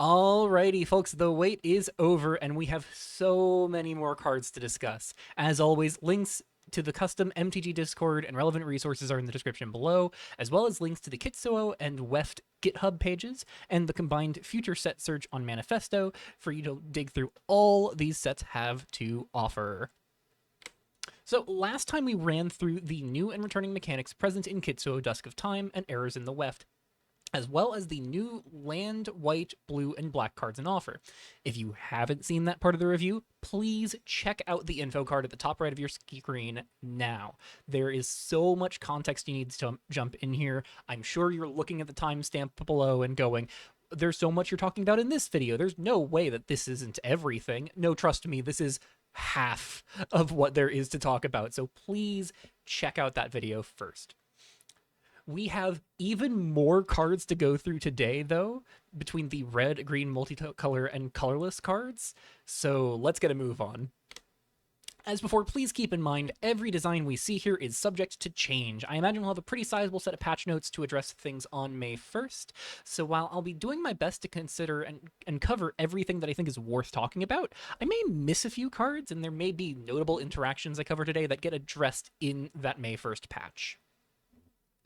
Alrighty, folks, the wait is over, and we have so many more cards to discuss. As always, links to the custom MTG Discord and relevant resources are in the description below, as well as links to the Kitsuo and Weft GitHub pages, and the combined future set search on Manifesto for you to dig through all these sets have to offer. So last time we ran through the new and returning mechanics present in Kitsuo Dusk of Time and Errors in the Weft, as well as the new land, white, blue, and black cards in offer. If you haven't seen that part of the review, please check out the info card at the top right of your screen now. There is so much context you need to jump in here. I'm sure you're looking at the timestamp below and going, there's so much you're talking about in this video. There's no way that this isn't everything. No, trust me, this is half of what there is to talk about. So please check out that video first. We have even more cards to go through today, though, between the red, green, multicolor, and colorless cards. So let's get a move on. As before, please keep in mind, every design we see here is subject to change. I imagine we'll have a pretty sizable set of patch notes to address things on May 1st, so while I'll be doing my best to consider and cover everything that I think is worth talking about, I may miss a few cards, and there may be notable interactions I cover today that get addressed in that May 1st patch.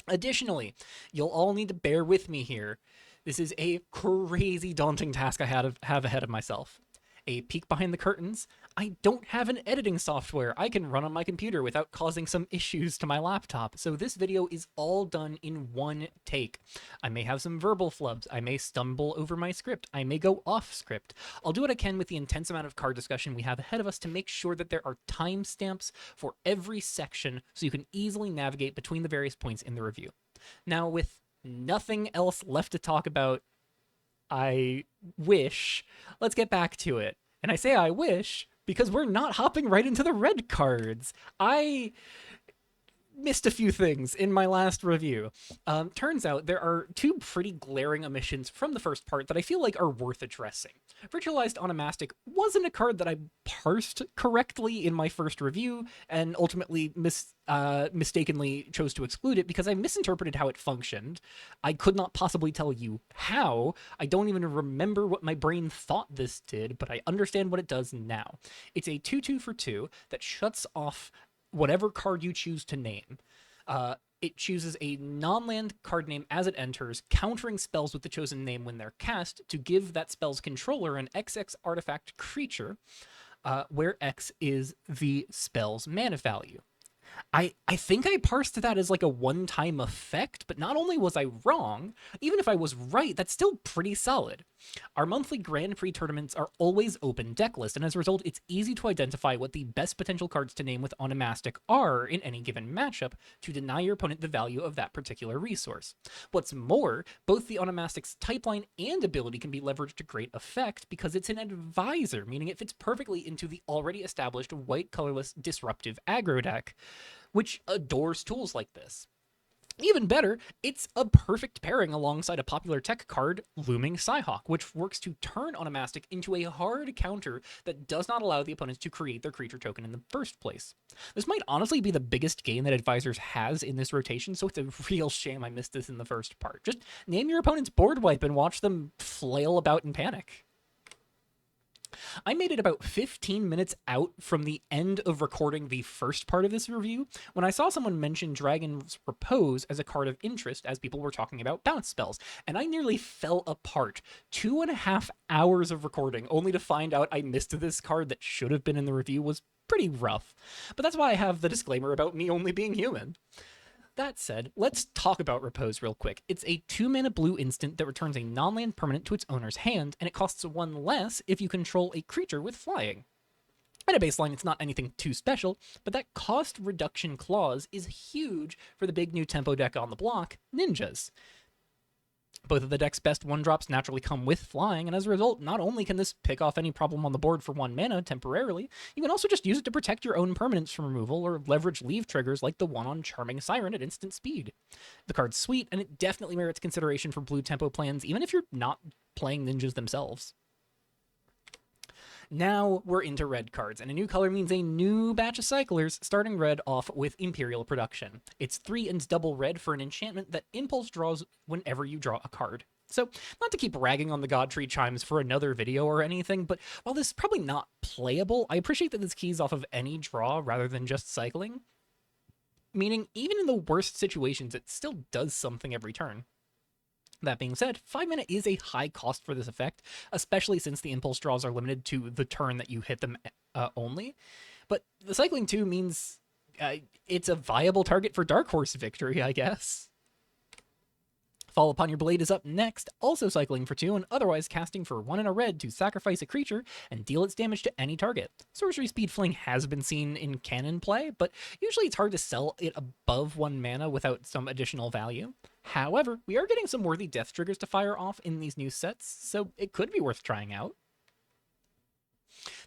Additionally, you'll all need to bear with me here. This is a crazy daunting task I have ahead of myself. A peek behind the curtains, I don't have an editing software I can run on my computer without causing some issues to my laptop, so this video is all done in one take. I may have some verbal flubs, I may stumble over my script, I may go off script. I'll do what I can with the intense amount of card discussion we have ahead of us to make sure that there are timestamps for every section so you can easily navigate between the various points in the review. Now, with nothing else left to talk about, I wish, let's get back to it. And I say I wish because we're not hopping right into the red cards. I missed a few things in my last review. Turns out there are two pretty glaring omissions from the first part that I feel like are worth addressing. Virtualized Onomastic wasn't a card that I parsed correctly in my first review, and ultimately mistakenly chose to exclude it because I misinterpreted how it functioned. I could not possibly tell you how. I don't even remember what my brain thought this did, but I understand what it does now. It's a 2/2 for 2 that shuts off whatever card you choose to name. It chooses a non-land card name as it enters, countering spells with the chosen name when they're cast to give that spell's controller an XX artifact creature, where X is the spell's mana value. I think I parsed that as like a one-time effect, but not only was I wrong, even if I was right, that's still pretty solid. Our monthly Grand Prix tournaments are always open decklist, and as a result, it's easy to identify what the best potential cards to name with Onomastic are in any given matchup to deny your opponent the value of that particular resource. What's more, both the Onomastic's typeline and ability can be leveraged to great effect because it's an advisor, meaning it fits perfectly into the already established white colorless disruptive aggro deck, which adores tools like this. Even better, it's a perfect pairing alongside a popular tech card, Looming Psyhawk, which works to turn Onomastic into a hard counter that does not allow the opponents to create their creature token in the first place. This might honestly be the biggest gain that Advisors has in this rotation, so it's a real shame I missed this in the first part. Just name your opponent's board wipe and watch them flail about in panic. I made it about 15 minutes out from the end of recording the first part of this review when I saw someone mention Dragon's Repose as a card of interest as people were talking about bounce spells, and I nearly fell apart. 2.5 hours of recording only to find out I missed this card that should have been in the review was pretty rough. But that's why I have the disclaimer about me only being human. That said, let's talk about Repose real quick. It's a 2-mana blue instant that returns a non-land permanent to its owner's hand, and it costs 1 less if you control a creature with flying. At a baseline, it's not anything too special, but that cost reduction clause is huge for the big new tempo deck on the block, Ninjas. Both of the deck's best 1-drops naturally come with flying, and as a result, not only can this pick off any problem on the board for 1 mana temporarily, you can also just use it to protect your own permanents from removal or leverage leave triggers like the one on Charming Siren at instant speed. The card's sweet, and it definitely merits consideration for blue tempo plans, even if you're not playing ninjas themselves. Now we're into red cards, and a new color means a new batch of cyclers, starting red off with Imperial Production. It's 3 and double red for an enchantment that impulse draws whenever you draw a card. So, not to keep ragging on the God Tree chimes for another video or anything, but while this is probably not playable, I appreciate that this keys off of any draw rather than just cycling, meaning even in the worst situations, it still does something every turn. That being said, 5 mana is a high cost for this effect, especially since the impulse draws are limited to the turn that you hit them only. But the cycling 2 means it's a viable target for Dark Horse victory, I guess. Fall Upon Your Blade is up next, also cycling for 2 and otherwise casting for 1 and a red to sacrifice a creature and deal its damage to any target. Sorcery Speed Fling has been seen in canon play, but usually it's hard to sell it above 1 mana without some additional value. However, we are getting some worthy death triggers to fire off in these new sets, so it could be worth trying out.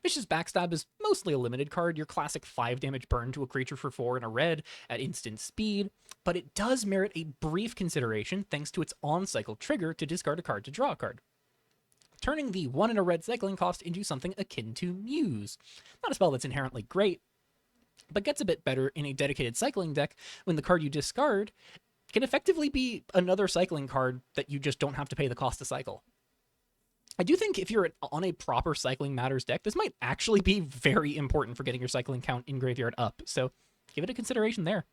Vicious Backstab is mostly a limited card, your classic 5 damage burn to a creature for 4 and a red at instant speed, but it does merit a brief consideration thanks to its on-cycle trigger to discard a card to draw a card, turning the 1 and a red cycling cost into something akin to Muse. Not a spell that's inherently great, but gets a bit better in a dedicated cycling deck when the card you discard can effectively be another cycling card that you just don't have to pay the cost to cycle. I do think if you're on a proper Cycling Matters deck, this might actually be very important for getting your cycling count in graveyard up, so give it a consideration there.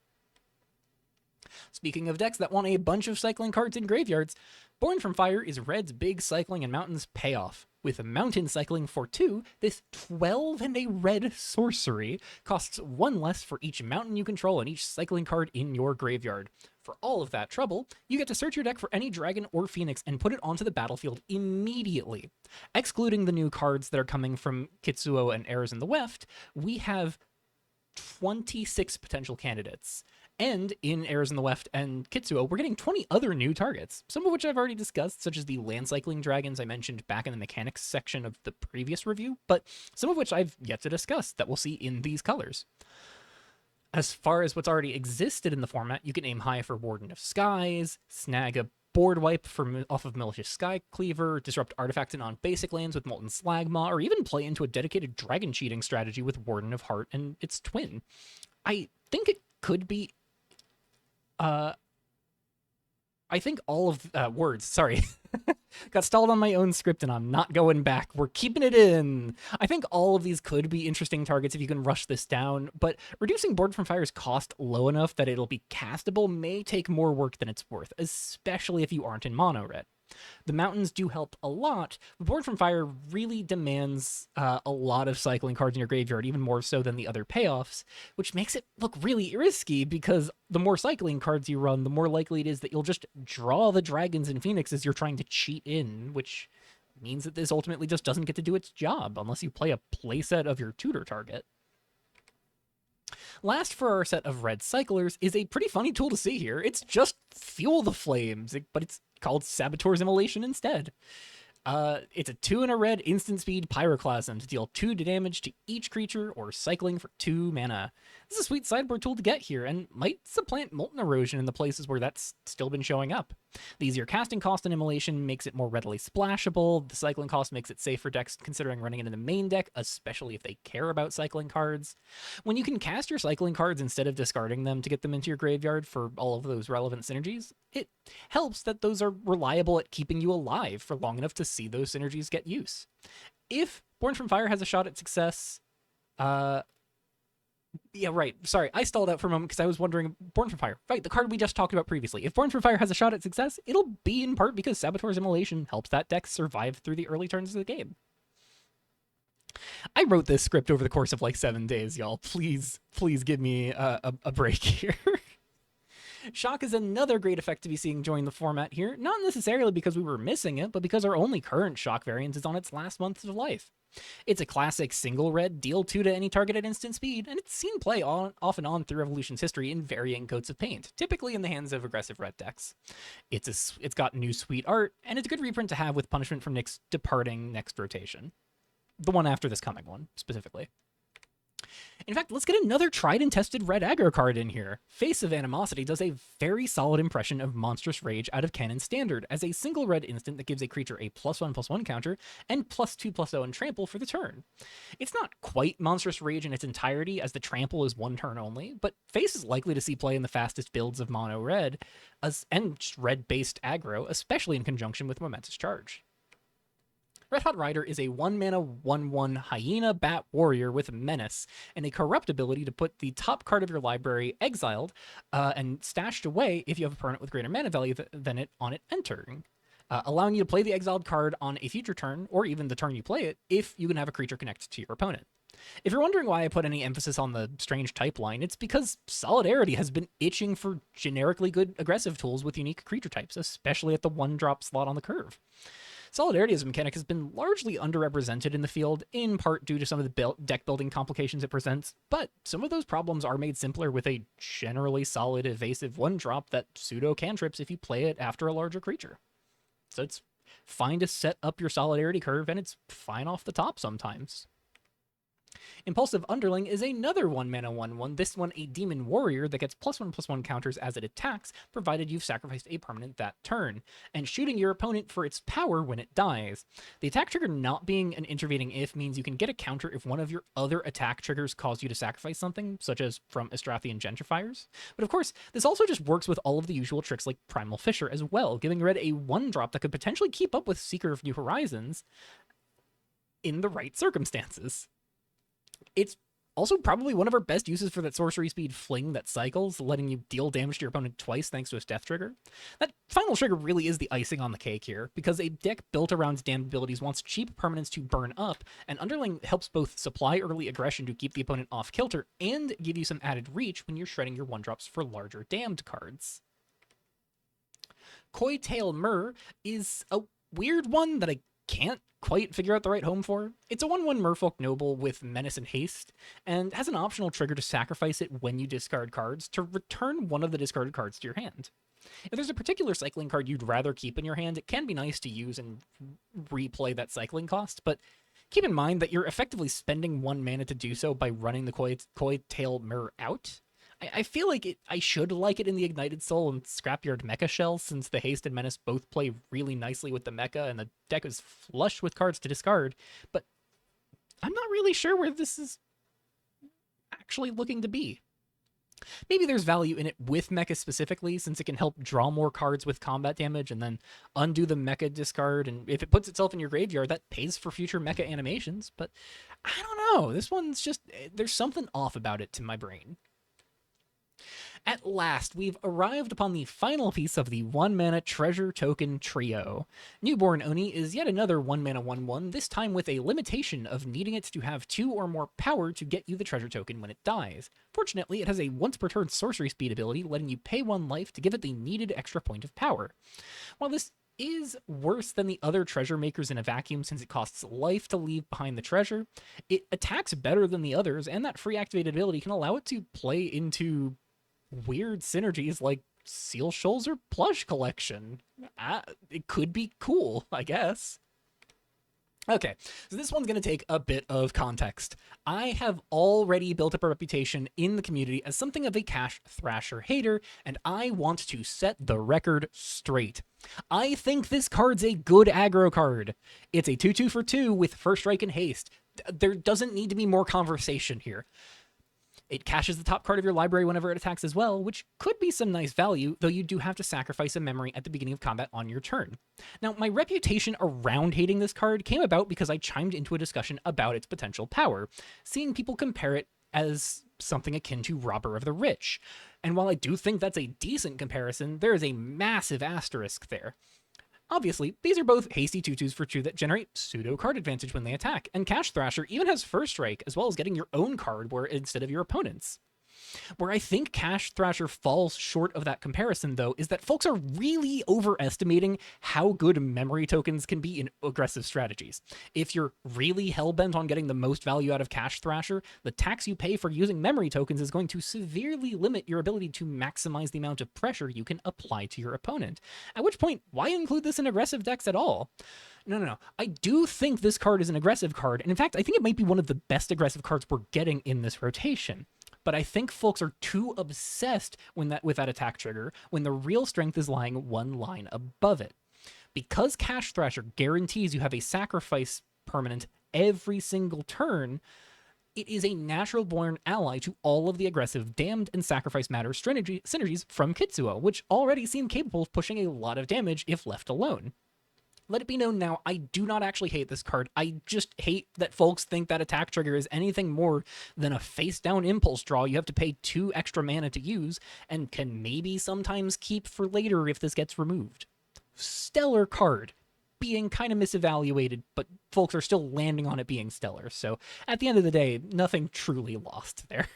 Speaking of decks that want a bunch of cycling cards in graveyards, Born from Fire is Red's big cycling and mountains payoff. With mountain cycling for 2, this 12 and a red sorcery costs 1 less for each mountain you control and each cycling card in your graveyard. For all of that trouble, you get to search your deck for any dragon or phoenix and put it onto the battlefield immediately. Excluding the new cards that are coming from Kitsuo and Errors in the Weft, we have 26 potential candidates. And in Errors in the Weft and Kitsuo, we're getting 20 other new targets, some of which I've already discussed, such as the land cycling dragons I mentioned back in the mechanics section of the previous review, but some of which I've yet to discuss that we'll see in these colors. As far as what's already existed in the format, you can aim high for Warden of Skies, snag a board wipe off of Malicious Sky Cleaver, disrupt artifacts in non-basic lands with Molten Slagmaw, or even play into a dedicated dragon cheating strategy with Warden of Heart and its twin. I think it could be I think all of words, sorry, got stalled on my own script and I'm not going back. We're keeping it in. I think all of these could be interesting targets if you can rush this down, but reducing Born from Fire's cost low enough that it'll be castable may take more work than it's worth, especially if you aren't in mono red. The mountains do help a lot, but Born from Fire really demands a lot of cycling cards in your graveyard, even more so than the other payoffs, which makes it look really risky because the more cycling cards you run, the more likely it is that you'll just draw the dragons and phoenixes you're trying to cheat in, which means that this ultimately just doesn't get to do its job unless you play a playset of your tutor target. Last for our set of red cyclers is a pretty funny tool to see here. It's just Fuel the Flames, but it's called Saboteur's Immolation instead. It's a 2 and a red instant speed Pyroclasm to deal 2 damage to each creature or cycling for 2 mana. This is a sweet sideboard tool to get here and might supplant Molten Erosion in the places where that's still been showing up. The easier casting cost in Immolation makes it more readily splashable. The cycling cost makes it safe for decks considering running it in the main deck, especially if they care about cycling cards. When you can cast your cycling cards instead of discarding them to get them into your graveyard for all of those relevant synergies, it helps that those are reliable at keeping you alive for long enough to see those synergies get use. If Born from Fire has a shot at success, yeah, right. Sorry, I stalled out for a moment because I was wondering, Born from Fire, right, the card we just talked about previously. If Born from Fire has a shot at success, it'll be in part because Saboteur's Immolation helps that deck survive through the early turns of the game. I wrote this script over the course of like 7 days, y'all. Please give me a break here. Shock is another great effect to be seeing join the format here, not necessarily because we were missing it, but because our only current Shock variant is on its last months of life. It's a classic single red, deal 2 to any target at instant speed, and it's seen play off and on through Revolution's history in varying coats of paint, typically in the hands of aggressive red decks. It's got new sweet art, and it's a good reprint to have with Punishment from Nyx departing next rotation. The one after this coming one, specifically. In fact, let's get another tried and tested red aggro card in here. Face of Animosity does a very solid impression of Monstrous Rage out of Canon Standard as a single red instant that gives a creature a +1/+1 counter and +2/+0 and trample for the turn. It's not quite Monstrous Rage in its entirety, as the trample is one turn only, but Face is likely to see play in the fastest builds of mono red and red-based aggro, especially in conjunction with Momentous Charge. Red Hot Rider is a 1-mana 1/1 Hyena Bat Warrior with Menace, and a corrupt ability to put the top card of your library exiled and stashed away if you have a permanent with greater mana value than it on it entering, allowing you to play the exiled card on a future turn, or even the turn you play it, if you can have a creature connected to your opponent. If you're wondering why I put any emphasis on the strange type line, it's because Solidarity has been itching for generically good aggressive tools with unique creature types, especially at the 1-drop slot on the curve. Solidarity as a mechanic has been largely underrepresented in the field, in part due to some of the deck building complications it presents, but some of those problems are made simpler with a generally solid evasive 1-drop that pseudo cantrips if you play it after a larger creature. So it's fine to set up your Solidarity curve, and it's fine off the top sometimes. Impulsive Underling is another 1-mana 1/1, this one a Demon Warrior that gets +1/+1 counters as it attacks, provided you've sacrificed a permanent that turn, and shooting your opponent for its power when it dies. The attack trigger not being an intervening if means you can get a counter if one of your other attack triggers cause you to sacrifice something, such as from Astrathian Gentrifiers. But of course, this also just works with all of the usual tricks like Primal Fissure as well, giving red a 1-drop that could potentially keep up with Seeker of New Horizons in the right circumstances. It's also probably one of our best uses for that sorcery speed fling that cycles, letting you deal damage to your opponent twice thanks to its death trigger. That final trigger really is the icing on the cake here, because a deck built around damned abilities wants cheap permanents to burn up, and Underling helps both supply early aggression to keep the opponent off kilter and give you some added reach when you're shredding your 1-drops for larger damned cards. Coytail Myrrh is a weird one that I can't quite figure out the right home for. It's a 1/1 Merfolk Noble with Menace and Haste, and has an optional trigger to sacrifice it when you discard cards to return one of the discarded cards to your hand. If there's a particular cycling card you'd rather keep in your hand, it can be nice to use and replay that cycling cost, but keep in mind that you're effectively spending 1 mana to do so by running the Coytail Myrrh out. I feel like I should like it in the Ignited Soul and Scrapyard Mecha Shell, since the Haste and Menace both play really nicely with the Mecha, and the deck is flush with cards to discard, but I'm not really sure where this is actually looking to be. Maybe there's value in it with Mecha specifically, since it can help draw more cards with combat damage and then undo the Mecha discard, and if it puts itself in your graveyard, that pays for future Mecha animations, but I don't know, this one's just, there's something off about it to my brain. At last, we've arrived upon the final piece of the 1-mana treasure token trio. Newborn Oni is yet another 1-mana 1/1, this time with a limitation of needing it to have 2 or more power to get you the treasure token when it dies. Fortunately, it has a once per turn sorcery speed ability, letting you pay 1 life to give it the needed extra point of power. While this is worse than the other treasure makers in a vacuum since it costs life to leave behind the treasure, it attacks better than the others, and that free activated ability can allow it to play into weird synergies like Seal Shoals or Plush Collection. It could be cool, I guess. Okay, so this one's going to take a bit of context. I have already built up a reputation in the community as something of a Cash Thrasher hater, and I want to set the record straight. I think this card's a good aggro card. It's a 2/2 for 2 with First Strike and Haste. There doesn't need to be more conversation here. It caches the top card of your library whenever it attacks as well, which could be some nice value, though you do have to sacrifice a memory at the beginning of combat on your turn. Now, my reputation around hating this card came about because I chimed into a discussion about its potential power, seeing people compare it as something akin to Robber of the Rich. And while I do think that's a decent comparison, there is a massive asterisk there. Obviously, these are both hasty 2/2s for 2 that generate pseudo card advantage when they attack, and Cash Thrasher even has First Strike, as well as getting your own card instead of your opponent's. Where I think Cash Thrasher falls short of that comparison, though, is that folks are really overestimating how good memory tokens can be in aggressive strategies. If you're really hellbent on getting the most value out of Cash Thrasher, the tax you pay for using memory tokens is going to severely limit your ability to maximize the amount of pressure you can apply to your opponent. At which point, why include this in aggressive decks at all? No. I do think this card is an aggressive card, and in fact, I think it might be one of the best aggressive cards we're getting in this rotation. But I think folks are too obsessed with that attack trigger when the real strength is lying one line above it. Because Cash Thrasher guarantees you have a sacrifice permanent every single turn, it is a natural-born ally to all of the aggressive Damned and Sacrifice Matter synergies from Kitsuo, which already seem capable of pushing a lot of damage if left alone. Let it be known now, I do not actually hate this card. I just hate that folks think that attack trigger is anything more than a face-down impulse draw you have to pay 2 extra mana to use, and can maybe sometimes keep for later if this gets removed. Stellar card. Being kind of misevaluated, but folks are still landing on it being stellar, so at the end of the day, nothing truly lost there.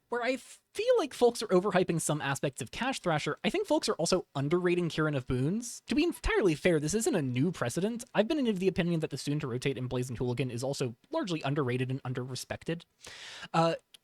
Where I feel like folks are overhyping some aspects of Cash Thrasher, I think folks are also underrating Kirin of Boons. To be entirely fair, this isn't a new precedent. I've been of the opinion that the Student to Rotate in Blazing Hooligan is also largely underrated and underrespected.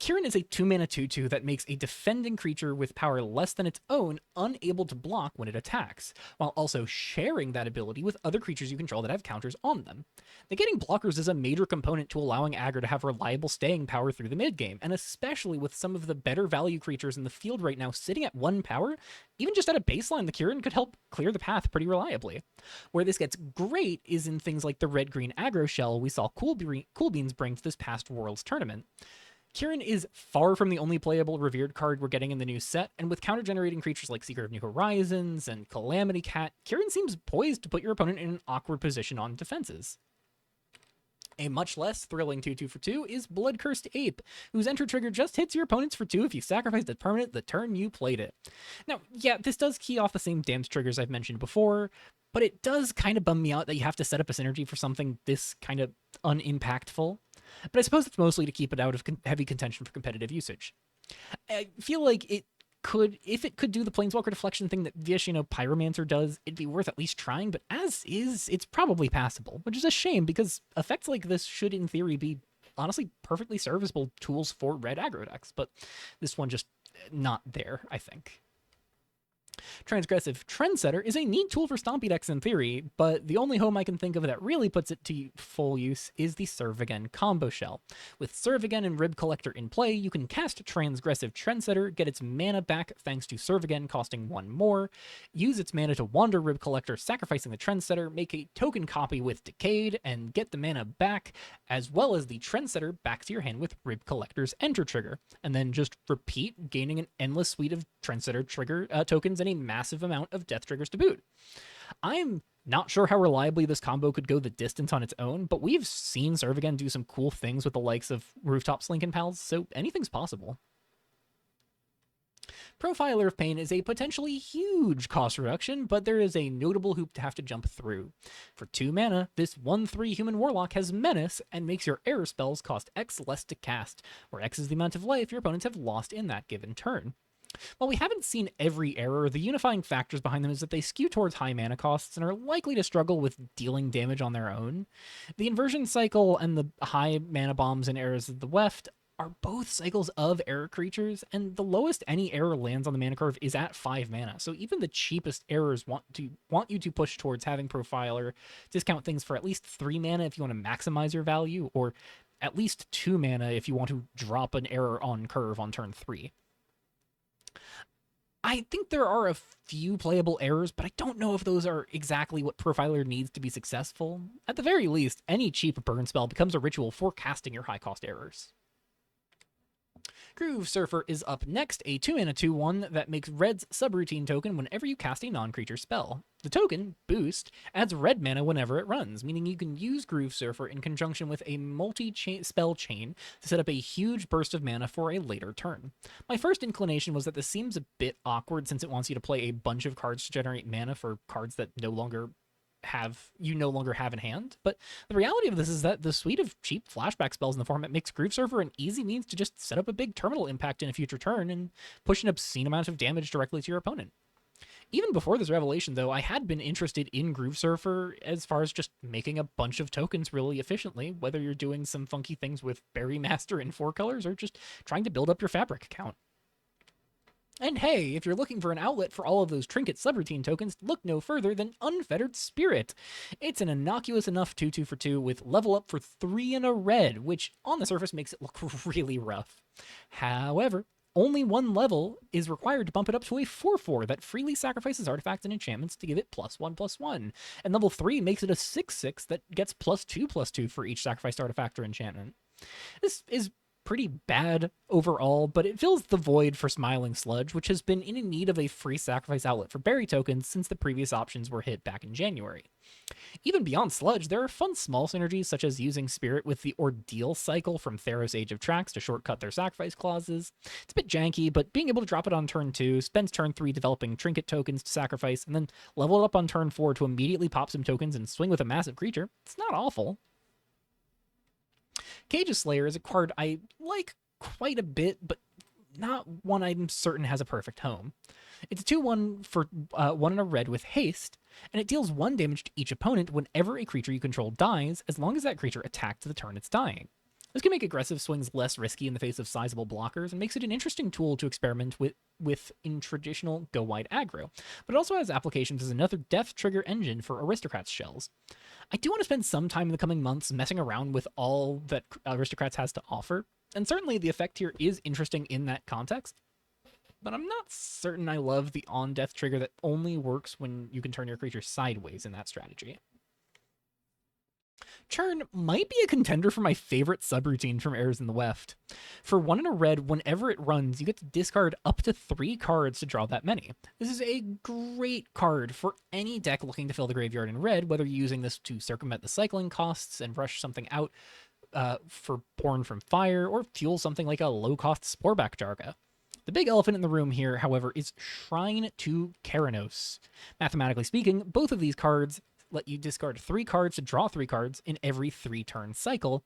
Kirin is a 2-mana 2/2 that makes a defending creature with power less than its own unable to block when it attacks, while also sharing that ability with other creatures you control that have counters on them. Negating blockers is a major component to allowing aggro to have reliable staying power through the mid-game, and especially with some of the better value creatures in the field right now sitting at 1 power, even just at a baseline, the Kirin could help clear the path pretty reliably. Where this gets great is in things like the red-green aggro shell we saw Cool Beans bring to this past Worlds tournament. Kirin is far from the only playable revered card we're getting in the new set, and with counter-generating creatures like Seeker of New Horizons and Calamity Cat, Kirin seems poised to put your opponent in an awkward position on defenses. A much less thrilling 2/2 for 2 is Bloodcursed Ape, whose enter trigger just hits your opponents for 2 if you sacrificed a permanent the turn you played it. Now, yeah, this does key off the same damned triggers I've mentioned before, but it does kind of bum me out that you have to set up a synergy for something this kind of unimpactful. But I suppose it's mostly to keep it out of heavy contention for competitive usage. I feel like it could, if it could do the Planeswalker deflection thing that Viashino Pyromancer does, it'd be worth at least trying, but as is, it's probably passable, which is a shame because effects like this should in theory be honestly perfectly serviceable tools for red aggro decks, but this one just not there, I think. Transgressive Trendsetter is a neat tool for Stompy decks in theory, but the only home I can think of that really puts it to full use is the Serve Again combo shell. With Serve Again and Rib Collector in play, you can cast Transgressive Trendsetter, get its mana back thanks to Serve Again costing 1 more, use its mana to wander Rib Collector, sacrificing the Trendsetter, make a token copy with Decayed, and get the mana back, as well as the Trendsetter back to your hand with Rib Collector's Enter trigger, and then just repeat, gaining an endless suite of Trendsetter trigger tokens and a massive amount of death triggers to boot. I'm not sure how reliably this combo could go the distance on its own, but we've seen Serve Again do some cool things with the likes of Rooftop Slink and Pals, so anything's possible. Profiler of Pain is a potentially huge cost reduction, but there is a notable hoop to have to jump through. For 2 mana, this 1/3 Human Warlock has Menace and makes your error spells cost X less to cast, where X is the amount of life your opponents have lost in that given turn. While we haven't seen every error, the unifying factors behind them is that they skew towards high mana costs and are likely to struggle with dealing damage on their own. The Inversion Cycle and the high mana bombs and errors of the Weft are both cycles of error creatures, and the lowest any error lands on the mana curve is at 5 mana, so even the cheapest errors want you to push towards having Profiler discount things for at least 3 mana if you want to maximize your value, or at least 2 mana if you want to drop an error on curve on turn 3. I think there are a few playable errors, but I don't know if those are exactly what Profiler needs to be successful. At the very least, any cheap burn spell becomes a ritual for casting your high-cost errors. Groove Surfer is up next, a 2-mana 2/1 that makes red's subroutine token whenever you cast a non-creature spell. The token, Boost, adds red mana whenever it runs, meaning you can use Groove Surfer in conjunction with a multi-spell chain to set up a huge burst of mana for a later turn. My first inclination was that this seems a bit awkward since it wants you to play a bunch of cards to generate mana for cards that no longer you no longer have in hand. But the reality of this is that the suite of cheap flashback spells in the format makes Groove Surfer an easy means to just set up a big terminal impact in a future turn and push an obscene amount of damage directly to your opponent. Even before this revelation, though, I had been interested in Groove Surfer as far as just making a bunch of tokens really efficiently, whether you're doing some funky things with Berry Master in 4 colors or just trying to build up your Fabric account. And hey, if you're looking for an outlet for all of those Trinket subroutine tokens, look no further than Unfettered Spirit. It's an innocuous enough 2/2 for 2 with level up for 3 and a red, which on the surface makes it look really rough. However, only 1 level is required to bump it up to a 4/4 that freely sacrifices artifacts and enchantments to give it +1/+1. And level 3 makes it a 6/6 that gets +2/+2 for each sacrificed artifact or enchantment. This is pretty bad overall, but it fills the void for Smiling Sludge, which has been in need of a free sacrifice outlet for berry tokens since the previous options were hit back in January. Even beyond Sludge, there are fun small synergies such as using Spirit with the Ordeal cycle from Theros Age of Tracks to shortcut their sacrifice clauses. It's a bit janky, but being able to drop it on turn 2, spend turn 3 developing trinket tokens to sacrifice, and then level it up on turn 4 to immediately pop some tokens and swing with a massive creature, it's not awful. Cage's Slayer is a card I like quite a bit, but not one I'm certain has a perfect home. It's a 2/1 for 1 and a red with haste, and it deals 1 damage to each opponent whenever a creature you control dies, as long as that creature attacked the turn it's dying. This can make aggressive swings less risky in the face of sizable blockers and makes it an interesting tool to experiment with in traditional go-wide aggro, but it also has applications as another death trigger engine for Aristocrats shells. I do want to spend some time in the coming months messing around with all that Aristocrats has to offer, and certainly the effect here is interesting in that context, but I'm not certain I love the on-death trigger that only works when you can turn your creature sideways in that strategy. Churn might be a contender for my favorite subroutine from Errors in the Weft. For 1 and a red, whenever it runs, you get to discard up to 3 cards to draw that many. This is a great card for any deck looking to fill the graveyard in red, whether you're using this to circumvent the cycling costs and rush something out for Born from Fire, or fuel something like a low-cost Sporeback Jarga. The big elephant in the room here, however, is Shrine to Keranos. Mathematically speaking, both of these cards let you discard 3 cards to draw 3 cards in every 3-turn cycle,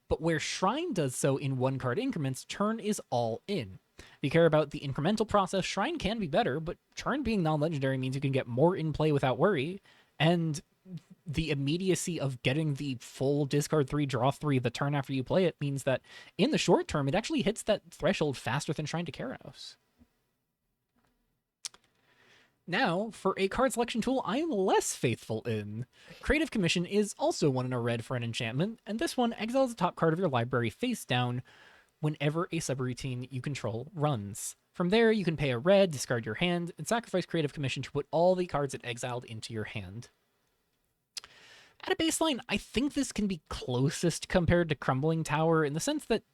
but where Shrine does so in 1-card increments, Churn is all in. If you care about the incremental process, Shrine can be better, but Churn being non-legendary means you can get more in play without worry, and the immediacy of getting the full discard 3, draw 3 the turn after you play it means that in the short term, it actually hits that threshold faster than Shrine to Keranos. Now, for a card selection tool I am less faithful in. Creative Commission is also 1 in a red for an enchantment, and this one exiles the top card of your library face down whenever a subroutine you control runs. From there, you can pay a red, discard your hand, and sacrifice Creative Commission to put all the cards it exiled into your hand. At a baseline, I think this can be closest compared to Crumbling Tower in the sense that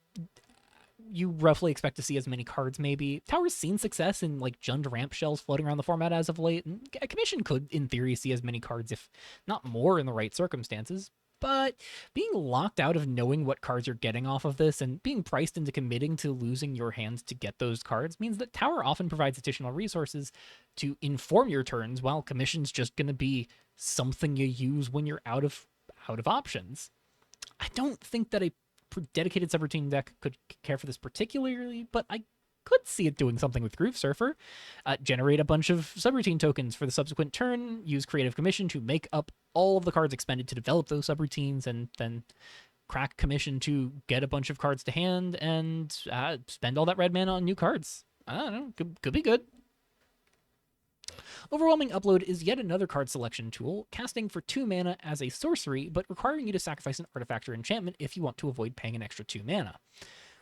you roughly expect to see as many cards, maybe. Tower's seen success in, like, Jund ramp shells floating around the format as of late, and a Commission could, in theory, see as many cards, if not more, in the right circumstances. But being locked out of knowing what cards you're getting off of this and being priced into committing to losing your hand to get those cards means that Tower often provides additional resources to inform your turns, while Commission's just going to be something you use when you're out of options. I don't think that a dedicated subroutine deck could care for this particularly, but I could see it doing something with Groove Surfer. Generate a bunch of subroutine tokens for the subsequent turn, use Creative Commission to make up all of the cards expended to develop those subroutines, and then crack Commission to get a bunch of cards to hand and spend all that red mana on new cards. I don't know, could be good. Overwhelming Upload is yet another card selection tool, casting for 2 mana as a sorcery, but requiring you to sacrifice an artifact or enchantment if you want to avoid paying an extra 2 mana.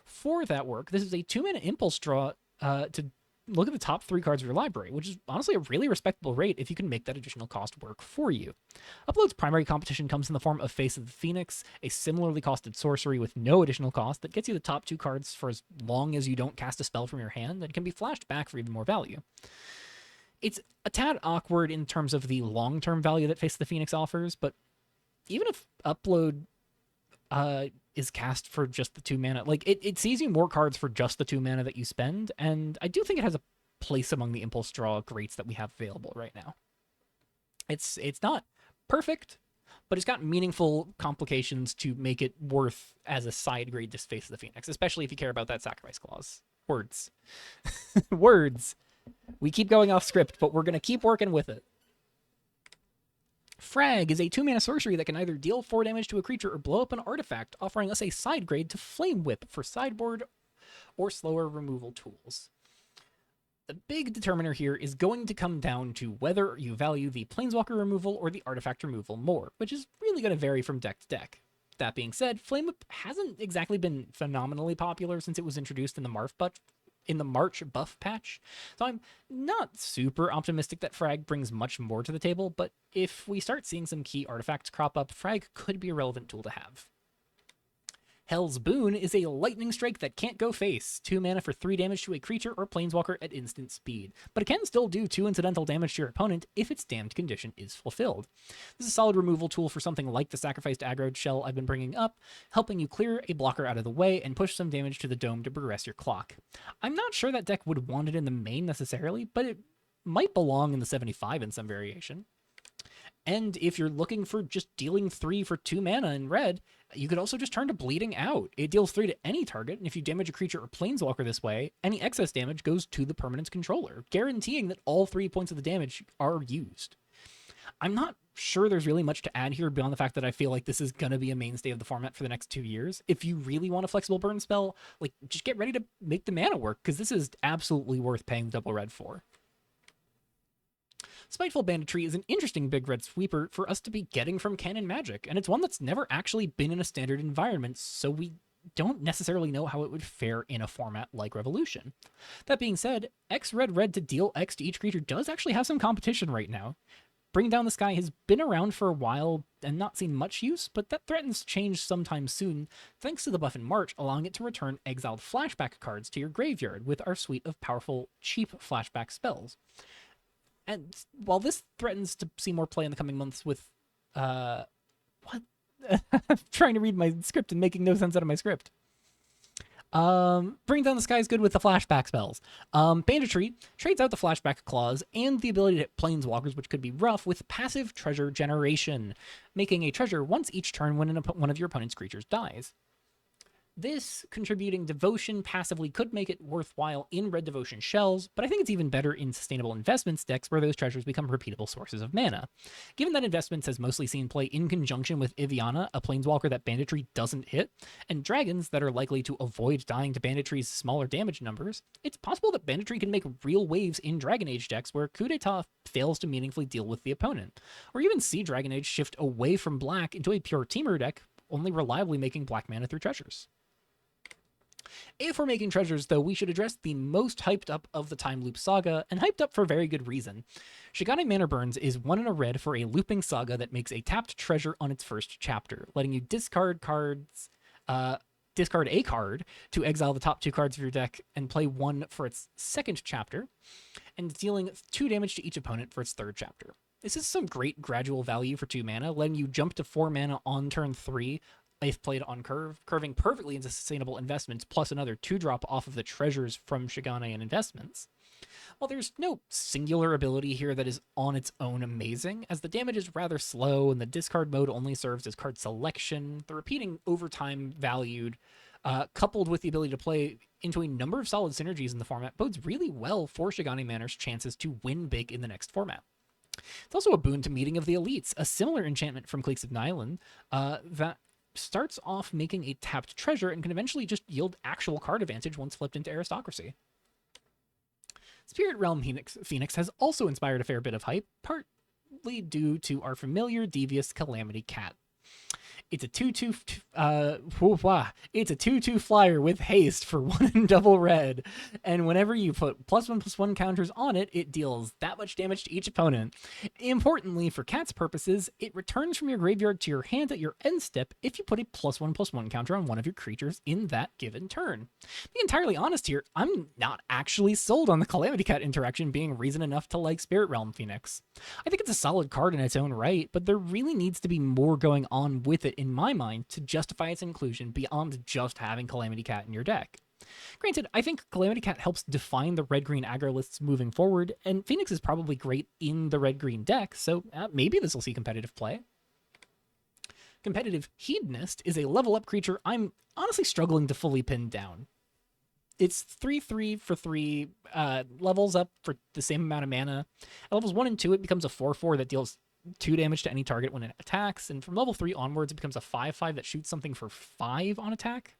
For that work, this is a 2 mana impulse draw to look at the top 3 cards of your library, which is honestly a really respectable rate if you can make that additional cost work for you. Upload's primary competition comes in the form of Face of the Phoenix, a similarly costed sorcery with no additional cost that gets you the top 2 cards for as long as you don't cast a spell from your hand and can be flashed back for even more value. It's a tad awkward in terms of the long-term value that Face of the Phoenix offers, but even if Upload is cast for just the 2 mana, like, it sees you more cards for just the 2 mana that you spend, and I do think it has a place among the impulse draw greats that we have available right now. It's not perfect, but it's got meaningful complications to make it worth as a side grade to Face of the Phoenix, especially if you care about that sacrifice clause. Words. Words. We keep going off script, but we're going to keep working with it. Frag is a 2-mana sorcery that can either deal 4 damage to a creature or blow up an artifact, offering us a side grade to Flame Whip for sideboard or slower removal tools. The big determiner here is going to come down to whether you value the Planeswalker removal or the artifact removal more, which is really going to vary from deck to deck. That being said, Flame Whip hasn't exactly been phenomenally popular since it was introduced in the March buff patch, so I'm not super optimistic that Frag brings much more to the table, but if we start seeing some key artifacts crop up, Frag could be a relevant tool to have. Hell's Boon is a lightning strike that can't go face, 2 mana for 3 damage to a creature or planeswalker at instant speed, but it can still do 2 incidental damage to your opponent if its damned condition is fulfilled. This is a solid removal tool for something like the sacrificed aggroed shell I've been bringing up, helping you clear a blocker out of the way and push some damage to the dome to progress your clock. I'm not sure that deck would want it in the main necessarily, but it might belong in the 75 in some variation. And if you're looking for just dealing 3 for 2 mana in red, you could also just turn to Bleeding Out. It deals 3 to any target, and if you damage a creature or planeswalker this way, any excess damage goes to the permanent's controller, guaranteeing that all 3 points of the damage are used. I'm not sure there's really much to add here beyond the fact that I feel like this is going to be a mainstay of the format for the next 2 years. If you really want a flexible burn spell, like, just get ready to make the mana work, because this is absolutely worth paying double red for. Spiteful Banditry is an interesting big red sweeper for us to be getting from Canon Magic, and it's one that's never actually been in a standard environment, so we don't necessarily know how it would fare in a format like Revolution. That being said, X red to deal X to each creature does actually have some competition right now. Bring Down the Sky has been around for a while and not seen much use, but that threatens to change sometime soon, thanks to the buff in March, allowing it to return exiled flashback cards to your graveyard with our suite of powerful, cheap flashback spells. And while this threatens to see more play in the coming months with, what? I'm trying to read my script and making no sense out of my script. Bring Down the Sky is good with the flashback spells. Banditry trades out the flashback clause and the ability to hit planeswalkers, which could be rough, with passive treasure generation, making a treasure once each turn when one of your opponent's creatures dies. This contributing devotion passively could make it worthwhile in red devotion shells, but I think it's even better in sustainable investments decks where those treasures become repeatable sources of mana. Given that investments has mostly seen play in conjunction with Iviana, a planeswalker that banditry doesn't hit, and dragons that are likely to avoid dying to banditry's smaller damage numbers, it's possible that banditry can make real waves in Dragon Age decks where Coup d'etat fails to meaningfully deal with the opponent, or even see Dragon Age shift away from black into a pure teamer deck, only reliably making black mana through treasures. If we're making treasures, though, we should address the most hyped up of the Time Loop saga, and hyped up for very good reason. Shigane Manor Burns is 1 in a red for a looping saga that makes a tapped treasure on its first chapter, letting you discard a card to exile the top 2 cards of your deck and play 1 for its second chapter, and dealing 2 damage to each opponent for its third chapter. This is some great gradual value for 2 mana, letting you jump to 4 mana on turn 3 if played on curve, curving perfectly into sustainable investments, plus another 2-drop off of the treasures from Shigane and investments. While there's no singular ability here that is on its own amazing, as the damage is rather slow and the discard mode only serves as card selection, the repeating overtime valued, coupled with the ability to play into a number of solid synergies in the format, bodes really well for Shigane Manor's chances to win big in the next format. It's also a boon to Meeting of the Elites, a similar enchantment from Cliques of Nylon that starts off making a tapped treasure and can eventually just yield actual card advantage once flipped into Aristocracy. Spirit Realm Phoenix has also inspired a fair bit of hype, partly due to our familiar devious Calamity Cat. It's a 2/2 flyer with haste for 1 in double red, and whenever you put +1/+1 counters on it, it deals that much damage to each opponent. Importantly, for Cat's purposes, it returns from your graveyard to your hand at your end step if you put a +1/+1 counter on one of your creatures in that given turn. To be entirely honest here, I'm not actually sold on the Calamity Cat interaction being reason enough to like Spirit Realm Phoenix. I think it's a solid card in its own right, but there really needs to be more going on with it in my mind to justify its inclusion beyond just having Calamity Cat in your deck. Granted, I think Calamity Cat helps define the red-green aggro lists moving forward, and Phoenix is probably great in the red-green deck, so maybe this will see competitive play. Competitive Hedonist is a level-up creature I'm honestly struggling to fully pin down. It's 3/3 for 3, levels up for the same amount of mana. At levels 1 and 2, it becomes a 4/4 that deals 2 damage to any target when it attacks, and from level 3 onwards, it becomes a 5/5 that shoots something for 5 on attack.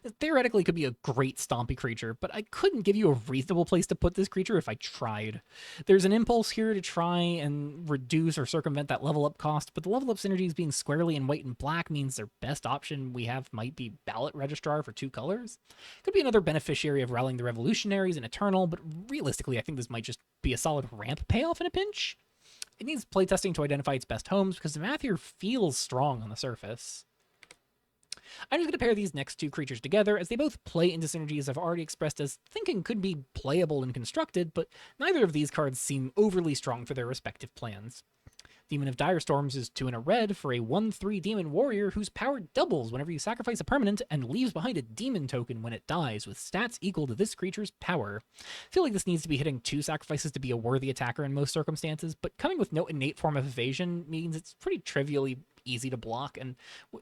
It theoretically could be a great stompy creature, but I couldn't give you a reasonable place to put this creature if I tried. There's an impulse here to try and reduce or circumvent that level up cost, but the level up synergies being squarely in white and black means their best option we have might be Ballot Registrar for 2 colors. Could be another beneficiary of Rallying the Revolutionaries and Eternal, but realistically I think this might just be a solid ramp payoff in a pinch. It needs playtesting to identify its best homes because the math here feels strong on the surface. I'm just going to pair these next 2 creatures together, as they both play into synergies I've already expressed as thinking could be playable and constructed, but neither of these cards seem overly strong for their respective plans. Demon of Dire Storms is 2 and a red for a 1/3 Demon Warrior whose power doubles whenever you sacrifice a permanent and leaves behind a demon token when it dies, with stats equal to this creature's power. I feel like this needs to be hitting 2 sacrifices to be a worthy attacker in most circumstances, but coming with no innate form of evasion means it's pretty trivially easy to block, and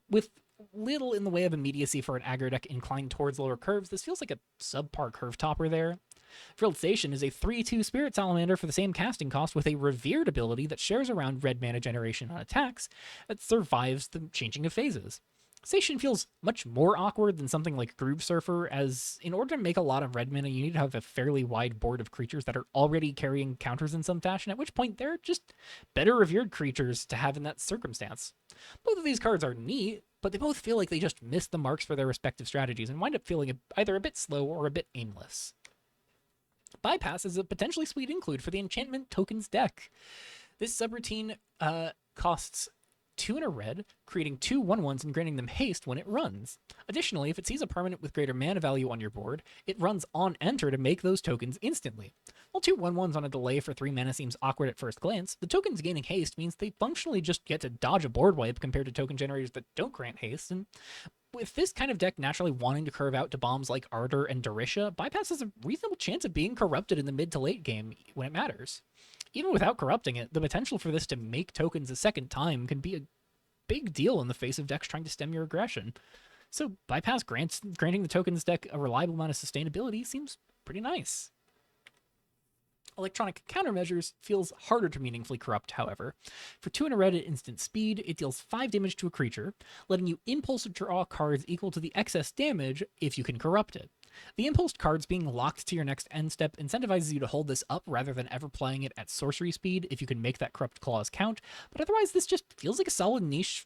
with little in the way of immediacy for an aggro deck inclined towards lower curves, this feels like a subpar curve topper there. Frilled Station is a 3/2 Spirit Salamander for the same casting cost with a revered ability that shares around red mana generation on attacks that survives the changing of phases. Station feels much more awkward than something like Groove Surfer, as in order to make a lot of red mana, you need to have a fairly wide board of creatures that are already carrying counters in some fashion, at which point they're just better revered creatures to have in that circumstance. Both of these cards are neat, but they both feel like they just missed the marks for their respective strategies and wind up feeling either a bit slow or a bit aimless. Bypass is a potentially sweet include for the Enchantment Tokens deck. This subroutine costs 2 and a red, creating 2 1/1s and granting them haste when it runs. Additionally, if it sees a permanent with greater mana value on your board, it runs on enter to make those tokens instantly. While 2 1/1s on a delay for 3 mana seems awkward at first glance, the tokens gaining haste means they functionally just get to dodge a board wipe compared to token generators that don't grant haste, and with this kind of deck naturally wanting to curve out to bombs like Ardor and Dorisha, Bypass has a reasonable chance of being corrupted in the mid to late game when it matters. Even without corrupting it, the potential for this to make tokens a second time can be a big deal in the face of decks trying to stem your aggression. So Bypass granting the tokens deck a reliable amount of sustainability seems pretty nice. Electronic Countermeasures feels harder to meaningfully corrupt, however. For 2 and a red at instant speed, it deals 5 damage to a creature, letting you impulse draw cards equal to the excess damage if you can corrupt it. The impulsed cards being locked to your next end step incentivizes you to hold this up rather than ever playing it at sorcery speed if you can make that corrupt clause count, but otherwise this just feels like a solid niche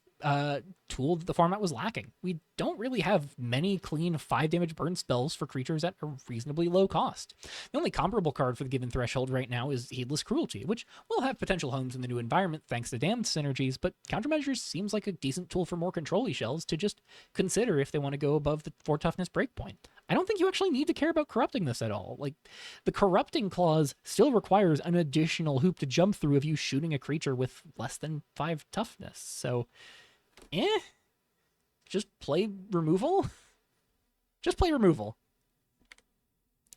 tool that the format was lacking. We don't really have many clean 5 damage burn spells for creatures at a reasonably low cost. The only comparable card for the given threshold right now is Heedless Cruelty, which will have potential homes in the new environment thanks to Damned synergies, but Countermeasures seems like a decent tool for more control-y shells to just consider if they want to go above the 4 toughness breakpoint. I don't think you actually need to care about corrupting this at all. Like, the corrupting clause still requires an additional hoop to jump through of you shooting a creature with less than 5 toughness, so just play removal? Just play removal.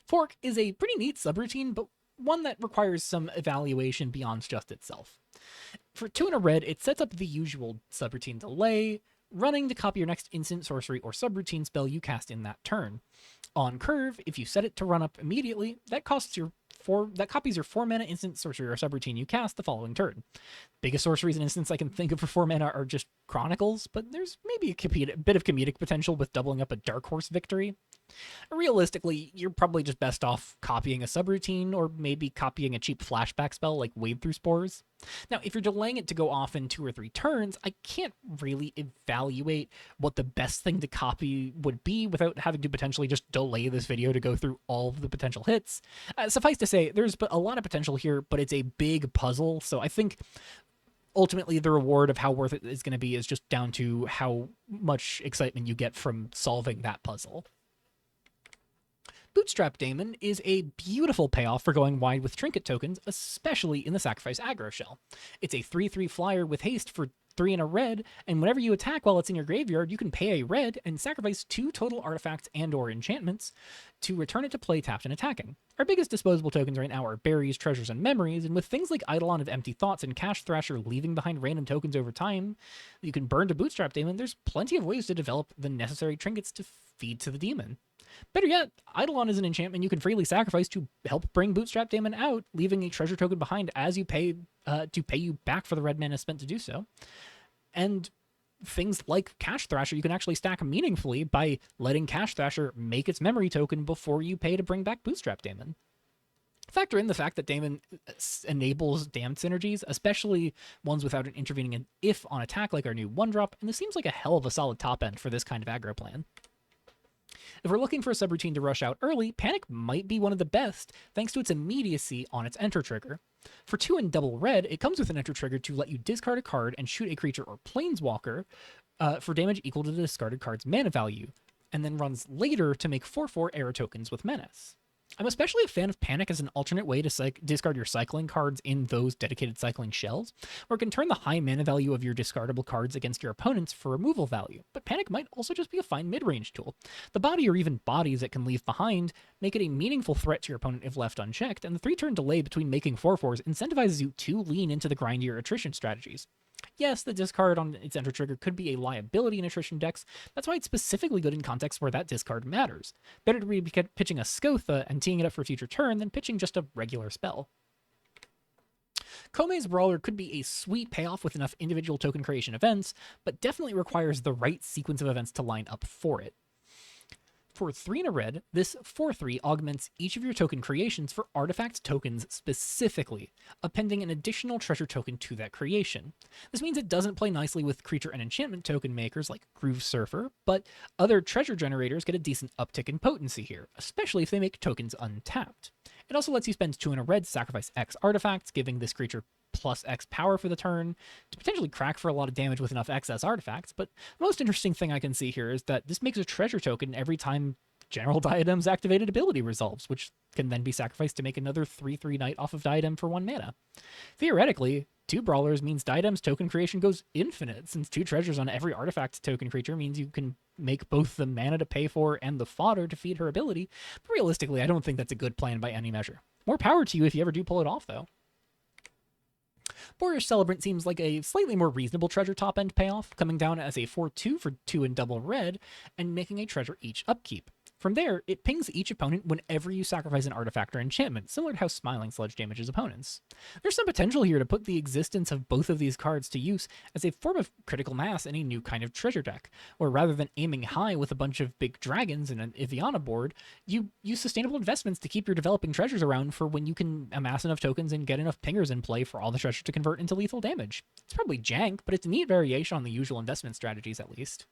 Fork is a pretty neat subroutine, but one that requires some evaluation beyond just itself. For 2 and a red, it sets up the usual subroutine delay, running to copy your next instant, sorcery, or subroutine spell you cast in that turn. On curve, if you set it to run up immediately, that copies your 4 mana instant, sorcery, or subroutine you cast the following turn. Biggest sorceries and instants I can think of for 4 mana are just Chronicles, but there's maybe a bit of comedic potential with doubling up a Dark Horse Victory. Realistically, you're probably just best off copying a subroutine or maybe copying a cheap flashback spell like Wade Through Spores. Now, if you're delaying it to go off in 2 or 3 turns, I can't really evaluate what the best thing to copy would be without having to potentially just delay this video to go through all of the potential hits. Suffice to say, there's a lot of potential here, but it's a big puzzle, so I think ultimately the reward of how worth it is going to be is just down to how much excitement you get from solving that puzzle. Bootstrap Daemon is a beautiful payoff for going wide with trinket tokens, especially in the Sacrifice aggro shell. It's a 3/3 flyer with haste for 3 and a red, and whenever you attack while it's in your graveyard, you can pay a red and sacrifice 2 total artifacts and or enchantments to return it to play tapped and attacking. Our biggest disposable tokens right now are berries, treasures, and memories, and with things like Eidolon of Empty Thoughts and Cash Thrasher leaving behind random tokens over time you can burn to Bootstrap Daemon, there's plenty of ways to develop the necessary trinkets to feed to the demon. Better yet, Eidolon is an enchantment you can freely sacrifice to help bring Bootstrap Daemon out, leaving a treasure token behind as you pay to pay you back for the red mana spent to do so. And things like Cash Thrasher you can actually stack meaningfully by letting Cash Thrasher make its memory token before you pay to bring back Bootstrap Daemon. Factor in the fact that Daemon enables damned synergies, especially ones without an intervening if on attack like our new 1-drop, and this seems like a hell of a solid top end for this kind of aggro plan. If we're looking for a subroutine to rush out early, Panic might be one of the best, thanks to its immediacy on its enter trigger. For 2 and double red, it comes with an enter trigger to let you discard a card and shoot a creature or planeswalker for damage equal to the discarded card's mana value, and then runs later to make 4/4 error tokens with Menace. I'm especially a fan of Panic as an alternate way to discard your cycling cards in those dedicated cycling shells, where it can turn the high mana value of your discardable cards against your opponents for removal value, but Panic might also just be a fine mid-range tool. The body or even bodies it can leave behind make it a meaningful threat to your opponent if left unchecked, and the 3-turn delay between making 4/4s incentivizes you to lean into the grindier attrition strategies. Yes, the discard on its enter trigger could be a liability in attrition decks. That's why it's specifically good in contexts where that discard matters. Better to be pitching a Scotha and teeing it up for a future turn than pitching just a regular spell. Kome's Brawler could be a sweet payoff with enough individual token creation events, but definitely requires the right sequence of events to line up for it. For 3 and a red, this 4/3 augments each of your token creations for artifact tokens specifically, appending an additional treasure token to that creation. This means it doesn't play nicely with creature and enchantment token makers like Groove Surfer, but other treasure generators get a decent uptick in potency here, especially if they make tokens untapped. It also lets you spend 2 and a red to sacrifice X artifacts, giving this creature plus X power for the turn, to potentially crack for a lot of damage with enough excess artifacts, but the most interesting thing I can see here is that this makes a treasure token every time General Diadem's activated ability resolves, which can then be sacrificed to make another 3/3 Knight off of Diadem for 1 mana. Theoretically, 2 Brawlers means Diadem's token creation goes infinite, since 2 treasures on every artifact token creature means you can make both the mana to pay for and the fodder to feed her ability, but realistically, I don't think that's a good plan by any measure. More power to you if you ever do pull it off, though. Boorish Celebrant seems like a slightly more reasonable treasure top-end payoff, coming down as a 4/2 for 2 and double red, and making a treasure each upkeep. From there, it pings each opponent whenever you sacrifice an artifact or enchantment, similar to how Smiling Sludge damages opponents. There's some potential here to put the existence of both of these cards to use as a form of critical mass in a new kind of treasure deck, where rather than aiming high with a bunch of big dragons and an Iviana board, you use sustainable investments to keep your developing treasures around for when you can amass enough tokens and get enough pingers in play for all the treasure to convert into lethal damage. It's probably jank, but it's a neat variation on the usual investment strategies at least.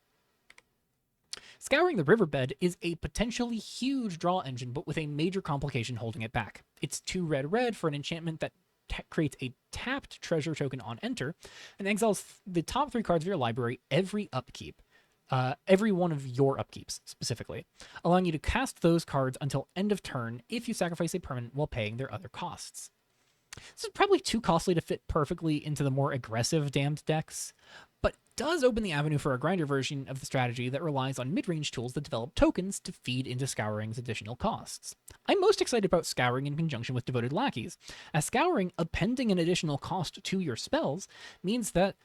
Scouring the Riverbed is a potentially huge draw engine, but with a major complication holding it back. It's 2 red for an enchantment that creates a tapped treasure token on enter, and exiles the top 3 cards of your library every upkeep. Every one of your upkeeps, specifically, allowing you to cast those cards until end of turn if you sacrifice a permanent while paying their other costs. This is probably too costly to fit perfectly into the more aggressive damned decks, but does open the avenue for a grinder version of the strategy that relies on mid-range tools that develop tokens to feed into Scouring's additional costs. I'm most excited about Scouring in conjunction with Devoted Lackeys, as Scouring appending an additional cost to your spells means that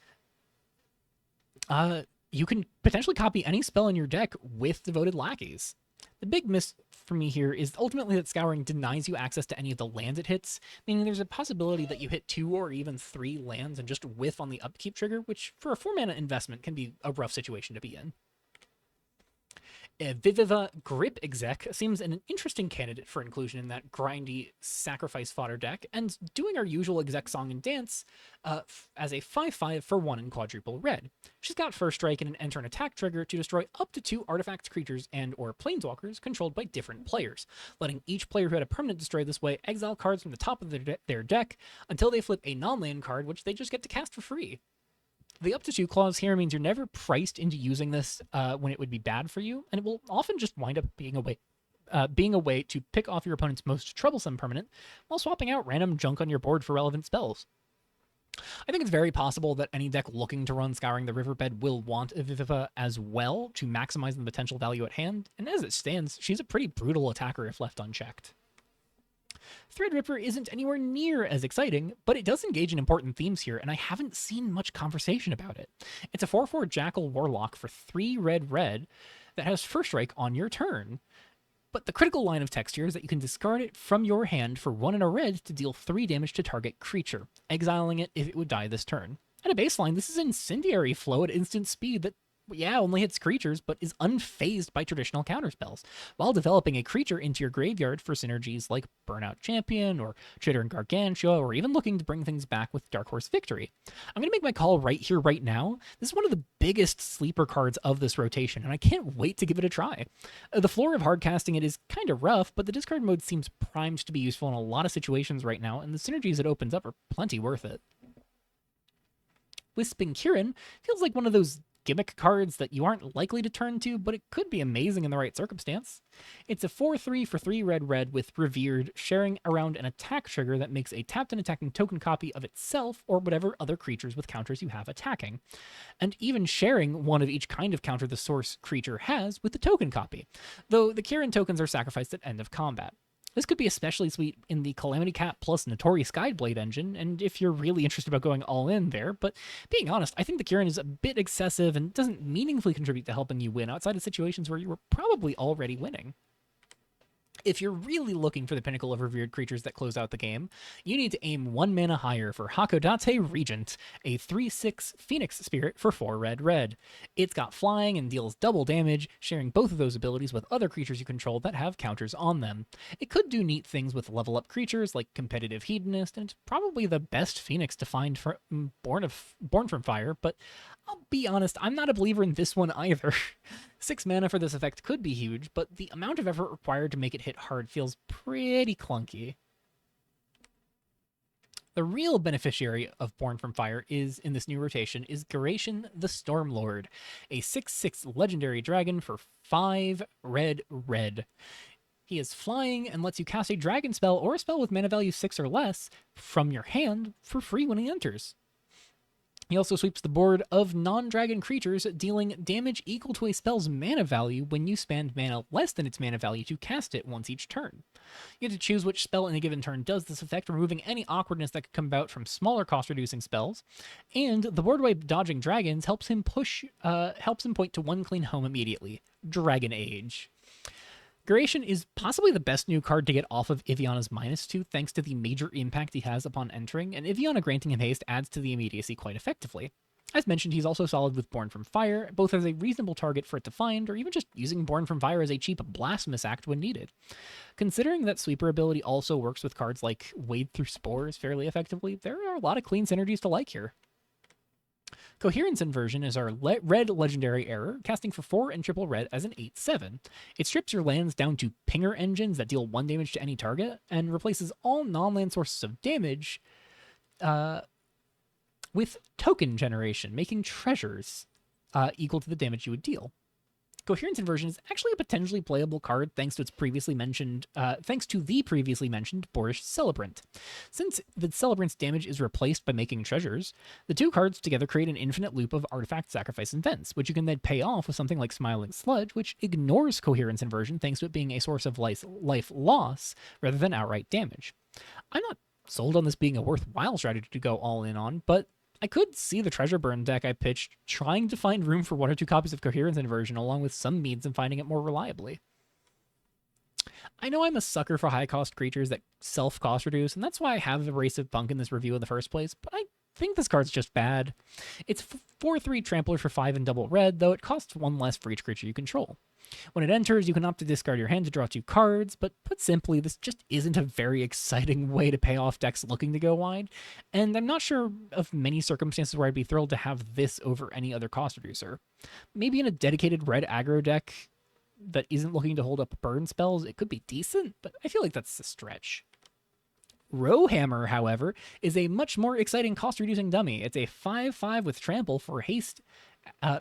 you can potentially copy any spell in your deck with Devoted Lackeys. The big miss for me here is ultimately that Scouring denies you access to any of the lands it hits, meaning there's a possibility that you hit 2 or even 3 lands and just whiff on the upkeep trigger, which for a 4-mana investment can be a rough situation to be in. Viviva Grip Exec seems an interesting candidate for inclusion in that grindy sacrifice fodder deck, and doing our usual exec song and dance as a 5/5 for 1 and quadruple red. She's got first strike and an enter and attack trigger to destroy up to 2 artifact creatures and or planeswalkers controlled by different players, letting each player who had a permanent destroy this way exile cards from the top of their deck until they flip a non-land card, which they just get to cast for free. The up to 2 clause here means you're never priced into using this when it would be bad for you, and it will often just wind up being a way to pick off your opponent's most troublesome permanent while swapping out random junk on your board for relevant spells. I think it's very possible that any deck looking to run Scouring the Riverbed will want a Viviva as well to maximize the potential value at hand, and as it stands, she's a pretty brutal attacker if left unchecked. Threadripper isn't anywhere near as exciting, but it does engage in important themes here, and I haven't seen much conversation about it. It's a 4/4 Jackal Warlock for 3 red that has First Strike on your turn. But the critical line of text here is that you can discard it from your hand for 1 and a red to deal 3 damage to target creature, exiling it if it would die this turn. At a baseline, this is Incendiary Flow at instant speed that, yeah, only hits creatures, but is unfazed by traditional counterspells, while developing a creature into your graveyard for synergies like Burnout Champion, or Chittering Gargantua, or even looking to bring things back with Dark Horse Victory. I'm going to make my call right here, right now. This is one of the biggest sleeper cards of this rotation, and I can't wait to give it a try. The floor of hardcasting it is kind of rough, but the discard mode seems primed to be useful in a lot of situations right now, and the synergies it opens up are plenty worth it. Wisping Kirin feels like one of those gimmick cards that you aren't likely to turn to, but it could be amazing in the right circumstance. It's a 4/3 for 3 red with Revered, sharing around an attack trigger that makes a tapped and attacking token copy of itself or whatever other creatures with counters you have attacking, and even sharing one of each kind of counter the source creature has with the token copy, though the Kirin tokens are sacrificed at end of combat. This could be especially sweet in the Calamity Cat plus Notorious Guideblade engine, and if you're really interested about going all in there, but being honest, I think the Kirin is a bit excessive and doesn't meaningfully contribute to helping you win outside of situations where you were probably already winning. If you're really looking for the pinnacle of revered creatures that close out the game, you need to aim 1 mana higher for Hakodate Regent, a 3/6 Phoenix Spirit for 4 red. It's got flying and deals double damage, sharing both of those abilities with other creatures you control that have counters on them. It could do neat things with level up creatures like Competitive Hedonist, and it's probably the best Phoenix to find for Born from Fire, but I'll be honest, I'm not a believer in this one either. 6 mana for this effect could be huge, but the amount of effort required to make it hit hard feels pretty clunky. The real beneficiary of Born from Fire is, in this new rotation, is Garation the Stormlord, a 6/6 legendary dragon for 5 red. He is flying and lets you cast a dragon spell or a spell with mana value 6 or less from your hand for free when he enters. He also sweeps the board of non-dragon creatures, dealing damage equal to a spell's mana value when you spend mana less than its mana value to cast it once each turn. You get to choose which spell in a given turn does this effect, removing any awkwardness that could come about from smaller cost-reducing spells. And the board wipe dodging dragons helps him point to one clean home immediately: Dragon Age. Garation is possibly the best new card to get off of Iviana's -2 thanks to the major impact he has upon entering, and Iviana granting him haste adds to the immediacy quite effectively. As mentioned, he's also solid with Born from Fire, both as a reasonable target for it to find, or even just using Born from Fire as a cheap blasphemous act when needed. Considering that Sweeper ability also works with cards like Wade Through Spores fairly effectively, there are a lot of clean synergies to like here. Coherence Inversion is our red legendary error, casting for 4 and triple red as an 8/7. It strips your lands down to pinger engines that deal 1 damage to any target, and replaces all non-land sources of damage with token generation, making treasures equal to the damage you would deal. Coherence Inversion is actually a potentially playable card thanks to the previously mentioned Boorish Celebrant. Since the Celebrant's damage is replaced by making treasures, the two cards together create an infinite loop of artifact sacrifice events, which you can then pay off with something like Smiling Sludge, which ignores Coherence Inversion thanks to it being a source of life loss rather than outright damage. I'm not sold on this being a worthwhile strategy to go all in on, but I could see the treasure burn deck I pitched trying to find room for 1 or 2 copies of Coherence Inversion along with some means and finding it more reliably. I know I'm a sucker for high-cost creatures that self-cost reduce, and that's why I have Abrasive Punk in this review in the first place, but I think this card's just bad. It's 4/3 Trampler for 5 and double red, though it costs 1 less for each creature you control. When it enters, you can opt to discard your hand to draw 2 cards, but put simply, this just isn't a very exciting way to pay off decks looking to go wide, and I'm not sure of many circumstances where I'd be thrilled to have this over any other cost reducer. Maybe in a dedicated red aggro deck that isn't looking to hold up burn spells, it could be decent, but I feel like that's a stretch. Rowhammer, however, is a much more exciting cost-reducing dummy. It's a 5/5 with Trample for haste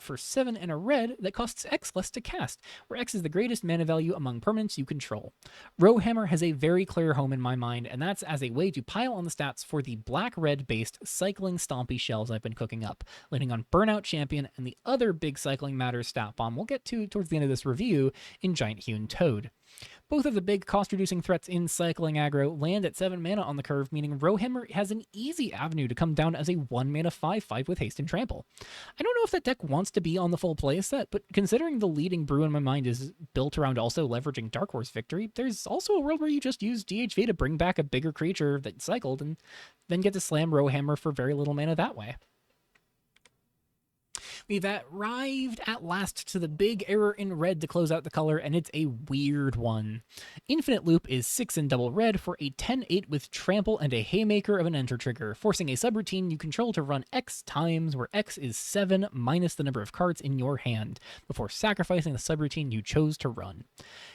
for 7 and a red that costs X less to cast, where X is the greatest mana value among permanents you control. Rowhammer has a very clear home in my mind, and that's as a way to pile on the stats for the black-red based cycling stompy shells I've been cooking up, landing on Burnout Champion and the other big cycling matters stat bomb we'll get to towards the end of this review in Giant Hewn Toad. Both of the big cost-reducing threats in cycling aggro land at 7 mana on the curve, meaning Rowhammer has an easy avenue to come down as a 1 mana 5/5 with haste and trample. I don't know if that deck wants to be on the full play set, but considering the leading brew in my mind is built around also leveraging Dark Horse Victory, there's also a world where you just use DHV to bring back a bigger creature that cycled and then get to slam Rowhammer for very little mana that way. We've arrived at last to the big error in red to close out the color, and it's a weird one. Infinite Loop is 6 and double red for a 10/8 with Trample and a Haymaker of an enter trigger, forcing a subroutine you control to run X times, where X is 7 minus the number of cards in your hand, before sacrificing the subroutine you chose to run.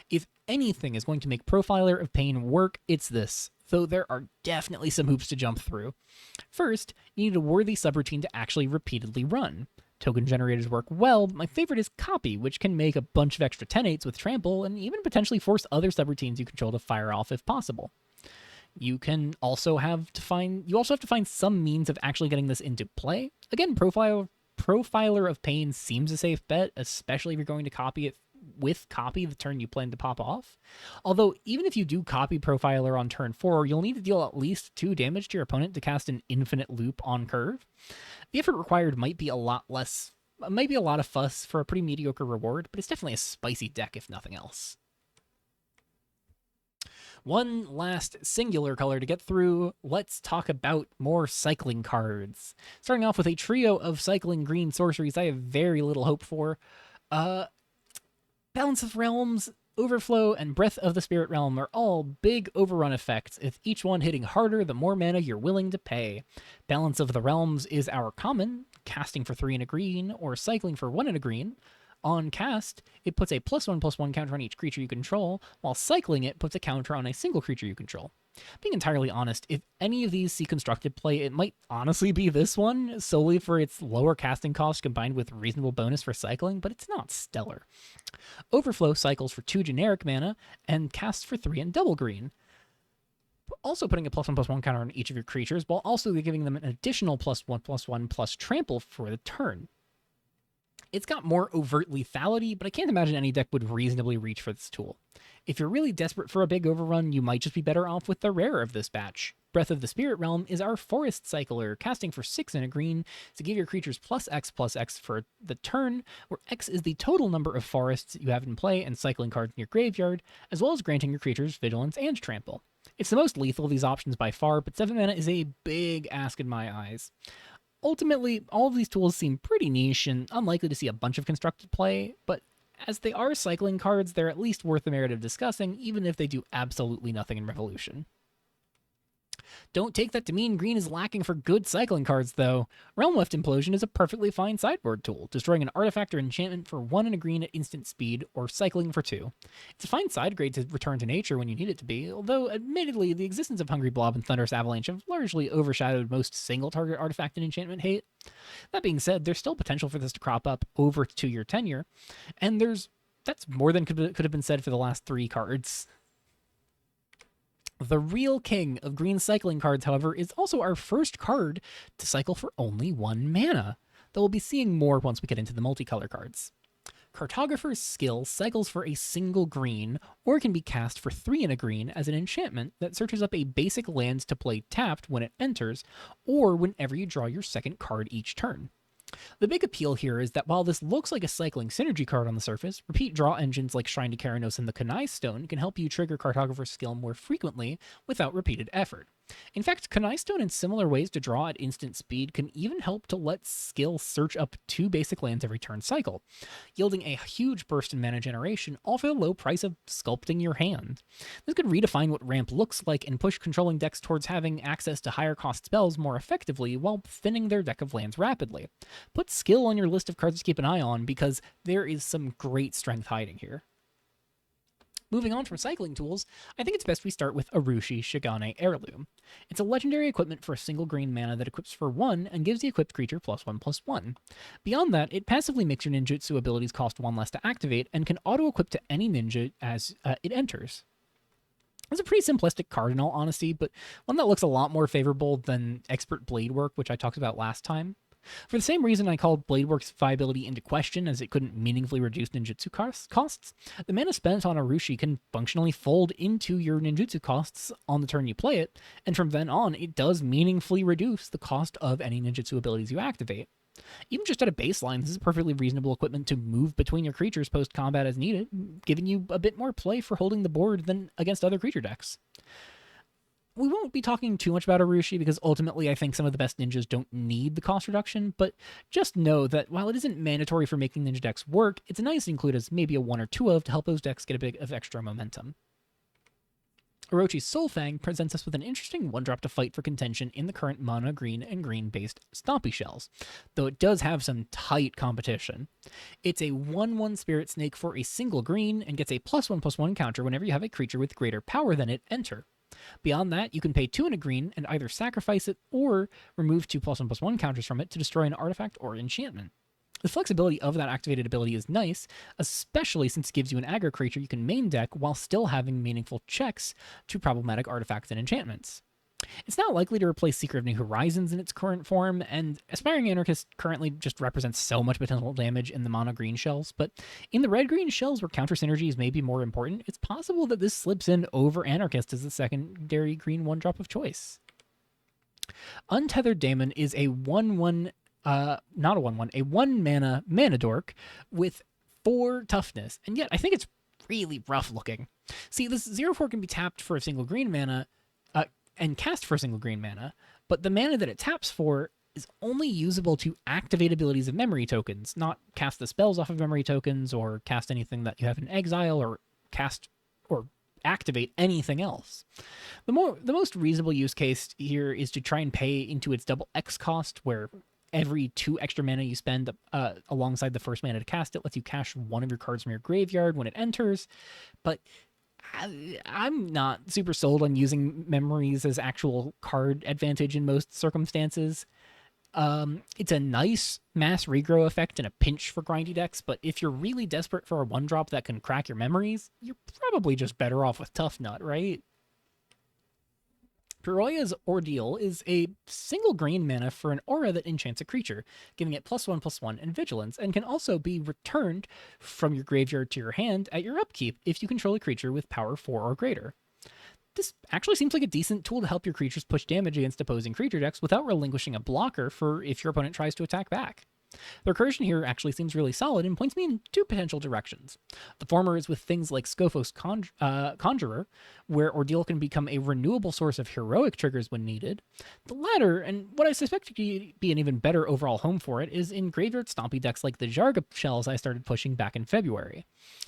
If anything is going to make Profiler of Pain work, it's this, though there are definitely some hoops to jump through. First, you need a worthy subroutine to actually repeatedly run. Token generators work well, but my favorite is Copy, which can make a bunch of extra 10/8s with Trample and even potentially force other subroutines you control to fire off if possible. You also have to find some means of actually getting this into play. Again, Profiler of Pain seems a safe bet, especially if you're going to copy it with Copy the turn you plan to pop off. Although, even if you do Copy Profiler on turn 4, you'll need to deal at least 2 damage to your opponent to cast an Infinite Loop on curve. The effort required might be a lot of fuss for a pretty mediocre reward, but it's definitely a spicy deck if nothing else. One last singular color to get through, let's talk about more cycling cards. Starting off with a trio of cycling green sorceries I have very little hope for. Balance of Realms, Overflow, and Breath of the Spirit Realm are all big overrun effects, with each one hitting harder the more mana you're willing to pay. Balance of the Realms is our common, casting for 3 and a green, or cycling for 1 and a green. On cast, it puts a +1/+1 counter on each creature you control, while cycling it puts a counter on a single creature you control. Being entirely honest, if any of these see constructed play, it might honestly be this one, solely for its lower casting cost combined with reasonable bonus for cycling, but it's not stellar. Overflow cycles for 2 generic mana and casts for 3 and double green, also putting a +1/+1 counter on each of your creatures, while also giving them an additional +1/+1 plus trample for the turn. It's got more overt lethality, but I can't imagine any deck would reasonably reach for this tool. If you're really desperate for a big overrun, you might just be better off with the rare of this batch. Breath of the Spirit Realm is our Forest Cycler, casting for 6 and a green to give your creatures +X/+X for the turn, where X is the total number of forests you have in play and cycling cards in your graveyard, as well as granting your creatures Vigilance and Trample. It's the most lethal of these options by far, but 7 mana is a big ask in my eyes. Ultimately, all of these tools seem pretty niche and unlikely to see a bunch of constructed play, but as they are cycling cards, they're at least worth the merit of discussing, even if they do absolutely nothing in Revolution. Don't take that to mean green is lacking for good cycling cards, though. Realm Weft Implosion is a perfectly fine sideboard tool, destroying an artifact or enchantment for 1 and a green at instant speed, or cycling for 2. It's a fine side grade to return to nature when you need it to be, although admittedly the existence of Hungry Blob and Thunderous Avalanche have largely overshadowed most single-target artifact and enchantment hate. That being said, there's still potential for this to crop up over 2-year tenure, and that's more than could have been said for the last 3 cards. The real king of green cycling cards, however, is also our first card to cycle for only 1 mana, though we'll be seeing more once we get into the multicolor cards. Cartographer's Skill cycles for a single green, or can be cast for 3 and a green as an enchantment that searches up a basic land to play tapped when it enters, or whenever you draw your second card each turn. The big appeal here is that while this looks like a cycling synergy card on the surface, repeat draw engines like Shrine to Keranos and the Kunai Stone can help you trigger Cartographer's Skill more frequently without repeated effort. In fact, Kunai Stone in similar ways to draw at instant speed can even help to let skill search up 2 basic lands every turn cycle, yielding a huge burst in mana generation, all for the low price of sculpting your hand. This could redefine what ramp looks like and push controlling decks towards having access to higher cost spells more effectively while thinning their deck of lands rapidly. Put skill on your list of cards to keep an eye on, because there is some great strength hiding here. Moving on from cycling tools, I think it's best we start with Arushi Shigane Heirloom. It's a legendary equipment for a single green mana that equips for 1 and gives the equipped creature +1/+1. Beyond that, it passively makes your ninjutsu abilities cost 1 less to activate and can auto-equip to any ninja as it enters. It's a pretty simplistic card in all honesty, but one that looks a lot more favorable than Expert Blade Work, which I talked about last time. For the same reason I called Bladework's viability into question, as it couldn't meaningfully reduce ninjutsu costs, the mana spent on Arushi can functionally fold into your ninjutsu costs on the turn you play it, and from then on, it does meaningfully reduce the cost of any ninjutsu abilities you activate. Even just at a baseline, this is a perfectly reasonable equipment to move between your creatures post-combat as needed, giving you a bit more play for holding the board than against other creature decks. We won't be talking too much about Arushi because ultimately I think some of the best ninjas don't need the cost reduction, but just know that while it isn't mandatory for making ninja decks work, it's nice to include as maybe a 1 or 2 of to help those decks get a bit of extra momentum. Orochi's Soulfang presents us with an interesting 1-drop to fight for contention in the current mono green and green based Stompy Shells, though it does have some tight competition. It's a 1/1 Spirit Snake for a single green and gets a +1/+1 counter whenever you have a creature with greater power than it enter. Beyond that, you can pay 2 and a green and either sacrifice it or remove 2 +1/+1 counters from it to destroy an artifact or enchantment. The flexibility of that activated ability is nice, especially since it gives you an aggro creature you can main deck while still having meaningful checks to problematic artifacts and enchantments. It's not likely to replace Secret of New Horizons in its current form, and Aspiring Anarchist currently just represents so much potential damage in the mono-green shells, but in the red-green shells where counter synergies may be more important, it's possible that this slips in over Anarchist as the secondary green 1-drop of choice. Untethered Daemon is a 1/1, not a 1/1, a 1-mana dork with 4 toughness, and yet I think it's really rough looking. See, this 0/4 can be tapped for a single green mana, and cast for a single green mana, but the mana that it taps for is only usable to activate abilities of memory tokens, not cast the spells off of memory tokens or cast anything that you have in exile or cast or activate anything else. The most reasonable use case here is to try and pay into its double X cost, where every 2 extra mana you spend alongside the first mana to cast it lets you cash 1 of your cards from your graveyard when it enters, but I'm not super sold on using memories as actual card advantage in most circumstances. It's a nice mass regrow effect and a pinch for grindy decks, but if you're really desperate for a 1-drop that can crack your memories, you're probably just better off with Tough Nut, right? Piroya's Ordeal is a single green mana for an aura that enchants a creature, giving it +1/+1 and vigilance, and can also be returned from your graveyard to your hand at your upkeep if you control a creature with power 4 or greater. This actually seems like a decent tool to help your creatures push damage against opposing creature decks without relinquishing a blocker for if your opponent tries to attack back. The recursion here actually seems really solid and points me in 2 potential directions. The former is with things like Scophos Conjurer, where Ordeal can become a renewable source of heroic triggers when needed. The latter, and what I suspect to be an even better overall home for it, is in graveyard stompy decks like the Jarga shells I started pushing back in February.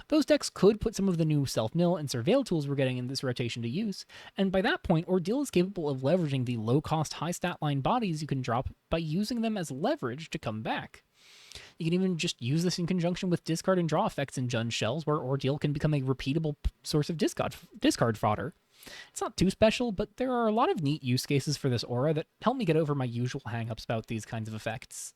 Those decks could put some of the new self-mill and surveil tools we're getting in this rotation to use, and by that point, Ordeal is capable of leveraging the low-cost, high-stat line bodies you can drop by using them as leverage to come back. You can even just use this in conjunction with discard and draw effects in Jund shells, where Ordeal can become a repeatable source of discard fodder. It's not too special, but there are a lot of neat use cases for this aura that help me get over my usual hang-ups about these kinds of effects.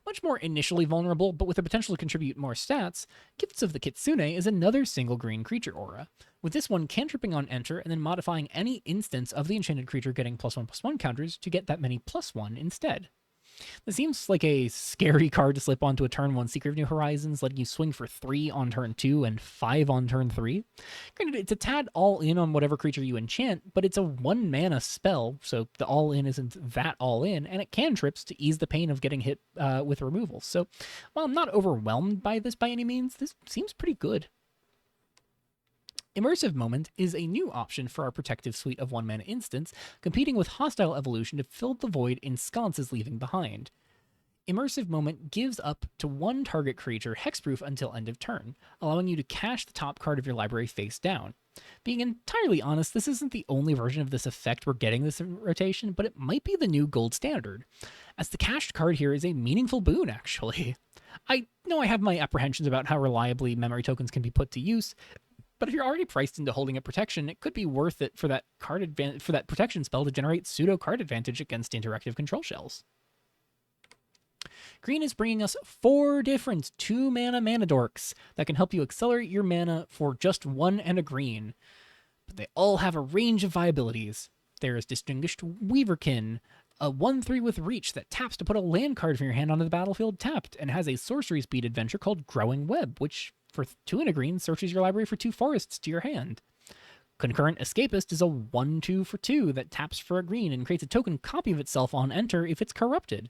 Much more initially vulnerable, but with the potential to contribute more stats, Gifts of the Kitsune is another single green creature aura, with this one cantripping on enter and then modifying any instance of the enchanted creature getting +1/+1 counters to get that many +1 instead. This seems like a scary card to slip onto a turn 1 Secret of New Horizons, letting you swing for 3 on turn 2 and 5 on turn 3. Granted, it's a tad all-in on whatever creature you enchant, but it's a 1-mana spell, so the all-in isn't that all-in, and it cantrips to ease the pain of getting hit with removal. So while I'm not overwhelmed by this by any means, this seems pretty good. Immersive Moment is a new option for our protective suite of 1-mana instants, competing with Hostile Evolution to fill the void Ensconce is leaving behind. Immersive Moment gives up to 1 target creature hexproof until end of turn, allowing you to cast the top card of your library face down. Being entirely honest, this isn't the only version of this effect we're getting this rotation, but it might be the new gold standard, as the cached card here is a meaningful boon, actually. I know I have my apprehensions about how reliably memory tokens can be put to use, but if you're already priced into holding a protection, it could be worth it for that for that protection spell to generate pseudo card advantage against interactive control shells. Green is bringing us 4 different 2-mana mana dorks that can help you accelerate your mana for just 1 and a green. But they all have a range of viabilities. There is Distinguished Weaverkin, a 1/3 with reach that taps to put a land card from your hand onto the battlefield tapped, and has a sorcery speed adventure called Growing Web, which for 2 and a green searches your library for 2 forests to your hand. Concurrent Escapist is a 1/2 for 2 that taps for a green and creates a token copy of itself on enter if it's corrupted.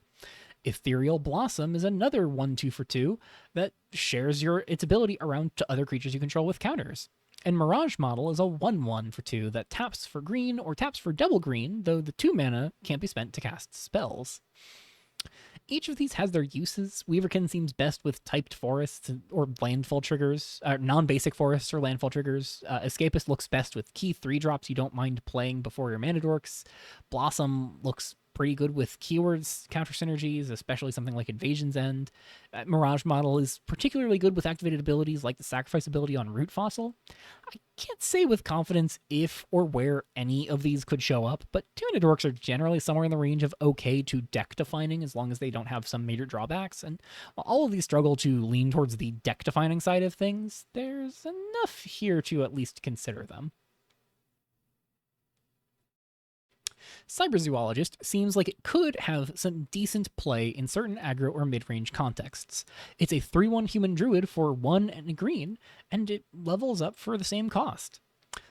Ethereal Blossom is another 1/2 for 2 that shares its ability around to other creatures you control with counters. And Mirage Model is a 1/1 for 2 that taps for green or taps for double green, though the 2 mana can't be spent to cast spells. Each of these has their uses. Weaverkin seems best with typed forests or landfall triggers, non-basic forests or landfall triggers. Escapist looks best with key 3-drops you don't mind playing before your mana dorks. Blossom looks pretty good with keywords counter synergies, especially something like Invasion's End. Mirage Model is particularly good with activated abilities like the Sacrifice ability on Root Fossil. I can't say with confidence if or where any of these could show up, but 2-mana dorks are generally somewhere in the range of okay to deck defining as long as they don't have some major drawbacks. And while all of these struggle to lean towards the deck defining side of things, there's enough here to at least consider them. Cyberzoologist seems like it could have some decent play in certain aggro or mid-range contexts. It's a 3/1 human druid for 1 and a green, and it levels up for the same cost.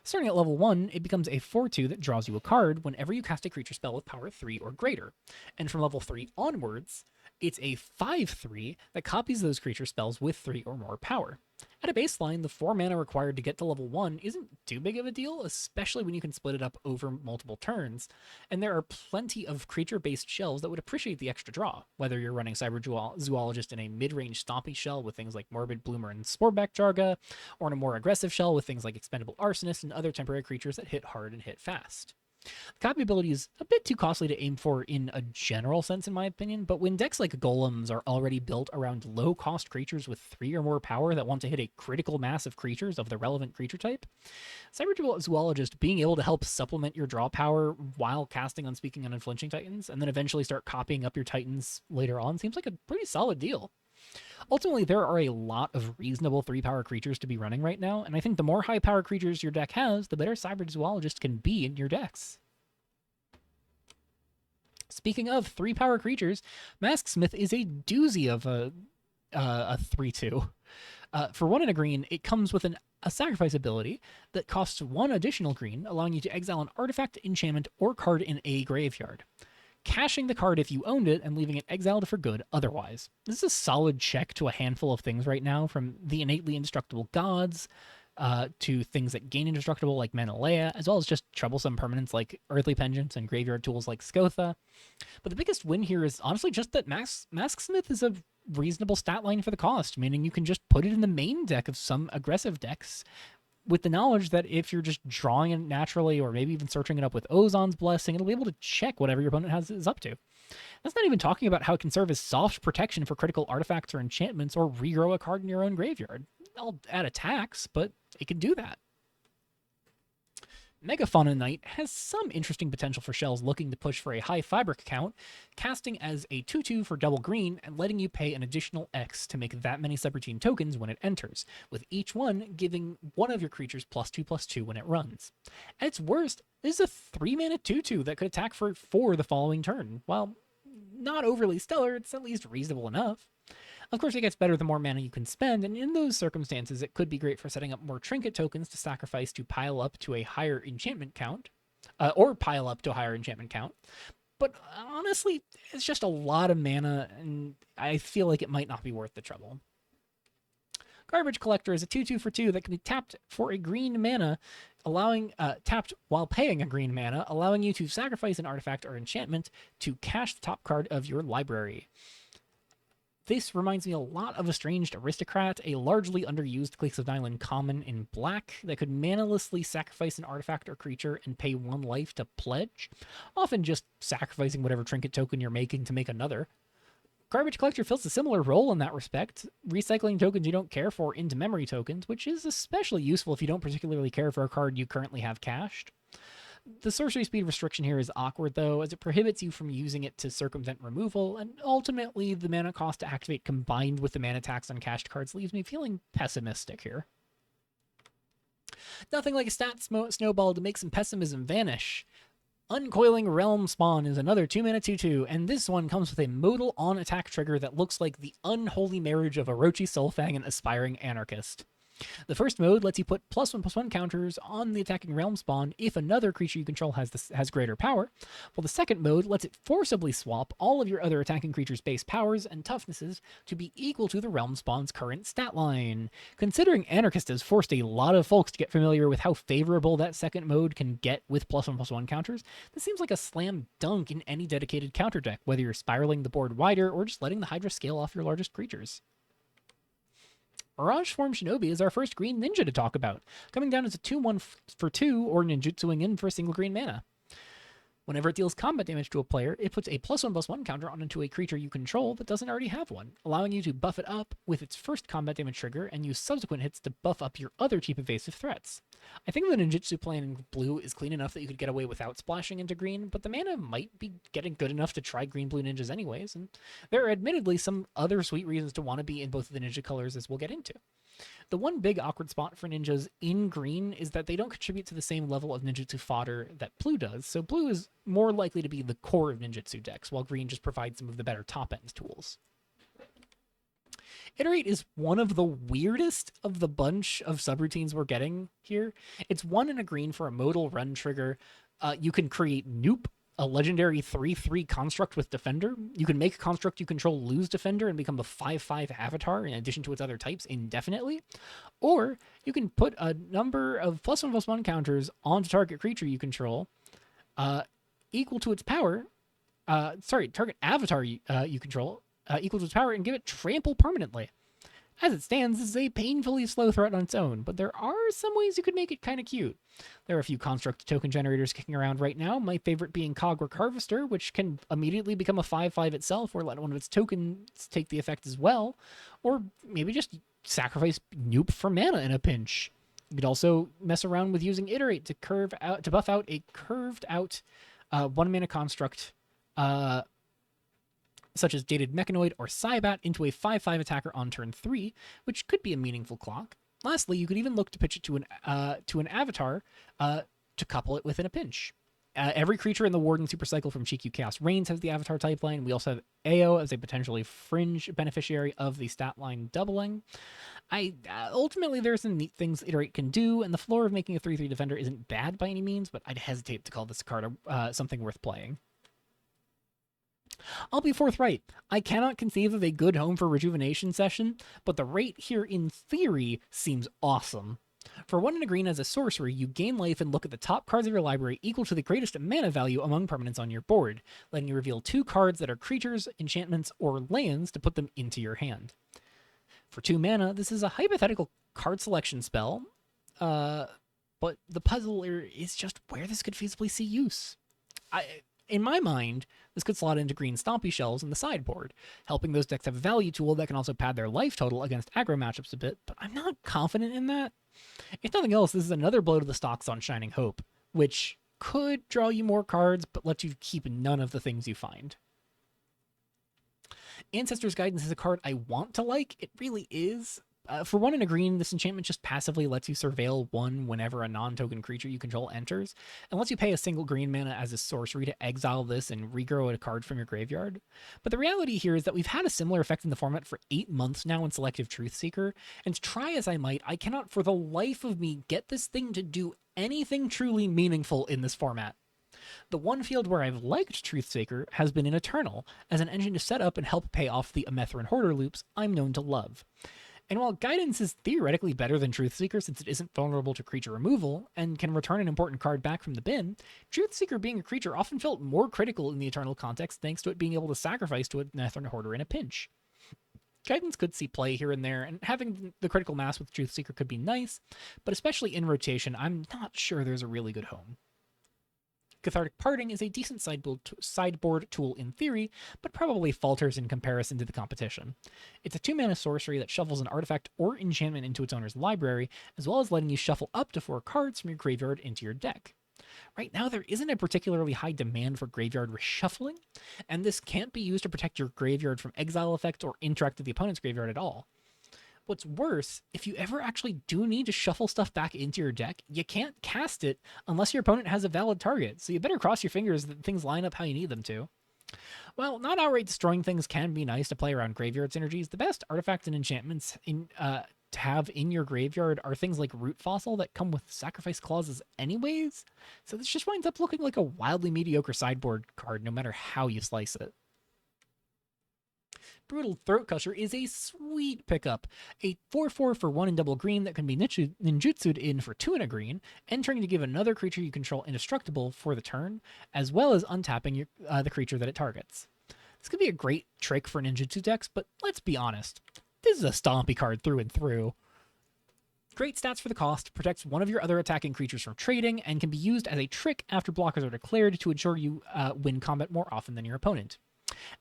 Starting at level 1, it becomes a 4/2 that draws you a card whenever you cast a creature spell with power 3 or greater. And from level 3 onwards, it's a 5/3 that copies those creature spells with 3 or more power. At a baseline, the 4 mana required to get to level 1 isn't too big of a deal, especially when you can split it up over multiple turns, and there are plenty of creature-based shells that would appreciate the extra draw, whether you're running Cyberzoologist in a mid-range stompy shell with things like Morbid Bloomer and Sporeback Jarga, or in a more aggressive shell with things like Expendable Arsonist and other temporary creatures that hit hard and hit fast. The copy ability is a bit too costly to aim for in a general sense, in my opinion, but when decks like Golems are already built around low-cost creatures with 3 or more power that want to hit a critical mass of creatures of the relevant creature type, Cyberzoologist being able to help supplement your draw power while casting Unspeaking and Unflinching Titans, and then eventually start copying up your Titans later on, seems like a pretty solid deal. Ultimately, there are a lot of reasonable 3-power creatures to be running right now, and I think the more high-power creatures your deck has, the better Cyberzoologist can be in your decks. Speaking of 3-power creatures, Masksmith is a doozy of a 3/2. For 1 and a green, it comes with a sacrifice ability that costs 1 additional green, allowing you to exile an artifact, enchantment, or card in a graveyard, cashing the card if you owned it and leaving it exiled for good otherwise. This is a solid check to a handful of things right now, from the innately indestructible gods to things that gain indestructible like Menelea, as well as just troublesome permanents like Earthly Penchant and graveyard tools like Skotha. But the biggest win here is honestly just that Masksmith is a reasonable stat line for the cost, meaning you can just put it in the main deck of some aggressive decks with the knowledge that if you're just drawing it naturally or maybe even searching it up with Ozon's Blessing, it'll be able to check whatever your opponent is up to. That's not even talking about how it can serve as soft protection for critical artifacts or enchantments or regrow a card in your own graveyard. I'll add attacks, but it can do that. Megafauna Knight has some interesting potential for shells looking to push for a high fabric count, casting as a 2/2 for double green and letting you pay an additional X to make that many subroutine tokens when it enters, with each one giving one of your creatures +2/+2 when it runs. At its worst, this is a 3-mana 2/2 that could attack for 4 the following turn. While not overly stellar, it's at least reasonable enough. Of course, it gets better the more mana you can spend, and in those circumstances, it could be great for setting up more trinket tokens to sacrifice to pile up to a higher enchantment count, or pile up to a higher enchantment count. But honestly, it's just a lot of mana, and I feel like it might not be worth the trouble. Garbage Collector is a 2/2 for 2 that can be tapped for a green mana, tapped while paying a green mana, allowing you to sacrifice an artifact or enchantment to cash the top card of your library. This reminds me a lot of Estranged Aristocrat, a largely underused Cliques of Nylon common in black that could manalessly sacrifice an artifact or creature and pay 1 life to pledge, often just sacrificing whatever trinket token you're making to make another. Garbage Collector fills a similar role in that respect, recycling tokens you don't care for into memory tokens, which is especially useful if you don't particularly care for a card you currently have cached. The sorcery speed restriction here is awkward, though, as it prohibits you from using it to circumvent removal, and ultimately the mana cost to activate combined with the mana tax on cached cards leaves me feeling pessimistic here. Nothing like a stat snowball to make some pessimism vanish. Uncoiling Realm Spawn is another 2-mana 2/2, and this one comes with a modal on-attack trigger that looks like the unholy marriage of Orochi Soulfang and Aspiring Anarchist. The first mode lets you put +1/+1 counters on the attacking Realm Spawn if another creature you control has greater power, while the second mode lets it forcibly swap all of your other attacking creatures' base powers and toughnesses to be equal to the Realm Spawn's current stat line. Considering Anarchist has forced a lot of folks to get familiar with how favorable that second mode can get with +1/+1 counters, this seems like a slam dunk in any dedicated counter deck, whether you're spiraling the board wider or just letting the Hydra scale off your largest creatures. Mirage Form Shinobi is our first green ninja to talk about, coming down as a 2/1 for 2 or ninjutsuing in for a single green mana. Whenever it deals combat damage to a player, it puts a +1/+1 counter onto a creature you control that doesn't already have one, allowing you to buff it up with its first combat damage trigger and use subsequent hits to buff up your other cheap evasive threats. I think the ninjutsu plan in blue is clean enough that you could get away without splashing into green, but the mana might be getting good enough to try green-blue ninjas anyways, and there are admittedly some other sweet reasons to want to be in both of the ninja colors, as we'll get into. The one big awkward spot for ninjas in green is that they don't contribute to the same level of ninjutsu fodder that blue does, so blue is more likely to be the core of ninjutsu decks, while green just provides some of the better top-end tools. Iterate is one of the weirdest of the bunch of subroutines we're getting here. It's 1 and a green for a modal run trigger. You can create Noop, a legendary 3/3 construct with Defender. You can make a construct you control lose Defender and become the 5/5 avatar in addition to its other types indefinitely. Or you can put a number of +1/+1 counters onto target creature you control equal to its power. Target avatar you control equal to its power and give it trample permanently. As it stands, this is a painfully slow threat on its own, but there are some ways you could make it kind of cute. There are a few construct token generators kicking around right now, my favorite being Cogwork Harvester, which can immediately become a 5/5 itself or let one of its tokens take the effect as well, or maybe just sacrifice Noop for mana in a pinch. You could also mess around with using Iterate to buff out a curved out 1-mana construct such as Dated Mechanoid or Cybat into a 5/5 attacker on turn 3, which could be a meaningful clock. Lastly, you could even look to pitch it to an avatar to couple it within a pinch. Every creature in the Warden Supercycle from Shikyu Chaos Reigns has the avatar type line. We also have Ao as a potentially fringe beneficiary of the stat line doubling. Ultimately, there are some neat things Iterate can do, and the floor of making a 3/3 defender isn't bad by any means, but I'd hesitate to call this card something worth playing. I'll be forthright. I cannot conceive of a good home for Rejuvenation Session, but the rate here in theory seems awesome. For 1 and a green as a sorcery, you gain life and look at the top cards of your library equal to the greatest mana value among permanents on your board, letting you reveal 2 cards that are creatures, enchantments, or lands to put them into your hand. For 2 mana, this is a hypothetical card selection spell, but the puzzle is just where this could feasibly see use. In my mind, this could slot into green Stompy Shells in the sideboard, helping those decks have a value tool that can also pad their life total against aggro matchups a bit, but I'm not confident in that. If nothing else, this is another blow to the stocks on Shining Hope, which could draw you more cards, but lets you keep none of the things you find. Ancestor's Guidance is a card I want to like. It really is. For 1 and a green, this enchantment just passively lets you surveil 1 whenever a non-token creature you control enters, and lets you pay a single green mana as a sorcery to exile this and regrow a card from your graveyard. But the reality here is that we've had a similar effect in the format for 8 months now in Selective Truthseeker, and try as I might, I cannot for the life of me get this thing to do anything truly meaningful in this format. The one field where I've liked Truthseeker has been in Eternal, as an engine to set up and help pay off the Amethrin Hoarder loops I'm known to love. And while Guidance is theoretically better than Truthseeker since it isn't vulnerable to creature removal and can return an important card back from the bin, Truthseeker being a creature often felt more critical in the Eternal context thanks to it being able to sacrifice to a Amethrin Hoarder in a pinch. Guidance could see play here and there, and having the critical mass with Truthseeker could be nice, but especially in rotation, I'm not sure there's a really good home. Cathartic Parting is a decent sideboard tool in theory, but probably falters in comparison to the competition. It's a 2-mana sorcery that shuffles an artifact or enchantment into its owner's library, as well as letting you shuffle up to 4 cards from your graveyard into your deck. Right now, there isn't a particularly high demand for graveyard reshuffling, and this can't be used to protect your graveyard from exile effects or interact with the opponent's graveyard at all. What's worse, if you ever actually do need to shuffle stuff back into your deck, you can't cast it unless your opponent has a valid target, so you better cross your fingers that things line up how you need them to. While not outright destroying things can be nice to play around graveyard synergies, the best artifacts and enchantments to have in your graveyard are things like Root Fossil that come with sacrifice clauses anyways, so this just winds up looking like a wildly mediocre sideboard card no matter how you slice it. Brutal Throatcusher is a sweet pickup. A 4/4 for 1 and double green that can be ninjutsu'd in for 2 and a green, entering to give another creature you control indestructible for the turn, as well as untapping the creature that it targets. This could be a great trick for ninjutsu decks, but let's be honest. This is a stompy card through and through. Great stats for the cost, protects one of your other attacking creatures from trading, and can be used as a trick after blockers are declared to ensure you win combat more often than your opponent.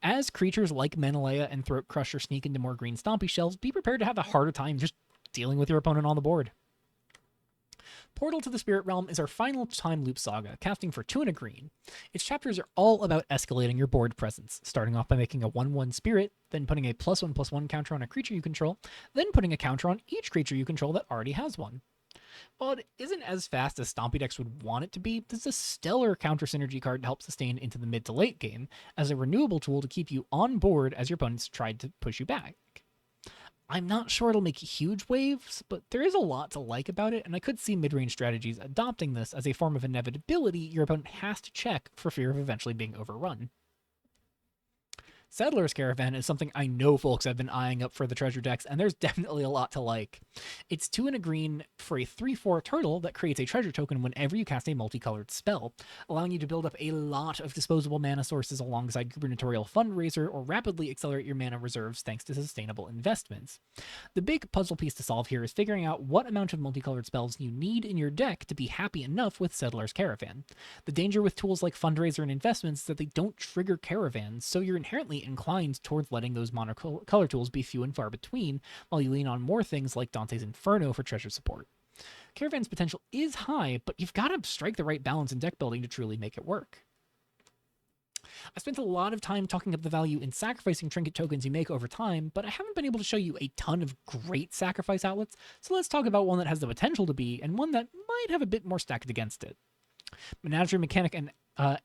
As creatures like Menelaya and Throatcrusher sneak into more green stompy shells, be prepared to have a harder time just dealing with your opponent on the board. Portal to the Spirit Realm is our final time loop saga, casting for 2 and a green. Its chapters are all about escalating your board presence, starting off by making a 1/1 spirit, then putting a +1/+1 counter on a creature you control, then putting a counter on each creature you control that already has one. While it isn't as fast as Stompy decks would want it to be, this is a stellar counter synergy card to help sustain into the mid to late game, as a renewable tool to keep you on board as your opponents tried to push you back. I'm not sure it'll make huge waves, but there is a lot to like about it, and I could see mid-range strategies adopting this as a form of inevitability your opponent has to check for fear of eventually being overrun. Settler's Caravan is something I know folks have been eyeing up for the treasure decks, and there's definitely a lot to like. It's 2 and a green for a 3/4 turtle that creates a treasure token whenever you cast a multicolored spell, allowing you to build up a lot of disposable mana sources alongside Gubernatorial Fundraiser or rapidly accelerate your mana reserves thanks to sustainable investments. The big puzzle piece to solve here is figuring out what amount of multicolored spells you need in your deck to be happy enough with Settler's Caravan. The danger with tools like Fundraiser and investments is that they don't trigger caravans, so you're inherently inclined towards letting those monocolor tools be few and far between, while you lean on more things like Dante's Inferno for treasure support. Caravan's potential is high, but you've got to strike the right balance in deck building to truly make it work. I spent a lot of time talking up the value in sacrificing trinket tokens you make over time, but I haven't been able to show you a ton of great sacrifice outlets, so let's talk about one that has the potential to be, and one that might have a bit more stacked against it. Menagerie Mechanic and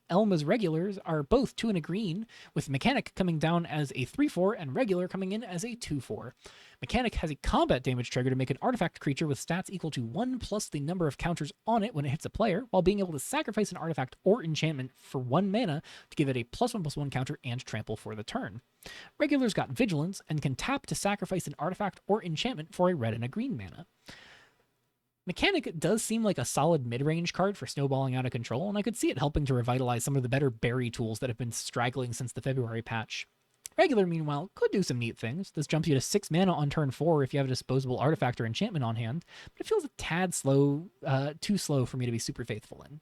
Elma's Regulars are both 2 and a green, with Mechanic coming down as a 3/4 and Regular coming in as a 2/4. Mechanic has a combat damage trigger to make an artifact creature with stats equal to 1 plus the number of counters on it when it hits a player, while being able to sacrifice an artifact or enchantment for 1 mana to give it a +1/+1 counter and trample for the turn. Regular's got Vigilance and can tap to sacrifice an artifact or enchantment for a red and a green mana. Mechanic does seem like a solid mid-range card for snowballing out of control, and I could see it helping to revitalize some of the better berry tools that have been straggling since the February patch. Regular, meanwhile, could do some neat things. This jumps you to 6 mana on turn 4 if you have a disposable artifact or enchantment on hand, but it feels a tad slow, too slow for me to be super faithful in.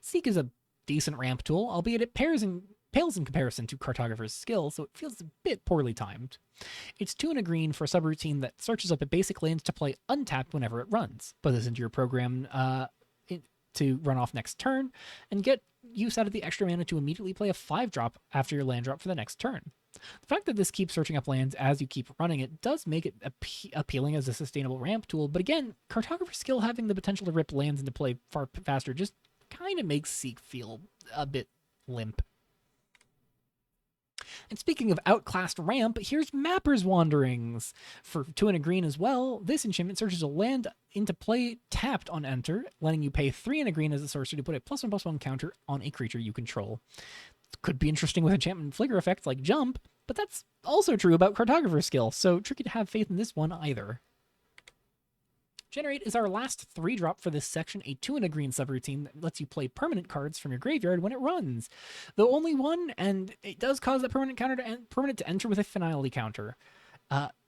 Seek is a decent ramp tool, albeit it pales in comparison to Cartographer's skill, so it feels a bit poorly timed. It's 2 and a green for a subroutine that searches up a basic lands to play untapped whenever it runs. Put this into your program to run off next turn, and get use out of the extra mana to immediately play a 5-drop after your land drop for the next turn. The fact that this keeps searching up lands as you keep running it does make it appealing as a sustainable ramp tool, but again, Cartographer's skill having the potential to rip lands into play far faster just kind of makes Seek feel a bit limp. And speaking of outclassed ramp, here's Mapper's Wanderings. For 2 and a green as well, this enchantment searches a land into play tapped on enter, letting you pay 3 and a green as a sorcery to put a +1/+1 counter on a creature you control. Could be interesting with enchantment flicker effects like Jump, but that's also true about Cartographer's skill, so tricky to have faith in this one either. Generate is our last 3-drop for this section, a 2 and a green subroutine that lets you play permanent cards from your graveyard when it runs. Though only one, and it does cause that permanent to enter with a finality counter.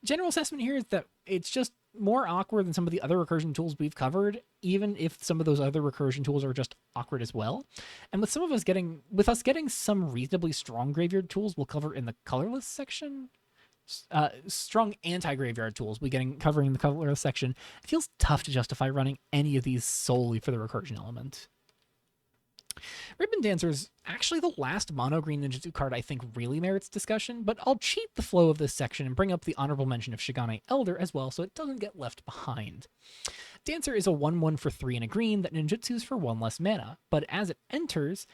General assessment here is that it's just more awkward than some of the other recursion tools we've covered, even if some of those other recursion tools are just awkward as well. And with us getting some reasonably strong graveyard tools we'll cover in the colorless section, strong anti-graveyard tools covering the colorless section, it feels tough to justify running any of these solely for the recursion element. Ribbon Dancer's actually the last mono-green ninjutsu card I think really merits discussion, but I'll cheat the flow of this section and bring up the honorable mention of Shigane Elder as well so it doesn't get left behind. Dancer is a 1/1 for 3 and a green that ninjutsus for 1 less mana, but as it enters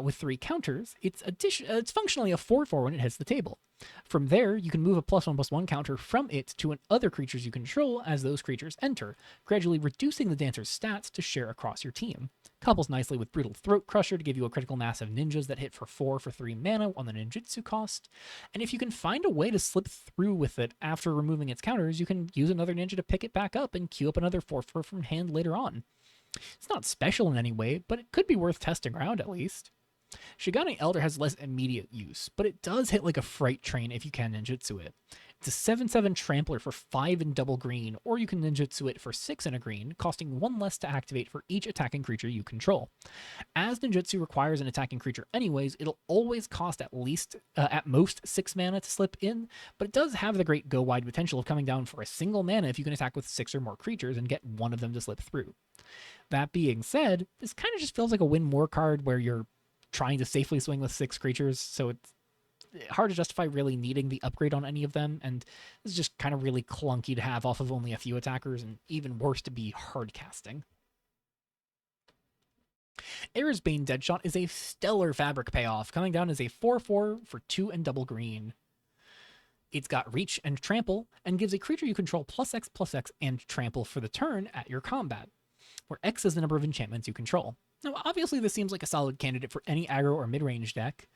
with 3 counters, it's functionally a 4/4 when it hits the table. From there, you can move a +1/+1 counter from it to other creatures you control as those creatures enter, gradually reducing the Dancer's stats to share across your team. Couples nicely with Brutal Throat Crusher to give you a critical mass of ninjas that hit for 4 for 3 mana on the ninjutsu cost. And if you can find a way to slip through with it after removing its counters, you can use another ninja to pick it back up and queue up another 4/4 from hand later on. It's not special in any way, but it could be worth testing around at least. Shigane Elder has less immediate use, but it does hit like a freight train if you can ninjutsu it. It's a 7/7 trampler for 5 in double green, or you can ninjutsu it for 6 in a green, costing 1 less to activate for each attacking creature you control. As ninjutsu requires an attacking creature anyways, it'll always cost at most 6 mana to slip in, but it does have the great go-wide potential of coming down for a single mana if you can attack with 6 or more creatures and get one of them to slip through. That being said, this kind of just feels like a win more card where you're trying to safely swing with 6 creatures, so it's hard to justify really needing the upgrade on any of them, and it's just kind of really clunky to have off of only a few attackers, and even worse to be hard casting. Air's Bane Deadshot is a stellar fabric payoff, coming down as a 4/4 for 2 and double green. It's got reach and trample, and gives a creature you control +X/+X and trample for the turn at your combat, where X is the number of enchantments you control. Now, obviously, this seems like a solid candidate for any aggro or mid-range deck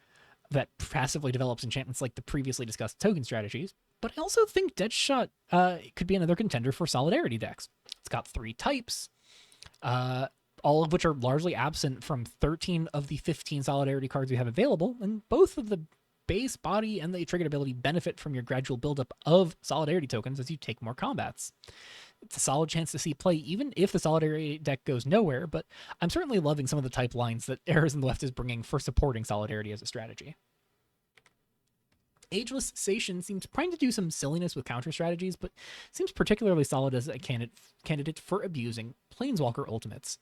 that passively develops enchantments like the previously discussed token strategies, but I also think Deadshot could be another contender for Solidarity decks. It's got 3 types, all of which are largely absent from 13 of the 15 Solidarity cards we have available, and both of the base, body, and the triggered ability benefit from your gradual buildup of Solidarity tokens as you take more combats. It's a solid chance to see play even if the Solidarity deck goes nowhere, but I'm certainly loving some of the type lines that Errors and Weft is bringing for supporting Solidarity as a strategy. Ageless Sation seems primed to do some silliness with counter strategies, but seems particularly solid as a candidate for abusing Planeswalker ultimates.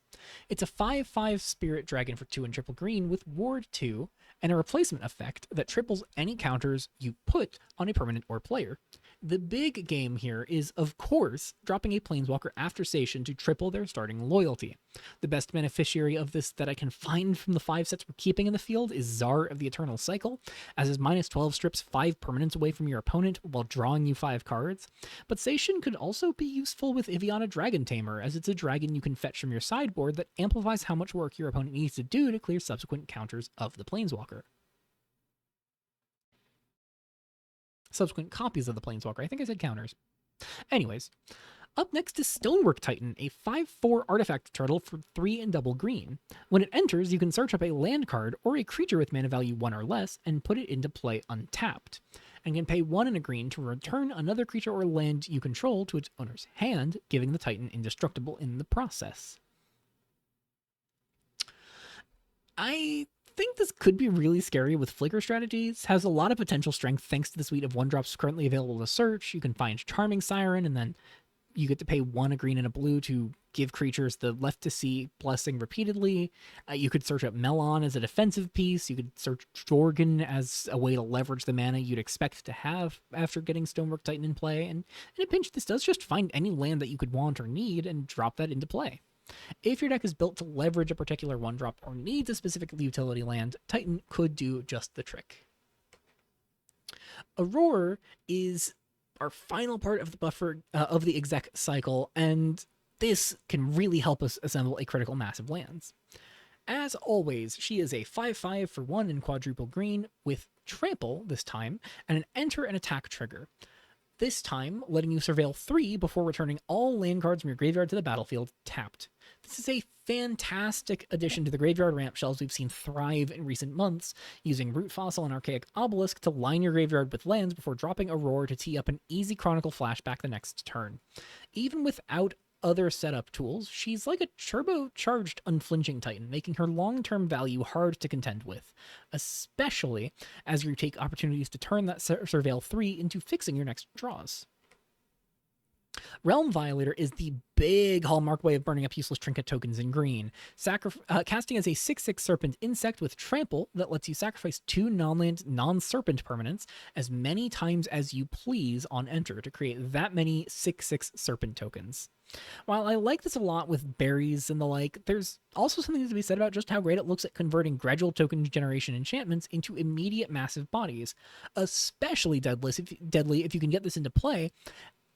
It's a 5/5 Spirit Dragon for 2 and triple green with Ward 2 and a replacement effect that triples any counters you put on a permanent or player. The big game here is, of course, dropping a Planeswalker after Station to triple their starting loyalty. The best beneficiary of this that I can find from the 5 sets we're keeping in the field is Czar of the Eternal Cycle, as his -12 strips 5 permanents away from your opponent while drawing you 5 cards. But Sation could also be useful with Iviana Dragon Tamer, as it's a dragon you can fetch from your sideboard that amplifies how much work your opponent needs to do to clear subsequent counters of the Planeswalker. Subsequent copies of the Planeswalker. I think I said counters. Anyways, up next is Stonework Titan, a 5/4 artifact turtle for 3 and double green. When it enters, you can search up a land card or a creature with mana value 1 or less and put it into play untapped, and can pay 1 and a green to return another creature or land you control to its owner's hand, giving the Titan indestructible in the process. I think this could be really scary with flicker strategies. Has a lot of potential strength thanks to the suite of 1-drops currently available to search. You can find Charming Siren, and then you get to pay 1 a green and a blue to give creatures the left to see blessing repeatedly. You could search up Melon as a defensive piece. You could search Jorgen as a way to leverage the mana you'd expect to have after getting Stonework Titan in play. And in a pinch, this does just find any land that you could want or need and drop that into play. If your deck is built to leverage a particular 1-drop or needs a specific utility land, Titan could do just the trick. Aurora is our final part of the buffer of the exec cycle, and this can really help us assemble a critical mass of lands. As always, she is a 5/5 for 1 and quadruple green with trample this time, and an enter and attack trigger. This time, letting you surveil 3 before returning all land cards from your graveyard to the battlefield tapped. This is a fantastic addition to the graveyard ramp shells we've seen thrive in recent months, using Root Fossil and Archaic Obelisk to line your graveyard with lands before dropping Aurora to tee up an easy Chronicle flashback the next turn. Even without other setup tools, she's like a turbocharged Unflinching Titan, making her long-term value hard to contend with, especially as you take opportunities to turn that Surveil 3 into fixing your next draws. Realm Violator is the big hallmark way of burning up useless trinket tokens in green, casting as a 6/6 Serpent Insect with Trample that lets you sacrifice 2 non-land, non-serpent permanents as many times as you please on enter to create that many 6/6 Serpent tokens. While I like this a lot with berries and the like, there's also something to be said about just how great it looks at converting gradual token generation enchantments into immediate massive bodies, especially deadly if you can get this into play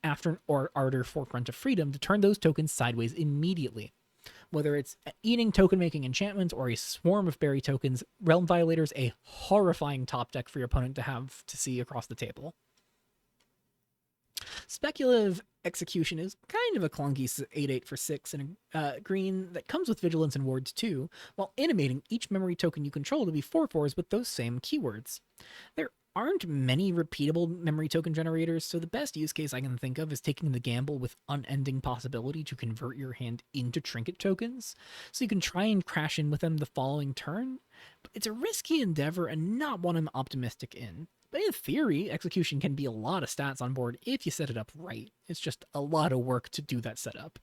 after an Ardor Forefront of Freedom to turn those tokens sideways immediately. Whether it's eating token-making enchantments or a swarm of berry tokens, Realm Violator's a horrifying top deck for your opponent to have to see across the table. Speculative Execution is kind of a clunky 8/8 for 6 and green that comes with Vigilance and Wards too, while animating each memory token you control to be 4/4s with those same keywords. There aren't many repeatable memory token generators, so the best use case I can think of is taking the gamble with unending possibility to convert your hand into trinket tokens, so you can try and crash in with them the following turn, but it's a risky endeavor and not one I'm optimistic in. But in theory, Execution can be a lot of stats on board if you set it up right. It's just a lot of work to do that setup.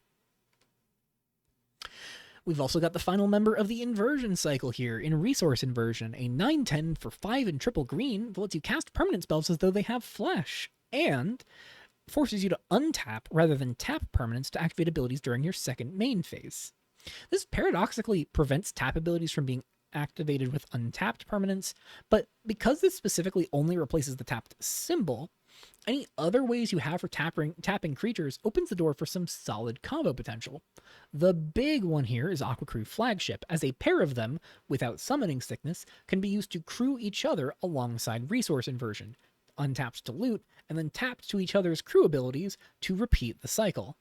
We've also got the final member of the inversion cycle here in Resource Inversion, a 9/10 for 5 and triple green that lets you cast permanent spells as though they have flesh, and forces you to untap rather than tap permanents to activate abilities during your second main phase. This paradoxically prevents tap abilities from being activated with untapped permanents, but because this specifically only replaces the tapped symbol, any other ways you have for tapping creatures opens the door for some solid combo potential. The big one here is Aqua Crew Flagship, as a pair of them, without summoning sickness, can be used to crew each other alongside Resource Inversion, untapped to loot, and then tapped to each other's crew abilities to repeat the cycle.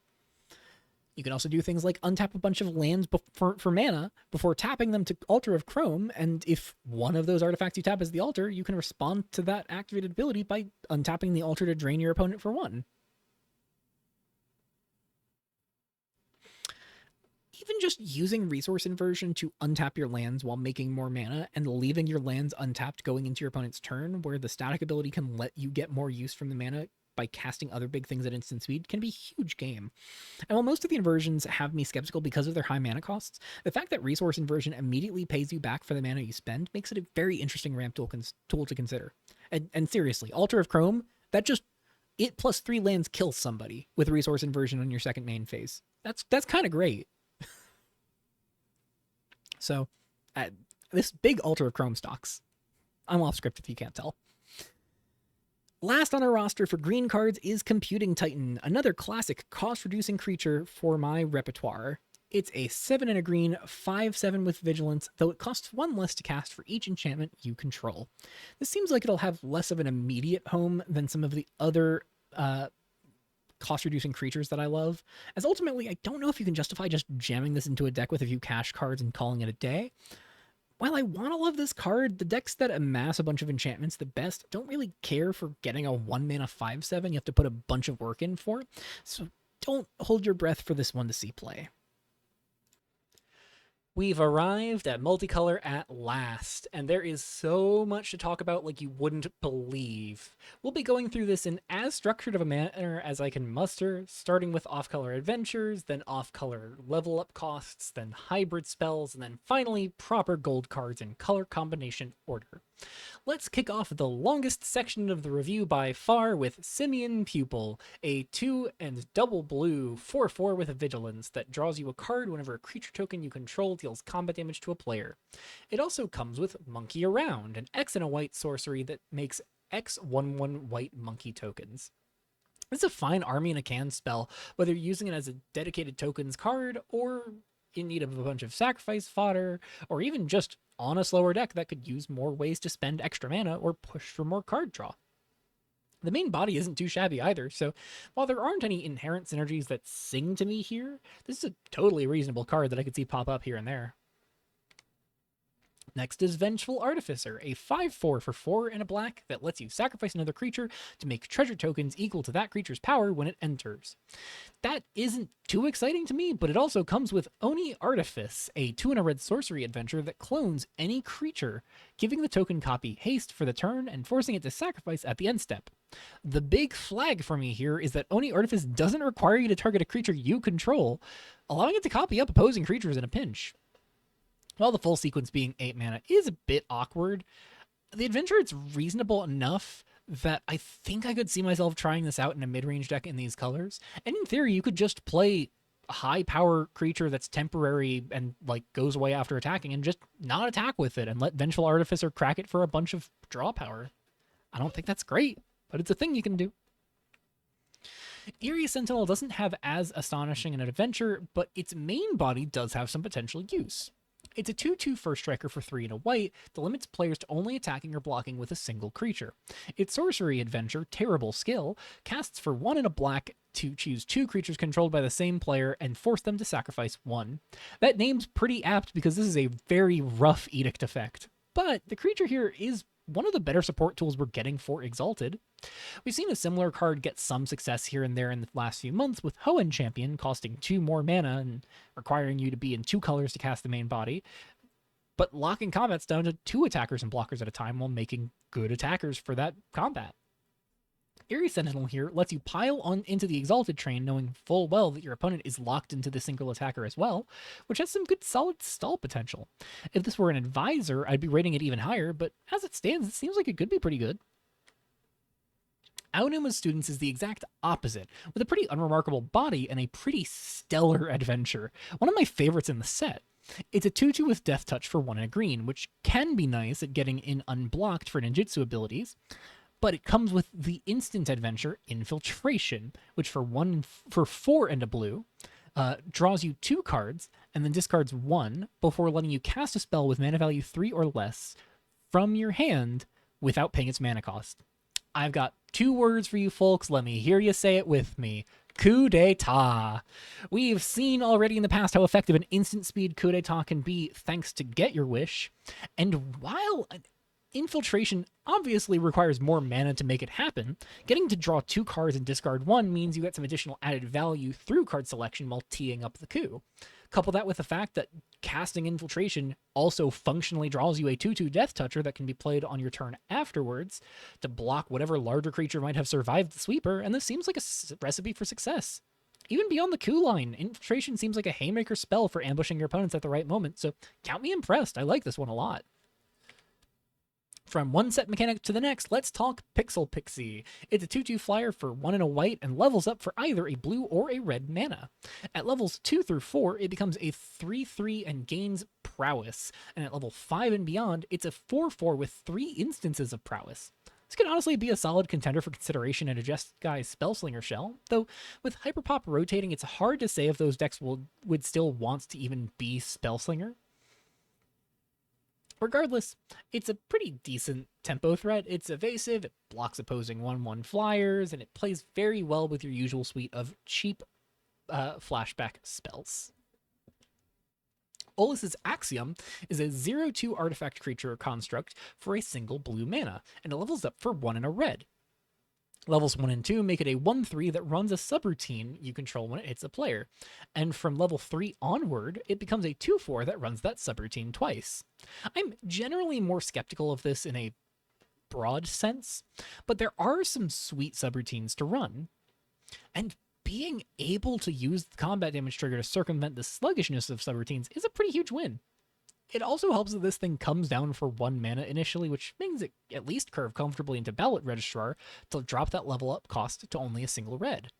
You can also do things like untap a bunch of lands for mana before tapping them to Altar of Chrome, and if one of those artifacts you tap is the altar, you can respond to that activated ability by untapping the altar to drain your opponent for 1. Even just using Resource Inversion to untap your lands while making more mana and leaving your lands untapped going into your opponent's turn, where the static ability can let you get more use from the mana by casting other big things at instant speed, can be a huge game. And while most of the inversions have me skeptical because of their high mana costs, the fact that Resource Inversion immediately pays you back for the mana you spend makes it a very interesting ramp tool to consider. And seriously, Altar of Chrome, that just, it plus 3 lands kills somebody with Resource Inversion on your second main phase. That's kind of great. So, this big Altar of Chrome stocks. I'm off script if you can't tell. Last on our roster for green cards is Computing Titan, another classic cost-reducing creature for my repertoire. It's a 7 and a green, 5/7 with Vigilance, though it costs 1 less to cast for each enchantment you control. This seems like it'll have less of an immediate home than some of the other cost-reducing creatures that I love, as ultimately I don't know if you can justify just jamming this into a deck with a few cash cards and calling it a day. While I want to love this card, the decks that amass a bunch of enchantments the best don't really care for getting a 1-mana 5/7 you have to put a bunch of work in for, so don't hold your breath for this one to see play. We've arrived at Multicolor at last, and there is so much to talk about like you wouldn't believe. We'll be going through this in as structured of a manner as I can muster, starting with off-color adventures, then off-color level-up costs, then hybrid spells, and then finally proper gold cards in color combination order. Let's kick off the longest section of the review by far with Simian Pupil, a 2 and double blue 4/4 with a Vigilance that draws you a card whenever a creature token you control deals combat damage to a player. It also comes with Monkey Around, an X and a white sorcery that makes X 1/1 white monkey tokens. It's a fine army in a can spell, whether you're using it as a dedicated tokens card or in need of a bunch of sacrifice fodder, or even just on a slower deck that could use more ways to spend extra mana or push for more card draw. The main body isn't too shabby either, so while there aren't any inherent synergies that sing to me here, this is a totally reasonable card that I could see pop up here and there. Next is Vengeful Artificer, a 5/4 for 4 and a black that lets you sacrifice another creature to make treasure tokens equal to that creature's power when it enters. That isn't too exciting to me, but it also comes with Oni Artifice, a 2 and a red sorcery adventure that clones any creature, giving the token copy haste for the turn and forcing it to sacrifice at the end step. The big flag for me here is that Oni Artifice doesn't require you to target a creature you control, allowing it to copy up opposing creatures in a pinch. While the full sequence being 8 mana is a bit awkward, the adventure it's reasonable enough that I think I could see myself trying this out in a mid-range deck in these colors. And in theory, you could just play a high power creature that's temporary and like goes away after attacking and just not attack with it and let Vengeful Artificer crack it for a bunch of draw power. I don't think that's great, but it's a thing you can do. Eerie Sentinel doesn't have as astonishing an adventure, but its main body does have some potential use. It's a 2/2 first striker for 3 and a white that limits players to only attacking or blocking with a single creature. Its sorcery adventure, Terrible Skill, casts for 1 and a black to choose 2 creatures controlled by the same player and force them to sacrifice 1. That name's pretty apt because this is a very rough edict effect. But the creature here is one of the better support tools we're getting for Exalted. We've seen a similar card get some success here and there in the last few months, with Hoenn Champion costing 2 more mana and requiring you to be in 2 colors to cast the main body, but locking combats down to 2 attackers and blockers at a time while making good attackers for that combat. Eerie Sentinel here lets you pile on into the Exalted train knowing full well that your opponent is locked into the single attacker as well, which has some good solid stall potential. If this were an advisor, I'd be rating it even higher, but as it stands, it seems like it could be pretty good. Aonuma's Students is the exact opposite, with a pretty unremarkable body and a pretty stellar adventure, one of my favorites in the set. It's a 2/2 with Death Touch for 1 and a green, which can be nice at getting in unblocked for ninjutsu abilities, but it comes with the instant adventure Infiltration, which for 4 and a blue draws you 2 cards and then discards 1 before letting you cast a spell with mana value 3 or less from your hand without paying its mana cost. I've got 2 words for you folks. Let me hear you say it with me. Coup d'etat. We've seen already in the past how effective an instant speed coup d'etat can be thanks to Get Your Wish. And while Infiltration obviously requires more mana to make it happen, getting to draw 2 cards and discard 1 means you get some additional added value through card selection while teeing up the coup. Couple that with the fact that casting Infiltration also functionally draws you a 2/2 Death Toucher that can be played on your turn afterwards to block whatever larger creature might have survived the sweeper, and this seems like a recipe for success. Even beyond the coup line, Infiltration seems like a haymaker spell for ambushing your opponents at the right moment, so count me impressed. I like this one a lot. From one set mechanic to the next, let's talk Pixel Pixie. It's a 2/2 flyer for 1 and a white and levels up for either a blue or a red mana. At levels 2 through 4, it becomes a 3/3 and gains prowess. And at level 5 and beyond, it's a 4/4 with 3 instances of prowess. This could honestly be a solid contender for consideration in a Jeskai Spellslinger shell, though with Hyperpop rotating, it's hard to say if those decks would still want to even be Spellslinger. Regardless, it's a pretty decent tempo threat. It's evasive, it blocks opposing 1/1 flyers, and it plays very well with your usual suite of cheap flashback spells. Olus's Axiom is a 0/2 artifact creature or construct for a single blue mana, and it levels up for 1 and a red. Levels 1 and 2 make it a 1/3 that runs a subroutine you control when it hits a player, and from level 3 onward, it becomes a 2/4 that runs that subroutine twice. I'm generally more skeptical of this in a broad sense, but there are some sweet subroutines to run, and being able to use the combat damage trigger to circumvent the sluggishness of subroutines is a pretty huge win. It also helps that this thing comes down for 1 mana initially, which means it at least curve comfortably into Ballot Registrar to drop that level up cost to only a single red.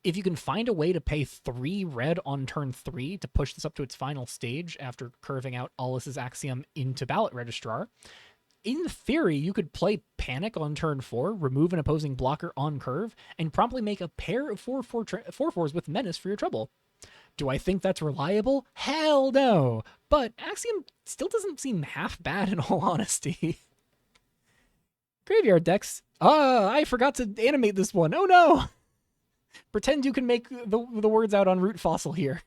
If you can find a way to pay 3 red on turn 3 to push this up to its final stage after curving out Olus's Axiom into Ballot Registrar, in theory, you could play Panic on turn 4, remove an opposing blocker on curve, and promptly make a pair of 4/4s with Menace for your trouble. Do I think that's reliable? Hell no! But Axiom still doesn't seem half bad in all honesty. Graveyard decks. I forgot to animate this one. Oh no! Pretend you can make the words out on Root Fossil here.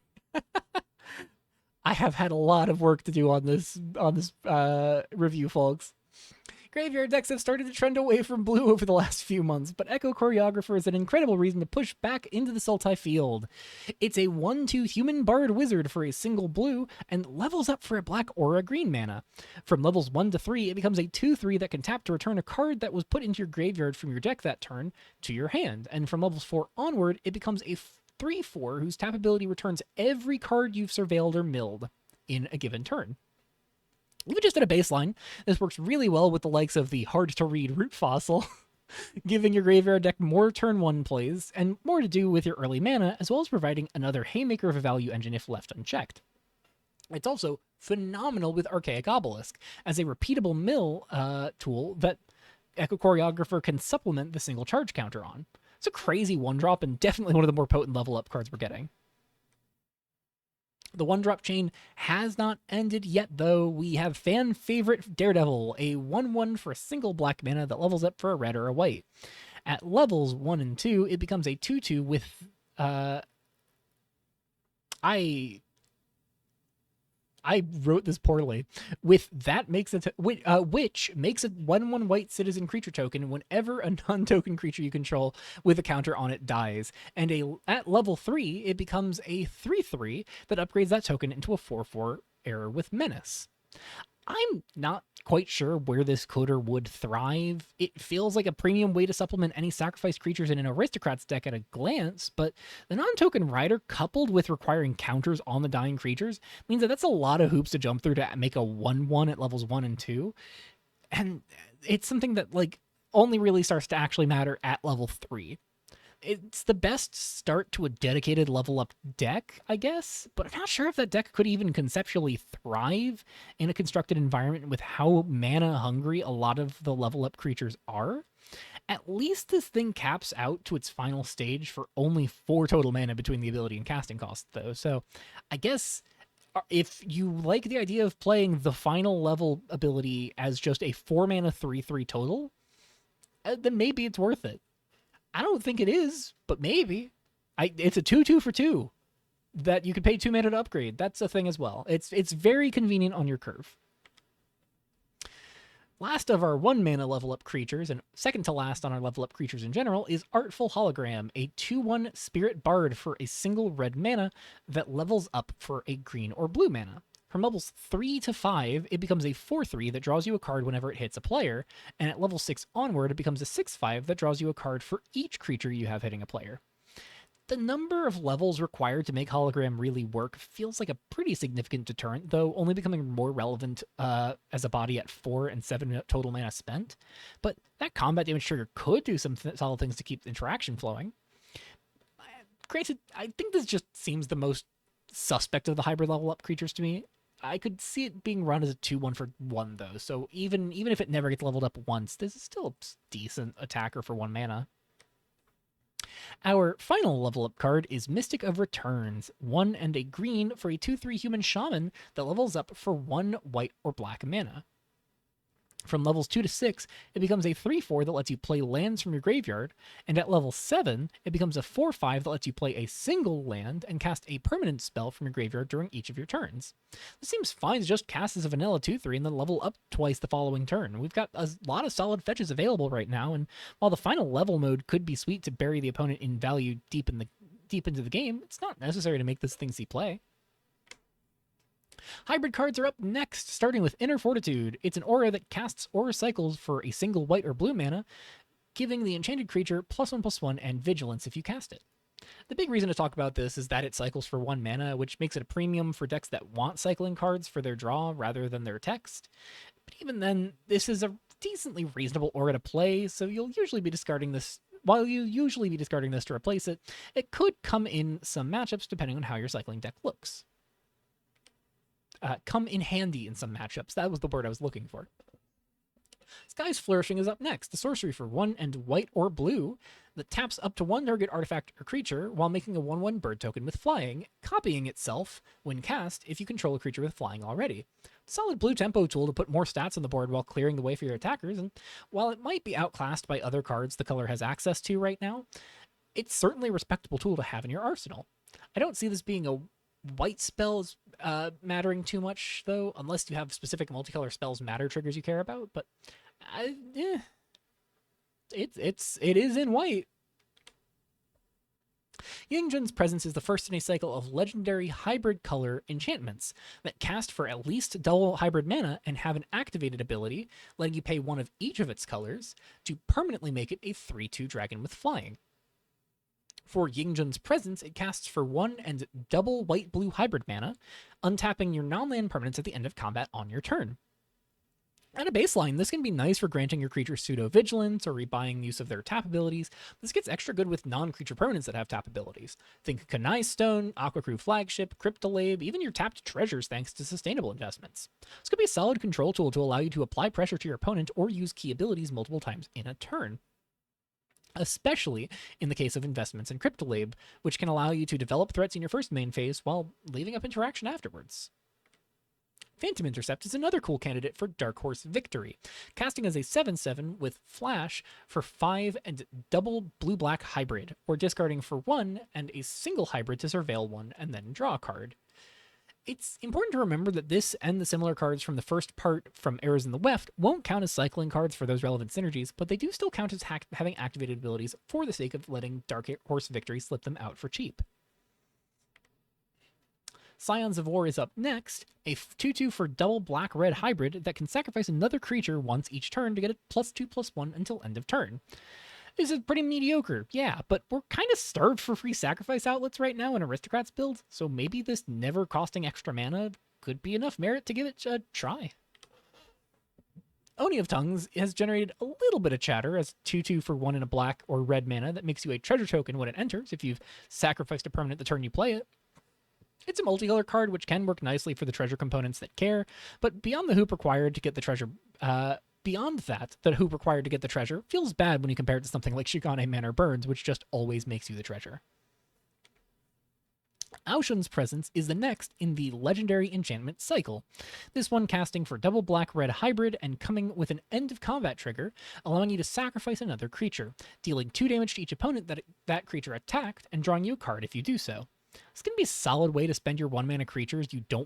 I have had a lot of work to do on this review, folks. Graveyard decks have started to trend away from blue over the last few months, but Echo Choreographer is an incredible reason to push back into the Sultai field. It's a 1/2 human bard wizard for a single blue, and levels up for a black or a green mana. From levels 1 to 3, it becomes a 2/3 that can tap to return a card that was put into your graveyard from your deck that turn to your hand, and from levels 4 onward, it becomes a 3/4 whose tap ability returns every card you've surveilled or milled in a given turn. Even just at a baseline, this works really well with the likes of the hard-to-read Root Fossil, giving your graveyard deck more turn 1 plays and more to do with your early mana, as well as providing another haymaker of a value engine if left unchecked. It's also phenomenal with Archaic Obelisk, as a repeatable mill tool that Echo Choreographer can supplement the single charge counter on. It's a crazy 1-drop and definitely one of the more potent level up cards we're getting. The 1-drop chain has not ended yet, though. We have fan favorite Daredevil, a 1/1 for a single black mana that levels up for a red or a white. At levels 1 and 2, it becomes a 2/2 with I wrote this poorly. With that makes it which makes a 1/1 white citizen creature token whenever a non-token creature you control with a counter on it dies. And at level 3, it becomes a 3/3 that upgrades that token into a 4/4 error with menace. I'm not quite sure where this coder would thrive. It feels like a premium way to supplement any sacrificed creatures in an Aristocrats deck at a glance, but the non-token rider coupled with requiring counters on the dying creatures means that that's a lot of hoops to jump through to make a 1/1 at levels 1 and 2. And it's something that like only really starts to actually matter at level 3. It's the best start to a dedicated level up deck, I guess, but I'm not sure if that deck could even conceptually thrive in a constructed environment with how mana hungry a lot of the level up creatures are. At least this thing caps out to its final stage for only 4 total mana between the ability and casting cost, though. So I guess if you like the idea of playing the final level ability as just a 4 mana 3/3 total, then maybe it's worth it. I don't think it is, but maybe. It's a 2/2 for 2 that you could pay 2 mana to upgrade. That's a thing as well. It's very convenient on your curve. Last of our 1 mana level up creatures, and second to last on our level up creatures in general, is Artful Hologram, a 2/1 spirit bard for a single red mana that levels up for a green or blue mana. From levels 3 to 5, it becomes a 4/3 that draws you a card whenever it hits a player, and at level 6 onward, it becomes a 6/5 that draws you a card for each creature you have hitting a player. The number of levels required to make Hologram really work feels like a pretty significant deterrent, though only becoming more relevant as a body at 4 and 7 total mana spent. But that combat damage trigger could do some solid things to keep the interaction flowing. Granted, I think this just seems the most suspect of the hybrid level up creatures to me. I could see it being run as a 2/1 for 1, though, so even if it never gets leveled up once, this is still a decent attacker for 1 mana. Our final level up card is Mystic of Returns, 1 and a green for a 2/3 human shaman that levels up for 1 white or black mana. From levels 2 to 6, it becomes a 3/4 that lets you play lands from your graveyard, and at level 7, it becomes a 4/5 that lets you play a single land and cast a permanent spell from your graveyard during each of your turns. This seems fine to just cast as a vanilla 2/3 and then level up twice the following turn. We've got a lot of solid fetches available right now, and while the final level mode could be sweet to bury the opponent in value deep into the game, it's not necessary to make this thing see play. Hybrid cards are up next, starting with Inner Fortitude. It's an aura that casts aura cycles for a single white or blue mana, giving the enchanted creature +1/+1 and vigilance if you cast it. The big reason to talk about this is that it cycles for 1 mana, which makes it a premium for decks that want cycling cards for their draw rather than their text. But even then, this is a decently reasonable aura to play, so you'll usually be discarding this. While you usually be discarding this to replace it, it could come in some matchups depending on how your cycling deck looks. Come in handy in some matchups. That was the word I was looking for. Sky's Flourishing is up next. The sorcery for 1 and white or blue that taps up to one target artifact or creature while making a 1/1 bird token with flying, copying itself when cast if you control a creature with flying already. Solid blue tempo tool to put more stats on the board while clearing the way for your attackers, and while it might be outclassed by other cards the color has access to right now, it's certainly a respectable tool to have in your arsenal. I don't see this being a white spells mattering too much, though, unless you have specific multicolor spells matter triggers you care about, but it is in white. Yingjun's Presence is the first in a cycle of legendary hybrid color enchantments that cast for at least double hybrid mana and have an activated ability, letting you pay one of each of its colors to permanently make it a 3/2 dragon with flying. For Yingjun's Presence, it casts for 1 and double white-blue hybrid mana, untapping your non-land permanents at the end of combat on your turn. At a baseline, this can be nice for granting your creature pseudo-vigilance or rebuying use of their tap abilities. This gets extra good with non-creature permanents that have tap abilities. Think Kanai Stone, Aqua Crew Flagship, Cryptolabe, even your tapped treasures thanks to sustainable investments. This could be a solid control tool to allow you to apply pressure to your opponent or use key abilities multiple times in a turn. Especially in the case of investments in Cryptolabe, which can allow you to develop threats in your first main phase while leaving up interaction afterwards. Phantom Intercept is another cool candidate for Dark Horse Victory, casting as a 7/7 with Flash for 5 and double blue-black hybrid, or discarding for 1 and a single hybrid to surveil 1 and then draw a card. It's important to remember that this and the similar cards from the first part from Errors in the Weft won't count as cycling cards for those relevant synergies, but they do still count as having activated abilities for the sake of letting Dark Horse Victory slip them out for cheap. Scions of War is up next, a 2/2 for double black-red hybrid that can sacrifice another creature once each turn to get a +2/+1 until end of turn. This is pretty mediocre, yeah, but we're kind of starved for free sacrifice outlets right now in Aristocrats build, so maybe this never costing extra mana could be enough merit to give it a try. Oni of Tongues has generated a little bit of chatter as 2/2 for 1 in a black or red mana that makes you a treasure token when it enters if you've sacrificed a permanent the turn you play it. It's a multicolor card, which can work nicely for the treasure components that care, but beyond the hoop required to get the treasure, the hoop required to get the treasure feels bad when you compare it to something like Shigane Manor Burns, which just always makes you the treasure. Aoshun's Presence is the next in the legendary enchantment cycle. This one casting for double black-red hybrid and coming with an end of combat trigger, allowing you to sacrifice another creature, dealing 2 damage to each opponent that creature attacked, and drawing you a card if you do so. It's going to be a solid way to spend your 1-mana creatures you do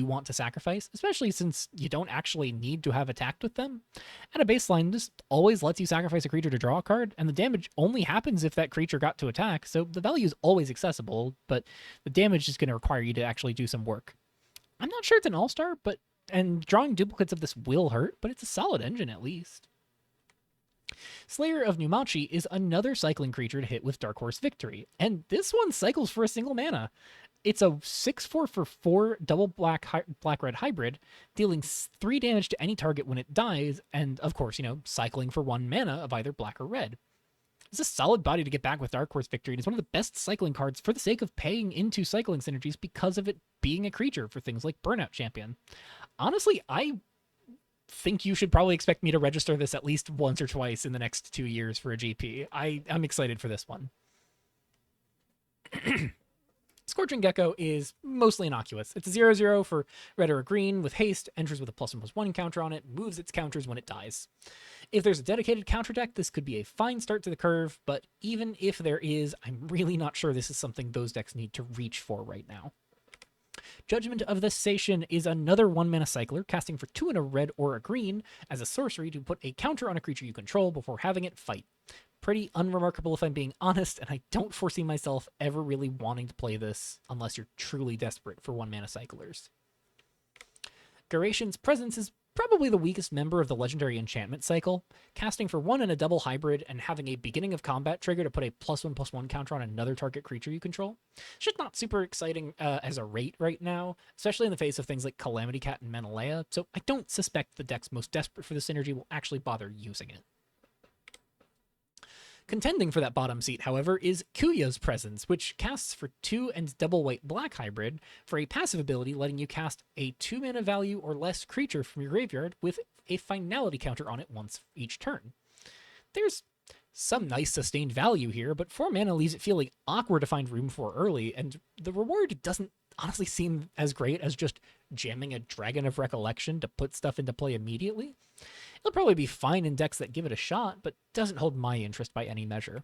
want to sacrifice, especially since you don't actually need to have attacked with them. At a baseline, this always lets you sacrifice a creature to draw a card, and the damage only happens if that creature got to attack, so the value is always accessible, but the damage is going to require you to actually do some work. I'm not sure it's an all-star, and drawing duplicates of this will hurt, but it's a solid engine at least. Slayer of Numachi is another cycling creature to hit with Dark Horse Victory, and this one cycles for a single mana. It's a 6/4 for 4 double black-red hybrid, dealing 3 damage to any target when it dies, and of course, cycling for 1 mana of either black or red. It's a solid body to get back with Dark Horse Victory, and it's one of the best cycling cards for the sake of paying into cycling synergies because of it being a creature for things like Burnout Champion. Honestly, I think you should probably expect me to register this at least once or twice in the next 2 years for a GP. I'm excited for this one. Scorching Gecko is mostly innocuous. It's a 0/0 for red or a green with haste, enters with a +1/+1 counter on it, moves its counters when it dies. If there's a dedicated counter deck, this could be a fine start to the curve, but even if there is, I'm really not sure this is something those decks need to reach for right now. Judgment of the Sation is another 1-mana cycler, casting for 2 in a red or a green as a sorcery to put a counter on a creature you control before having it fight. Pretty unremarkable if I'm being honest, and I don't foresee myself ever really wanting to play this unless you're truly desperate for 1-mana cyclers. Garation's Presence is probably the weakest member of the legendary enchantment cycle, casting for 1 in a double hybrid and having a beginning of combat trigger to put a +1/+1 counter on another target creature you control. It's just not super exciting as a rate right now, especially in the face of things like Calamity Cat and Menelea, so I don't suspect the decks most desperate for the synergy will actually bother using it. Contending for that bottom seat, however, is Kuya's Presence, which casts for 2 and double white-black hybrid for a passive ability letting you cast a 2-mana value or less creature from your graveyard with a finality counter on it once each turn. There's some nice sustained value here, but 4 mana leaves it feeling awkward to find room for early, and the reward doesn't honestly seem as great as just jamming a Dragon of Recollection to put stuff into play immediately. It'll probably be fine in decks that give it a shot, but doesn't hold my interest by any measure.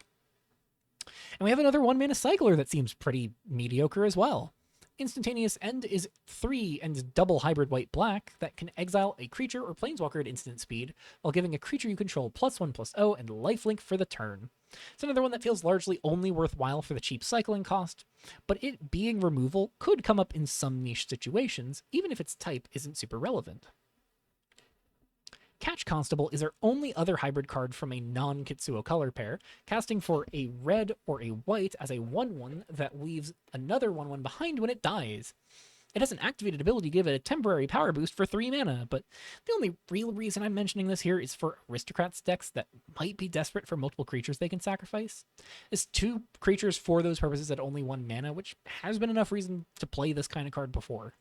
And we have another 1-mana cycler that seems pretty mediocre as well. Instantaneous End is 3 and double hybrid white-black that can exile a creature or planeswalker at instant speed while giving a creature you control +1/+0 and lifelink for the turn. It's another one that feels largely only worthwhile for the cheap cycling cost, but it being removal could come up in some niche situations, even if its type isn't super relevant. Catch Constable is our only other hybrid card from a non-Kitsuo color pair, casting for a red or a white as a 1/1 that leaves another 1/1 behind when it dies. It has an activated ability to give it a temporary power boost for 3 mana, but the only real reason I'm mentioning this here is for Aristocrats decks that might be desperate for multiple creatures they can sacrifice. It's 2 creatures for those purposes at only 1 mana, which has been enough reason to play this kind of card before.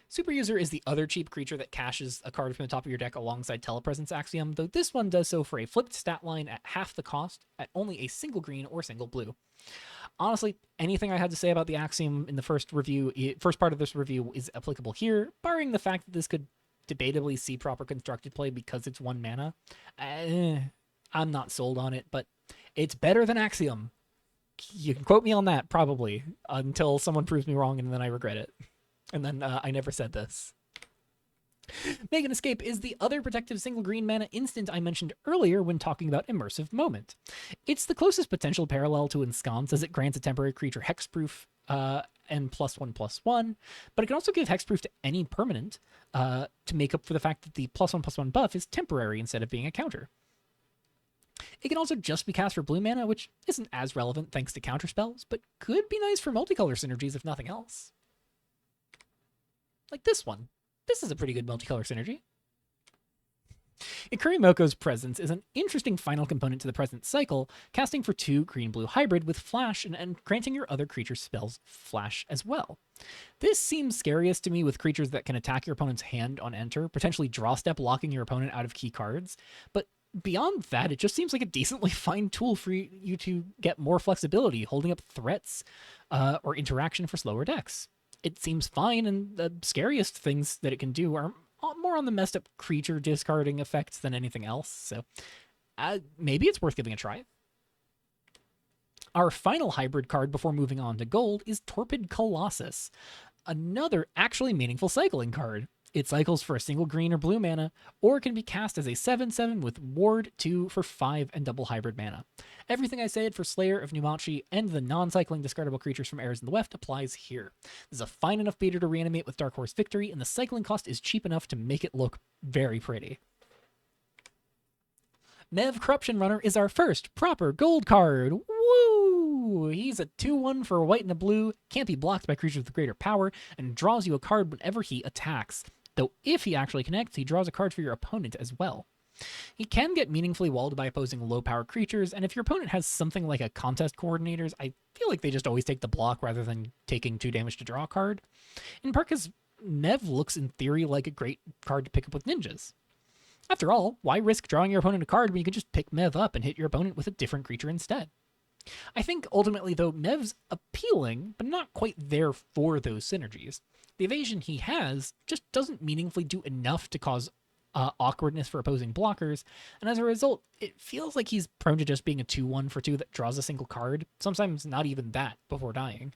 Super User is the other cheap creature that caches a card from the top of your deck alongside Telepresence Axiom, though this one does so for a flipped stat line at half the cost at only a single green or single blue. Honestly, anything I had to say about the Axiom in the first part of this review is applicable here, barring the fact that this could debatably see proper constructed play because it's 1 mana. I'm not sold on it, but it's better than Axiom. You can quote me on that, probably, until someone proves me wrong and then I regret it. And then I never said this. Make an Escape is the other protective single green mana instant I mentioned earlier when talking about Immersive Moment. It's the closest potential parallel to Ensconce, as it grants a temporary creature hexproof and +1/+1, but it can also give hexproof to any permanent to make up for the fact that the +1/+1 buff is temporary instead of being a counter. It can also just be cast for blue mana, which isn't as relevant thanks to counterspells, but could be nice for multicolor synergies if nothing else. Like this one. This is a pretty good multicolor synergy. Ikurimoko's Presence is an interesting final component to the Presence cycle, casting for 2 green-blue hybrid with flash and granting your other creature spells flash as well. This seems scariest to me with creatures that can attack your opponent's hand on enter, potentially draw step locking your opponent out of key cards, but beyond that, it just seems like a decently fine tool for you to get more flexibility, holding up threats or interaction for slower decks. It seems fine, and the scariest things that it can do are more on the messed up creature discarding effects than anything else, so maybe it's worth giving a try. Our final hybrid card before moving on to gold is Torpid Colossus, another actually meaningful cycling card. It cycles for a single green or blue mana, or it can be cast as a 7/7 with Ward 2 for 5 and double hybrid mana. Everything I said for Slayer of Numachi and the non-cycling discardable creatures from Errors in the Weft applies here. This is a fine enough beater to reanimate with Dark Horse Victory, and the cycling cost is cheap enough to make it look very pretty. Mev Corruption Runner is our first proper gold card. Woo! He's a 2/1 for a white and a blue, can't be blocked by creatures with greater power, and draws you a card whenever he attacks. Though if he actually connects, he draws a card for your opponent as well. He can get meaningfully walled by opposing low-power creatures, and if your opponent has something like a Contest Coordinators, I feel like they just always take the block rather than taking 2 damage to draw a card. In part because Mev looks in theory like a great card to pick up with ninjas. After all, why risk drawing your opponent a card when you could just pick Mev up and hit your opponent with a different creature instead? I think ultimately, though, Mev's appealing, but not quite there for those synergies. The evasion he has just doesn't meaningfully do enough to cause awkwardness for opposing blockers, and as a result, it feels like he's prone to just being a 2/1 for 2 that draws a single card, sometimes not even that, before dying.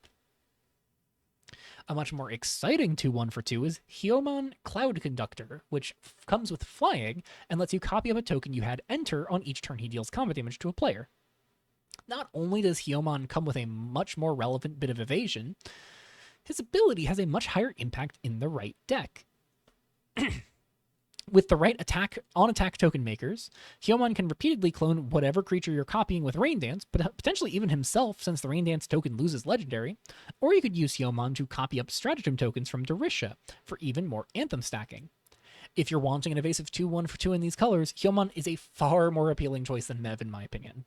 A much more exciting 2/1 for 2 is Hyomon Cloud Conductor, which comes with flying and lets you copy up a token you had enter on each turn he deals combat damage to a player. Not only does Hyomon come with a much more relevant bit of evasion, his ability has a much higher impact in the right deck. With the right attack token makers, Hyomon can repeatedly clone whatever creature you're copying with Rain Dance, but potentially even himself since the Rain Dance token loses legendary, or you could use Hyomon to copy up stratagem tokens from Dorisha for even more Anthem stacking. If you're wanting an evasive 2/1 for 2 in these colors, Hyomon is a far more appealing choice than Mev in my opinion.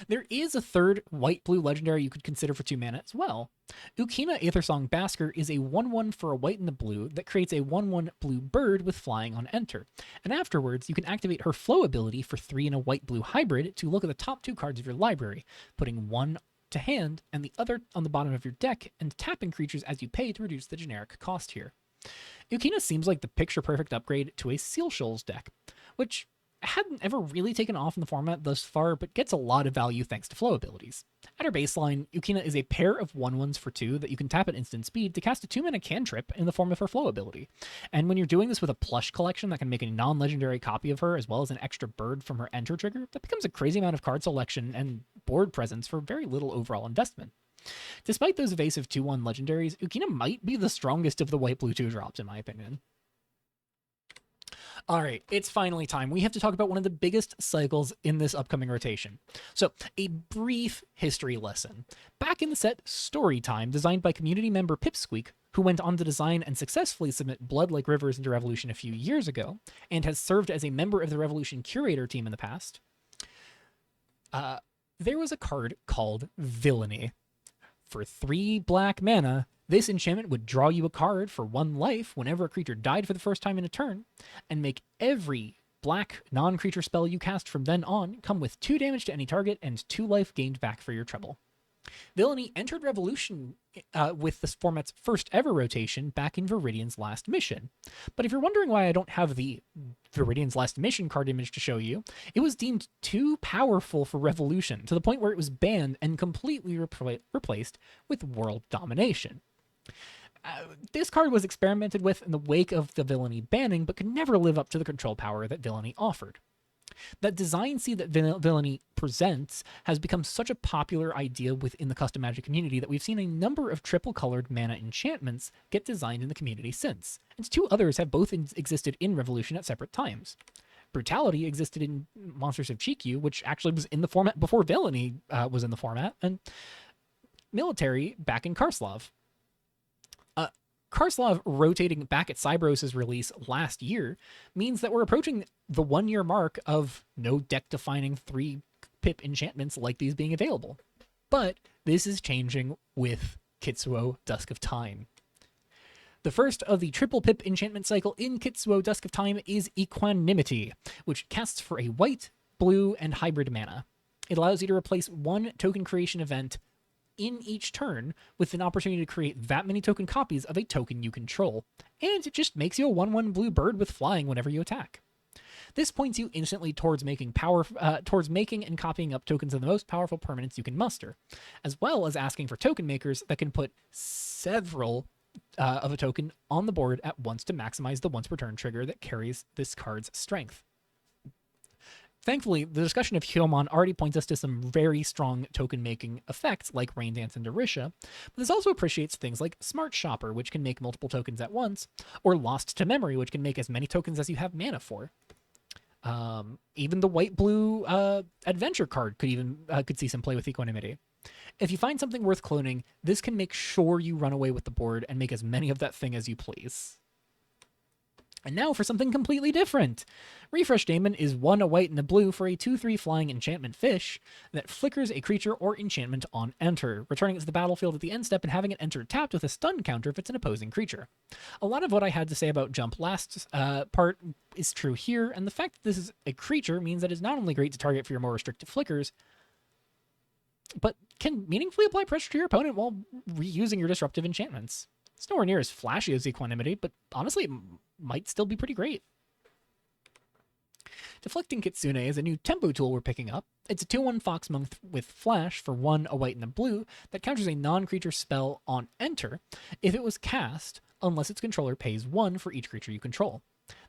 There is a third white-blue legendary you could consider for 2 mana as well. Ukina Aethersong Basker is a 1/1 for a white and a blue that creates a 1/1 blue bird with flying on enter. And afterwards, you can activate her flow ability for 3 and a white-blue hybrid to look at the top 2 cards of your library, putting one to hand and the other on the bottom of your deck, and tapping creatures as you pay to reduce the generic cost here. Ukina seems like the picture-perfect upgrade to a Seal Shoals deck, which hadn't ever really taken off in the format thus far, but gets a lot of value thanks to flow abilities. At her baseline, Ukina is a pair of 1/1s for 2 that you can tap at instant speed to cast a 2-mana cantrip in the form of her flow ability. And when you're doing this with a plush collection that can make a non-legendary copy of her, as well as an extra bird from her enter trigger, that becomes a crazy amount of card selection and board presence for very little overall investment. Despite those evasive 2/1 legendaries, Ukina might be the strongest of the white-blue 2-drops in my opinion. All right, it's finally time. We have to talk about one of the biggest cycles in this upcoming rotation. So, a brief history lesson. Back in the set Storytime, designed by community member Pipsqueak, who went on to design and successfully submit Blood Like Rivers into Revolution a few years ago, and has served as a member of the Revolution curator team in the past, there was a card called Villainy. For 3 black mana, this enchantment would draw you a card for 1 life whenever a creature died for the first time in a turn, and make every black non-creature spell you cast from then on come with 2 damage to any target and 2 life gained back for your trouble. Villainy entered Revolution with this format's first ever rotation back in Viridian's Last Mission. But if you're wondering why I don't have the Viridian's Last Mission card image to show you, it was deemed too powerful for Revolution, to the point where it was banned and completely replaced with World Domination. This card was experimented with in the wake of the Villainy banning, but could never live up to the control power that Villainy offered. That design seed that Villainy presents has become such a popular idea within the custom Magic community that we've seen a number of triple-colored mana enchantments get designed in the community since, and 2 others have both existed in Revolution at separate times. Brutality existed in Monsters of Chikyu, which actually was in the format before Villainy was in the format, and Military back in Karslov. Karslov rotating back at Cybros' release last year means that we're approaching the 1-year mark of no deck-defining 3-pip enchantments like these being available. But this is changing with Kitsuo Dusk of Time. The first of the triple pip enchantment cycle in Kitsuo Dusk of Time is Equanimity, which casts for a white, blue, and hybrid mana. It allows you to replace 1 token creation event in each turn with an opportunity to create that many token copies of a token you control, and it just makes you a 1/1 blue bird with flying whenever you attack. This points you instantly towards making and copying up tokens of the most powerful permanents you can muster, as well as asking for token makers that can put several of a token on the board at once to maximize the once per turn trigger that carries this card's strength. Thankfully, the discussion of Hyomon already points us to some very strong token-making effects like Rain Dance and Orisha, but this also appreciates things like Smart Shopper, which can make multiple tokens at once, or Lost to Memory, which can make as many tokens as you have mana for. Even the white-blue adventure card could see some play with Equanimity. If you find something worth cloning, this can make sure you run away with the board and make as many of that thing as you please. And now for something completely different. Refresh Daemon is 1 a white and a blue for a 2/3 flying enchantment fish that flickers a creature or enchantment on enter, returning it to the battlefield at the end step and having it enter tapped with a stun counter if it's an opposing creature. A lot of what I had to say about Jump last part is true here, and the fact that this is a creature means that it's not only great to target for your more restricted flickers, but can meaningfully apply pressure to your opponent while reusing your disruptive enchantments. It's nowhere near as flashy as Equanimity, but honestly, it might still be pretty great. Deflecting Kitsune is a new tempo tool we're picking up. It's a 2/1 Fox Monk with Flash for 1 a white and a blue that counters a non-creature spell on enter if it was cast, unless its controller pays 1 for each creature you control.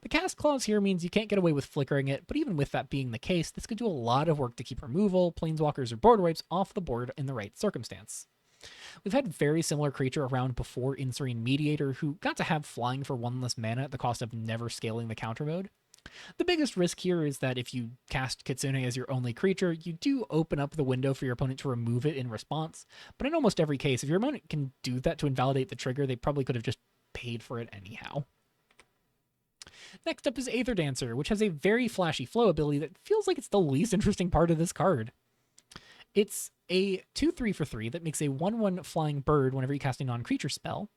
The cast clause here means you can't get away with flickering it, but even with that being the case, this could do a lot of work to keep removal, planeswalkers, or board wipes off the board in the right circumstance. We've had very similar creature around before in Serene Mediator who got to have flying for 1 less mana at the cost of never scaling the counter mode. The biggest risk here is that if you cast Kitsune as your only creature, you do open up the window for your opponent to remove it in response, but in almost every case, if your opponent can do that to invalidate the trigger, they probably could have just paid for it anyhow. Next up is Aether Dancer, which has a very flashy flow ability that feels like it's the least interesting part of this card. It's a 2/3 for 3 that makes a 1/1 flying bird whenever you cast a non-creature spell.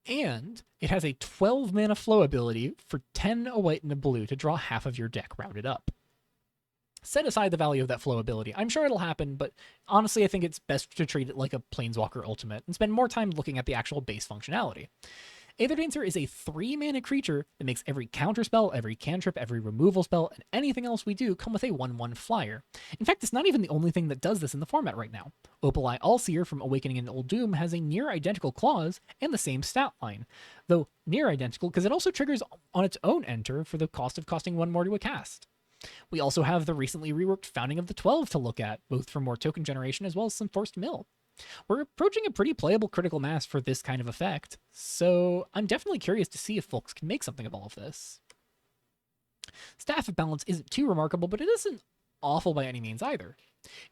And it has a 12 mana flow ability for 10 a white and a blue to draw half of your deck rounded up. Set aside the value of that flow ability. I'm sure it'll happen, but honestly, I think it's best to treat it like a Planeswalker Ultimate and spend more time looking at the actual base functionality. Aether Dancer is a 3-mana creature that makes every counterspell, every cantrip, every removal spell, and anything else we do come with a 1/1 flyer. In fact, it's not even the only thing that does this in the format right now. Opal-Eye Allseer from Awakening in Old Doom has a near-identical clause and the same stat line, though near-identical because it also triggers on its own enter for the cost of costing 1 more to a cast. We also have the recently reworked Founding of the 12 to look at, both for more token generation as well as some forced mill. We're approaching a pretty playable critical mass for this kind of effect, so I'm definitely curious to see if folks can make something of all of this. Staff of Balance isn't too remarkable, but it isn't awful by any means either.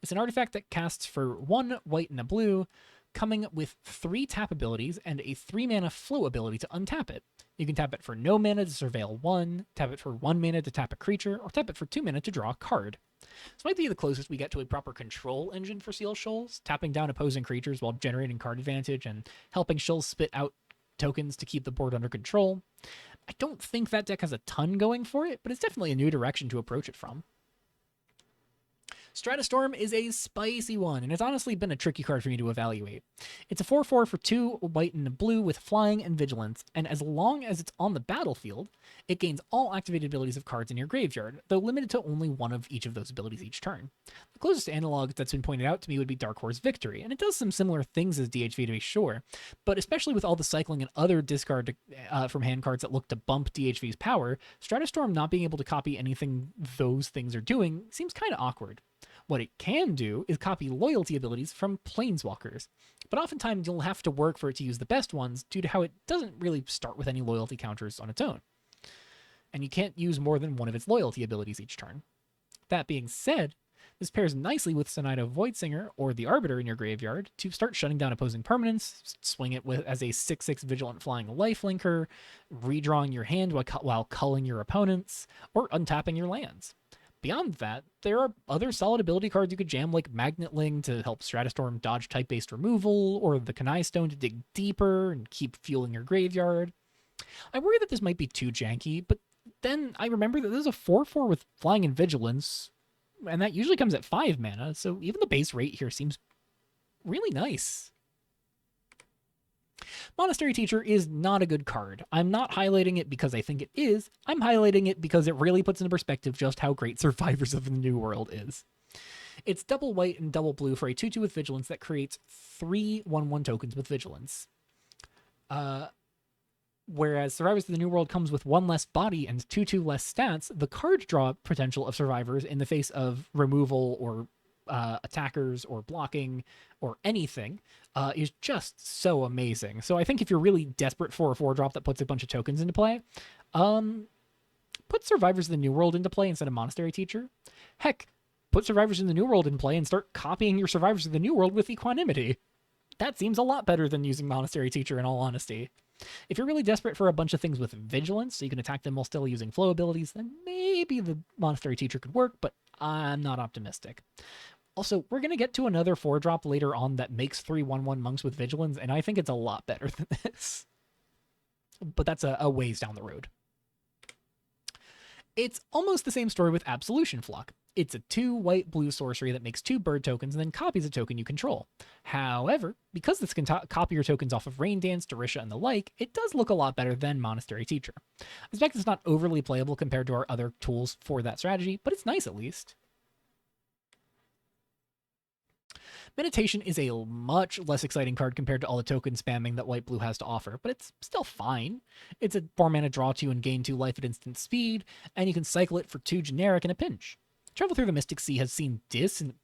It's an artifact that casts for 1 white and a blue, coming with 3 tap abilities and a 3-mana flow ability to untap it. You can tap it for no mana to surveil 1, tap it for 1 mana to tap a creature, or tap it for 2 mana to draw a card. This might be the closest we get to a proper control engine for Seal Shoals, tapping down opposing creatures while generating card advantage and helping Shoals spit out tokens to keep the board under control. I don't think that deck has a ton going for it, but it's definitely a new direction to approach it from. Stratustorm is a spicy one, and it's honestly been a tricky card for me to evaluate. It's a 4/4 for 2 white and a blue with flying and vigilance, and as long as it's on the battlefield, it gains all activated abilities of cards in your graveyard, though limited to only one of each of those abilities each turn. The closest analog that's been pointed out to me would be Dark Horse Victory, and it does some similar things as DHV to be sure, but especially with all the cycling and other discard from hand cards that look to bump DHV's power, Stratustorm not being able to copy anything those things are doing seems kind of awkward. What it can do is copy loyalty abilities from Planeswalkers, but oftentimes you'll have to work for it to use the best ones due to how it doesn't really start with any loyalty counters on its own. And you can't use more than one of its loyalty abilities each turn. That being said, this pairs nicely with Sonata Voidsinger or the Arbiter in your graveyard to start shutting down opposing permanents, swing it with as a 6/6 Vigilant Flying Lifelinker, redrawing your hand while culling your opponents, or untapping your lands. Beyond that, there are other solid ability cards you could jam like Magnetling to help Stratustorm dodge type-based removal, or the Kanai Stone to dig deeper and keep fueling your graveyard. I worry that this might be too janky, but then I remember that there's a 4/4 with Flying and Vigilance, and that usually comes at 5 mana, so even the base rate here seems really nice. Monastery Teacher is not a good card. I'm not highlighting it because I think it is. I'm highlighting it because it really puts into perspective just how great Survivors of the New World is. It's double white and double blue for a 2/2 with Vigilance that creates 3 1/1 tokens with Vigilance. Whereas Survivors of the New World comes with 1 less body and 2/2 less stats, the card draw potential of Survivors in the face of removal or attackers or blocking or anything is just so amazing. So I think if you're really desperate for a 4-drop that puts a bunch of tokens into play, put Survivors of the New World into play instead of Monastery Teacher. Heck, put Survivors of the New World in play and start copying your Survivors of the New World with Equanimity. That seems a lot better than using Monastery Teacher in all honesty. If you're really desperate for a bunch of things with Vigilance, so you can attack them while still using flow abilities, then maybe the Monastery Teacher could work, but I'm not optimistic. Also, we're going to get to another 4-drop later on that makes 3 1/1 monks with Vigilance, and I think it's a lot better than this. But that's a ways down the road. It's almost the same story with Absolution Flock. It's a 2 white-blue sorcery that makes 2 bird tokens and then copies a token you control. However, because this can copy your tokens off of Rain Dance, Dorisha, and the like, it does look a lot better than Monastery Teacher. I suspect it's not overly playable compared to our other tools for that strategy, but it's nice at least. Meditation is a much less exciting card compared to all the token spamming that white-blue has to offer, but it's still fine. It's a 4-mana draw 2 and gain 2 life at instant speed, and you can cycle it for 2 generic in a pinch. Travel Through the Mystic Sea has seen decent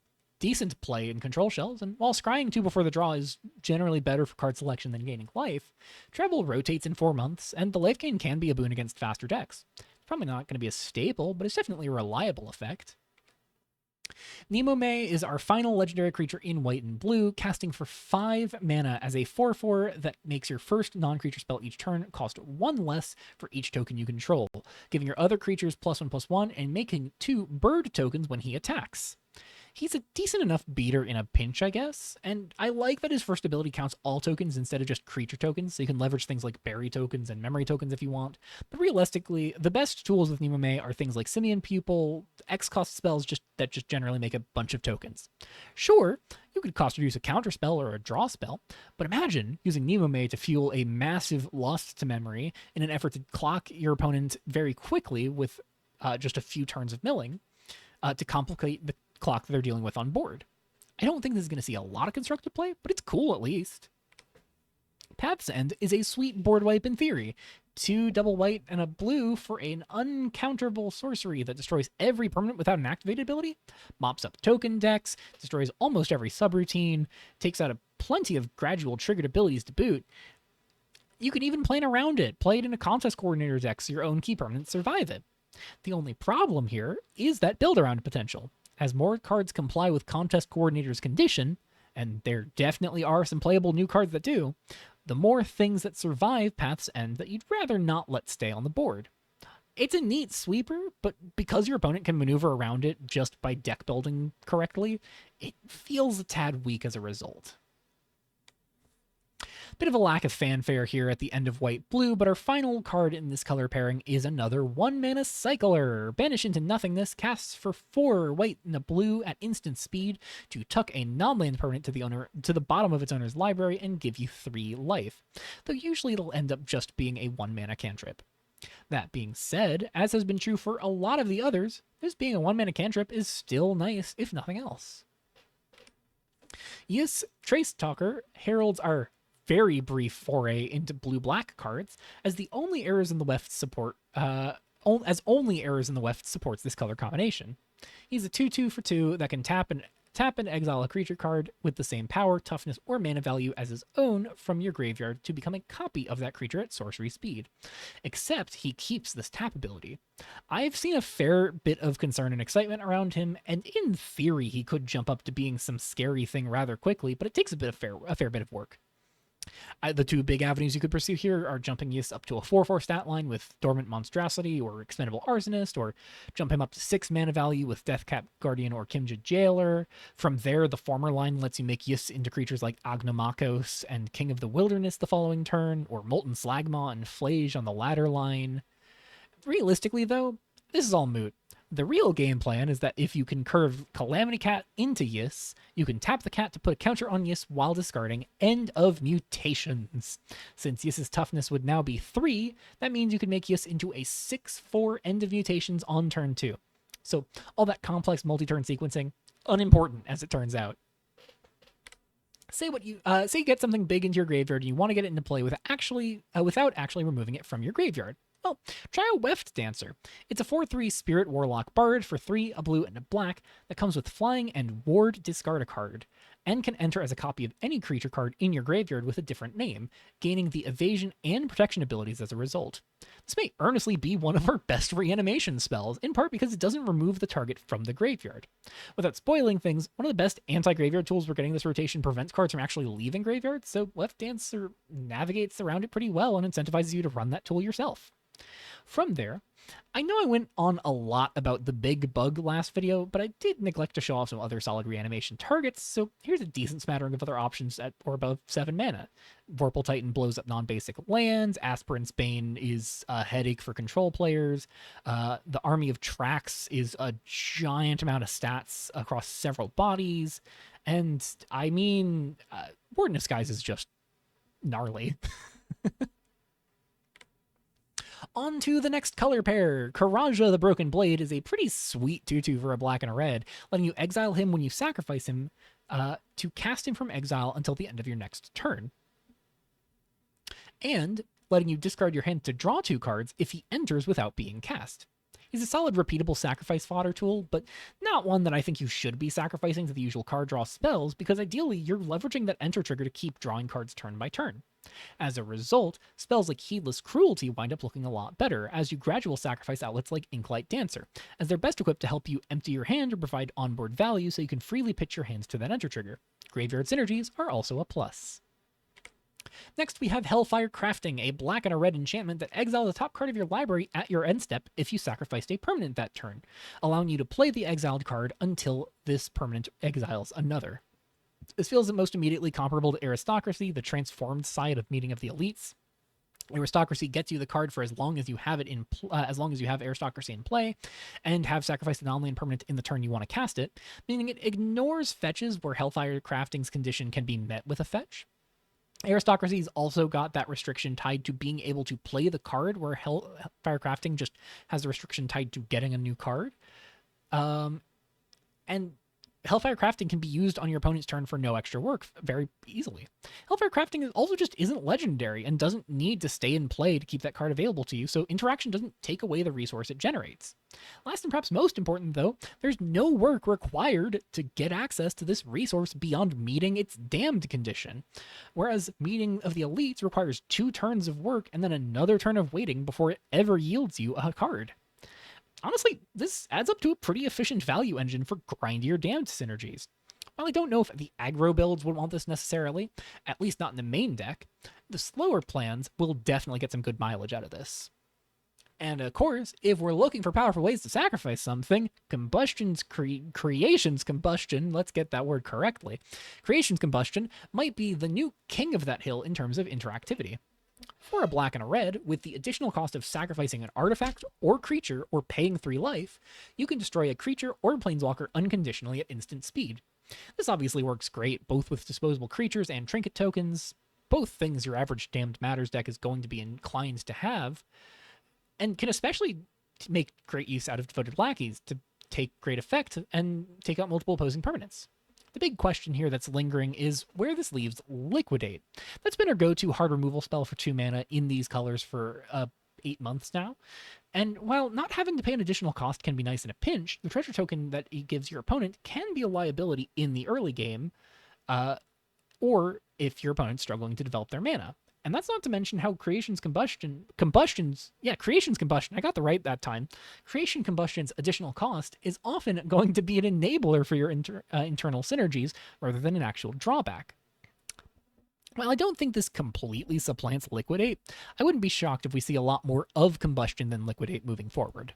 play in control shells, and while scrying 2 before the draw is generally better for card selection than gaining life, Travel rotates in 4 months, and the life gain can be a boon against faster decks. It's probably not going to be a staple, but it's definitely a reliable effect. Nemome is our final legendary creature in white and blue, casting for 5 mana as a 4/4 that makes your first non-creature spell each turn cost 1 less for each token you control, giving your other creatures +1/+1 and making 2 bird tokens when he attacks. He's a decent enough beater in a pinch, I guess, and I like that his first ability counts all tokens instead of just creature tokens, so you can leverage things like berry tokens and memory tokens if you want. But realistically, the best tools with Nimue are things like Simian Pupil, X-cost spells that just generally make a bunch of tokens. Sure, you could cost reduce a counter spell or a draw spell, but imagine using Nimue to fuel a massive loss to memory in an effort to clock your opponent very quickly with just a few turns of milling to complicate the clock that they're dealing with on board. I don't think this is going to see a lot of constructive play, but it's cool at least. Path's End is a sweet board wipe in theory. 2 double white and a blue for an uncounterable sorcery that destroys every permanent without an activated ability, mops up token decks, destroys almost every subroutine, takes out plenty of gradual triggered abilities to boot. You can even plan around it, play it in a contest coordinator deck so your own key permanents survive it. The only problem here is that build around potential. As more cards comply with contest coordinator's condition, and there definitely are some playable new cards that do, the more things that survive Path's End that you'd rather not let stay on the board. It's a neat sweeper, but because your opponent can maneuver around it just by deck building correctly, it feels a tad weak as a result. Bit of a lack of fanfare here at the end of white-blue, but our final card in this color pairing is another 1-mana Cycler. Banish into nothingness, casts for 4 white and a blue at instant speed to tuck a non-land permanent to the bottom of its owner's library and give you 3 life, though usually it'll end up just being a 1-mana cantrip. That being said, as has been true for a lot of the others, this being a 1-mana cantrip is still nice, if nothing else. Yes, Trace Talker heralds our very brief foray into blue-black cards, as the only errors in the Weft support, only errors in the Weft supports this color combination. He's a 2/2 for 2 that can tap and exile a creature card with the same power, toughness, or mana value as his own from your graveyard to become a copy of that creature at sorcery speed. Except he keeps this tap ability. I've seen a fair bit of concern and excitement around him, and in theory he could jump up to being some scary thing rather quickly, but it takes a fair bit of work. The 2 big avenues you could pursue here are jumping Yis up to a 4/4 stat line with Dormant Monstrosity or Expendable Arsonist, or jump him up to 6 mana value with Deathcap Guardian or Kimja Jailer. From there, the former line lets you make Yis into creatures like Agnomakos and King of the Wilderness the following turn, or Molten Slagmaw and Flage on the latter line. Realistically, though, this is all moot. The real game plan is that if you can curve Calamity Cat into Yis, you can tap the cat to put a counter on Yis while discarding End of Mutations. Since Yis's toughness would now be 3, that means you can make Yis into a 6/4 End of Mutations on turn 2. So all that complex multi-turn sequencing, unimportant as it turns out. Say you get something big into your graveyard and you want to get it into play without actually removing it from your graveyard. Well, try a Weft Dancer. It's a 4/3 Spirit Warlock Bard for 3, a blue, and a black that comes with flying and ward discard a card, and can enter as a copy of any creature card in your graveyard with a different name, gaining the evasion and protection abilities as a result. This may earnestly be one of our best reanimation spells, in part because it doesn't remove the target from the graveyard. Without spoiling things, one of the best anti-graveyard tools we're getting this rotation prevents cards from actually leaving graveyards, so Weft Dancer navigates around it pretty well and incentivizes you to run that tool yourself. From there, I know I went on a lot about the big bug last video, but I did neglect to show off some other solid reanimation targets, so here's a decent smattering of other options at or above 7 mana. Vorpal Titan blows up non-basic lands, Aspirant's Bane is a headache for control players, the Army of Tracks is a giant amount of stats across several bodies, and I mean, Warden of Skies is just gnarly. On to the next color pair. Karaja the Broken Blade is a pretty sweet 2/2 for a black and a red, letting you exile him when you sacrifice him to cast him from exile until the end of your next turn. And letting you discard your hand to draw 2 cards if he enters without being cast. He's a solid repeatable sacrifice fodder tool, but not one that I think you should be sacrificing to the usual card draw spells, because ideally you're leveraging that enter trigger to keep drawing cards turn by turn. As a result, spells like Heedless Cruelty wind up looking a lot better as you gradual sacrifice outlets like Inklight Dancer, as they're best equipped to help you empty your hand or provide onboard value so you can freely pitch your hands to that enter trigger. Graveyard synergies are also a plus. Next, we have Hellfire Crafting, a black and a red enchantment that exiles the top card of your library at your end step if you sacrificed a permanent that turn, allowing you to play the exiled card until this permanent exiles another. This feels most immediately comparable to Aristocracy, the transformed side of Meeting of the Elites. Aristocracy gets you the card for as long as you have it in, as long as you have Aristocracy in play, and have sacrificed an anomaly and permanent in the turn you want to cast it, meaning it ignores fetches where Hellfire Crafting's condition can be met with a fetch. Aristocracy's also got that restriction tied to being able to play the card, where Hellfire Crafting just has the restriction tied to getting a new card. And Hellfire Crafting can be used on your opponent's turn for no extra work very easily. Hellfire Crafting also just isn't legendary and doesn't need to stay in play to keep that card available to you, so interaction doesn't take away the resource it generates. Last and perhaps most important though, there's no work required to get access to this resource beyond meeting its damned condition, whereas Meeting of the Elites requires 2 turns of work and then another turn of waiting before it ever yields you a card. Honestly, this adds up to a pretty efficient value engine for grindier damned synergies. While I don't know if the aggro builds would want this necessarily, at least not in the main deck, the slower plans will definitely get some good mileage out of this. And of course, if we're looking for powerful ways to sacrifice something, Creation's Combustion, let's get that word correctly, Creation's Combustion might be the new king of that hill in terms of interactivity. For a black and a red, with the additional cost of sacrificing an artifact or creature or paying 3 life, you can destroy a creature or planeswalker unconditionally at instant speed. This obviously works great both with disposable creatures and trinket tokens, both things your average Damned Matters deck is going to be inclined to have, and can especially make great use out of Devoted Lackeys to take great effect and take out multiple opposing permanents. The big question here that's lingering is where this leaves Liquidate. That's been our go-to hard removal spell for 2 mana in these colors for 8 months now. And while not having to pay an additional cost can be nice in a pinch, the treasure token that it gives your opponent can be a liability in the early game, or if your opponent's struggling to develop their mana. And that's not to mention how Creation's Combustion, I got the right that time. Creation Combustion's additional cost is often going to be an enabler for your internal synergies rather than an actual drawback. While I don't think this completely supplants Liquidate, I wouldn't be shocked if we see a lot more of Combustion than Liquidate moving forward.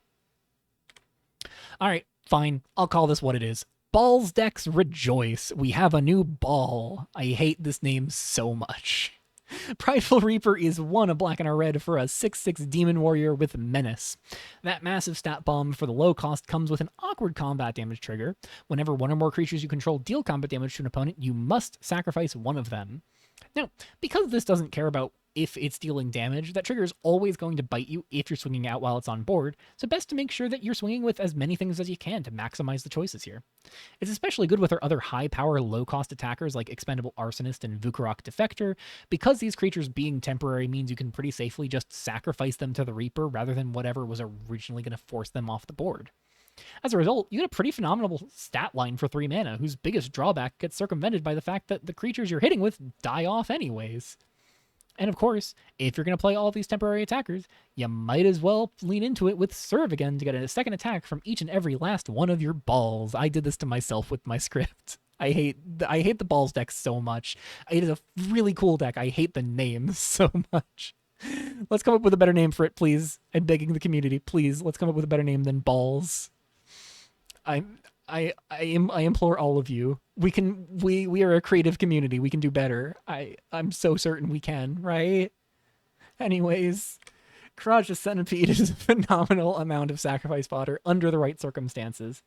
Alright, fine, I'll call this what it is. Balls decks rejoice, we have a new ball. I hate this name so much. Prideful Reaper is 1 a black and a red for a 6/6 Demon Warrior with Menace. That massive stat bomb for the low cost comes with an awkward combat damage trigger. Whenever 1 or more creatures you control deal combat damage to an opponent, you must sacrifice 1 of them. Now, because this doesn't care about if it's dealing damage, that trigger is always going to bite you if you're swinging out while it's on board, so best to make sure that you're swinging with as many things as you can to maximize the choices here. It's especially good with our other high-power, low-cost attackers like Expendable Arsonist and Vukorok Defector, because these creatures being temporary means you can pretty safely just sacrifice them to the Reaper rather than whatever was originally going to force them off the board. As a result, you get a pretty phenomenal stat line for 3 mana, whose biggest drawback gets circumvented by the fact that the creatures you're hitting with die off anyways. And of course, if you're going to play all of these temporary attackers, you might as well lean into it with Serve again to get a second attack from each and every last one of your balls. I did this to myself with my script. I hate the balls deck so much. It is a really cool deck. I hate the name so much. Let's come up with a better name for it, please. I'm begging the community, please. Let's come up with a better name than balls. I implore all of you. We are a creative community. We can do better. I'm so certain we can, right? Anyways, Karaja's Centipede is a phenomenal amount of sacrifice fodder under the right circumstances.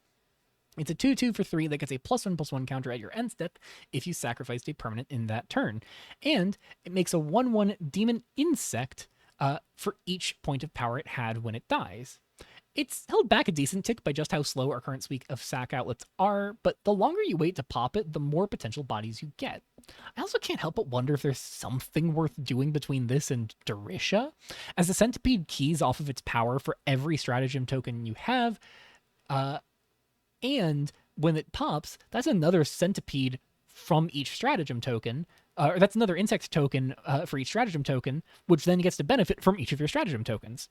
It's a 2/2 for 3 that gets a +1/+1 counter at your end step if you sacrificed a permanent in that turn. And it makes a 1/1 Demon Insect for each point of power it had when it dies. It's held back a decent tick by just how slow our current suite of sack outlets are, but the longer you wait to pop it, the more potential bodies you get. I also can't help but wonder if there's something worth doing between this and Darisha, as the Centipede keys off of its power for every stratagem token you have, and when it pops, that's another Centipede from each stratagem token, or that's another insect token for each stratagem token, which then gets to benefit from each of your stratagem tokens.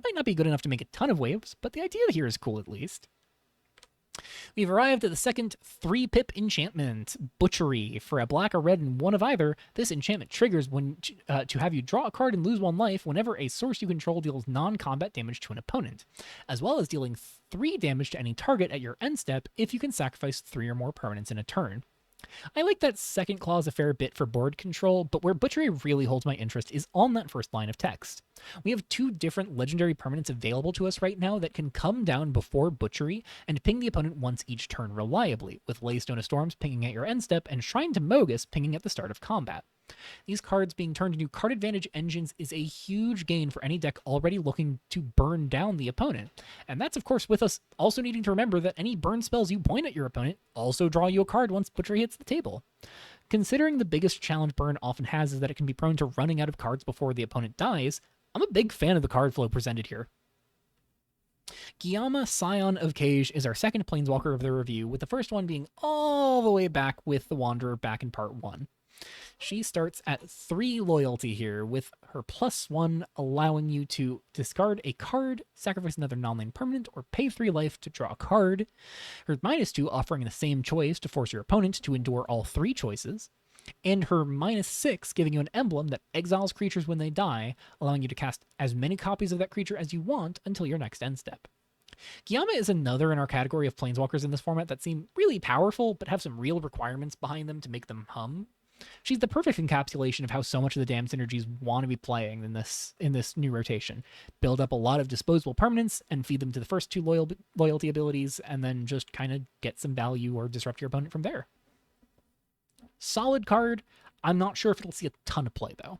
Might not be good enough to make a ton of waves, but the idea here is cool at least. We've arrived at the second 3-pip enchantment, Butchery. For a black, a red, and one of either, this enchantment triggers when to have you draw a card and lose 1 life whenever a source you control deals non-combat damage to an opponent, as well as dealing 3 damage to any target at your end step if you can sacrifice 3 or more permanents in a turn. I like that second clause a fair bit for board control, but where Butchery really holds my interest is on that first line of text. We have 2 different legendary permanents available to us right now that can come down before Butchery and ping the opponent once each turn reliably, with Laystone of Storms pinging at your end step and Shrine to Mogus pinging at the start of combat. These cards being turned into card advantage engines is a huge gain for any deck already looking to burn down the opponent. And that's of course with us also needing to remember that any burn spells you point at your opponent also draw you a card once Butchery hits the table. Considering the biggest challenge burn often has is that it can be prone to running out of cards before the opponent dies, I'm a big fan of the card flow presented here. Gyama, Scion of Cage is our second Planeswalker of the review, with the first one being all the way back with the Wanderer back in part 1. She starts at 3 loyalty here, with her +1 allowing you to discard a card, sacrifice another non-land permanent, or pay 3 life to draw a card. Her -2 offering the same choice to force your opponent to endure all 3 choices. And her -6 giving you an emblem that exiles creatures when they die, allowing you to cast as many copies of that creature as you want until your next end step. Gyama is another in our category of Planeswalkers in this format that seem really powerful, but have some real requirements behind them to make them hum. She's the perfect encapsulation of how so much of the damn synergies want to be playing in this new rotation. Build up a lot of disposable permanents and feed them to the first 2 loyalty abilities, and then just kind of get some value or disrupt your opponent from there. Solid card. I'm not sure if it'll see a ton of play, though.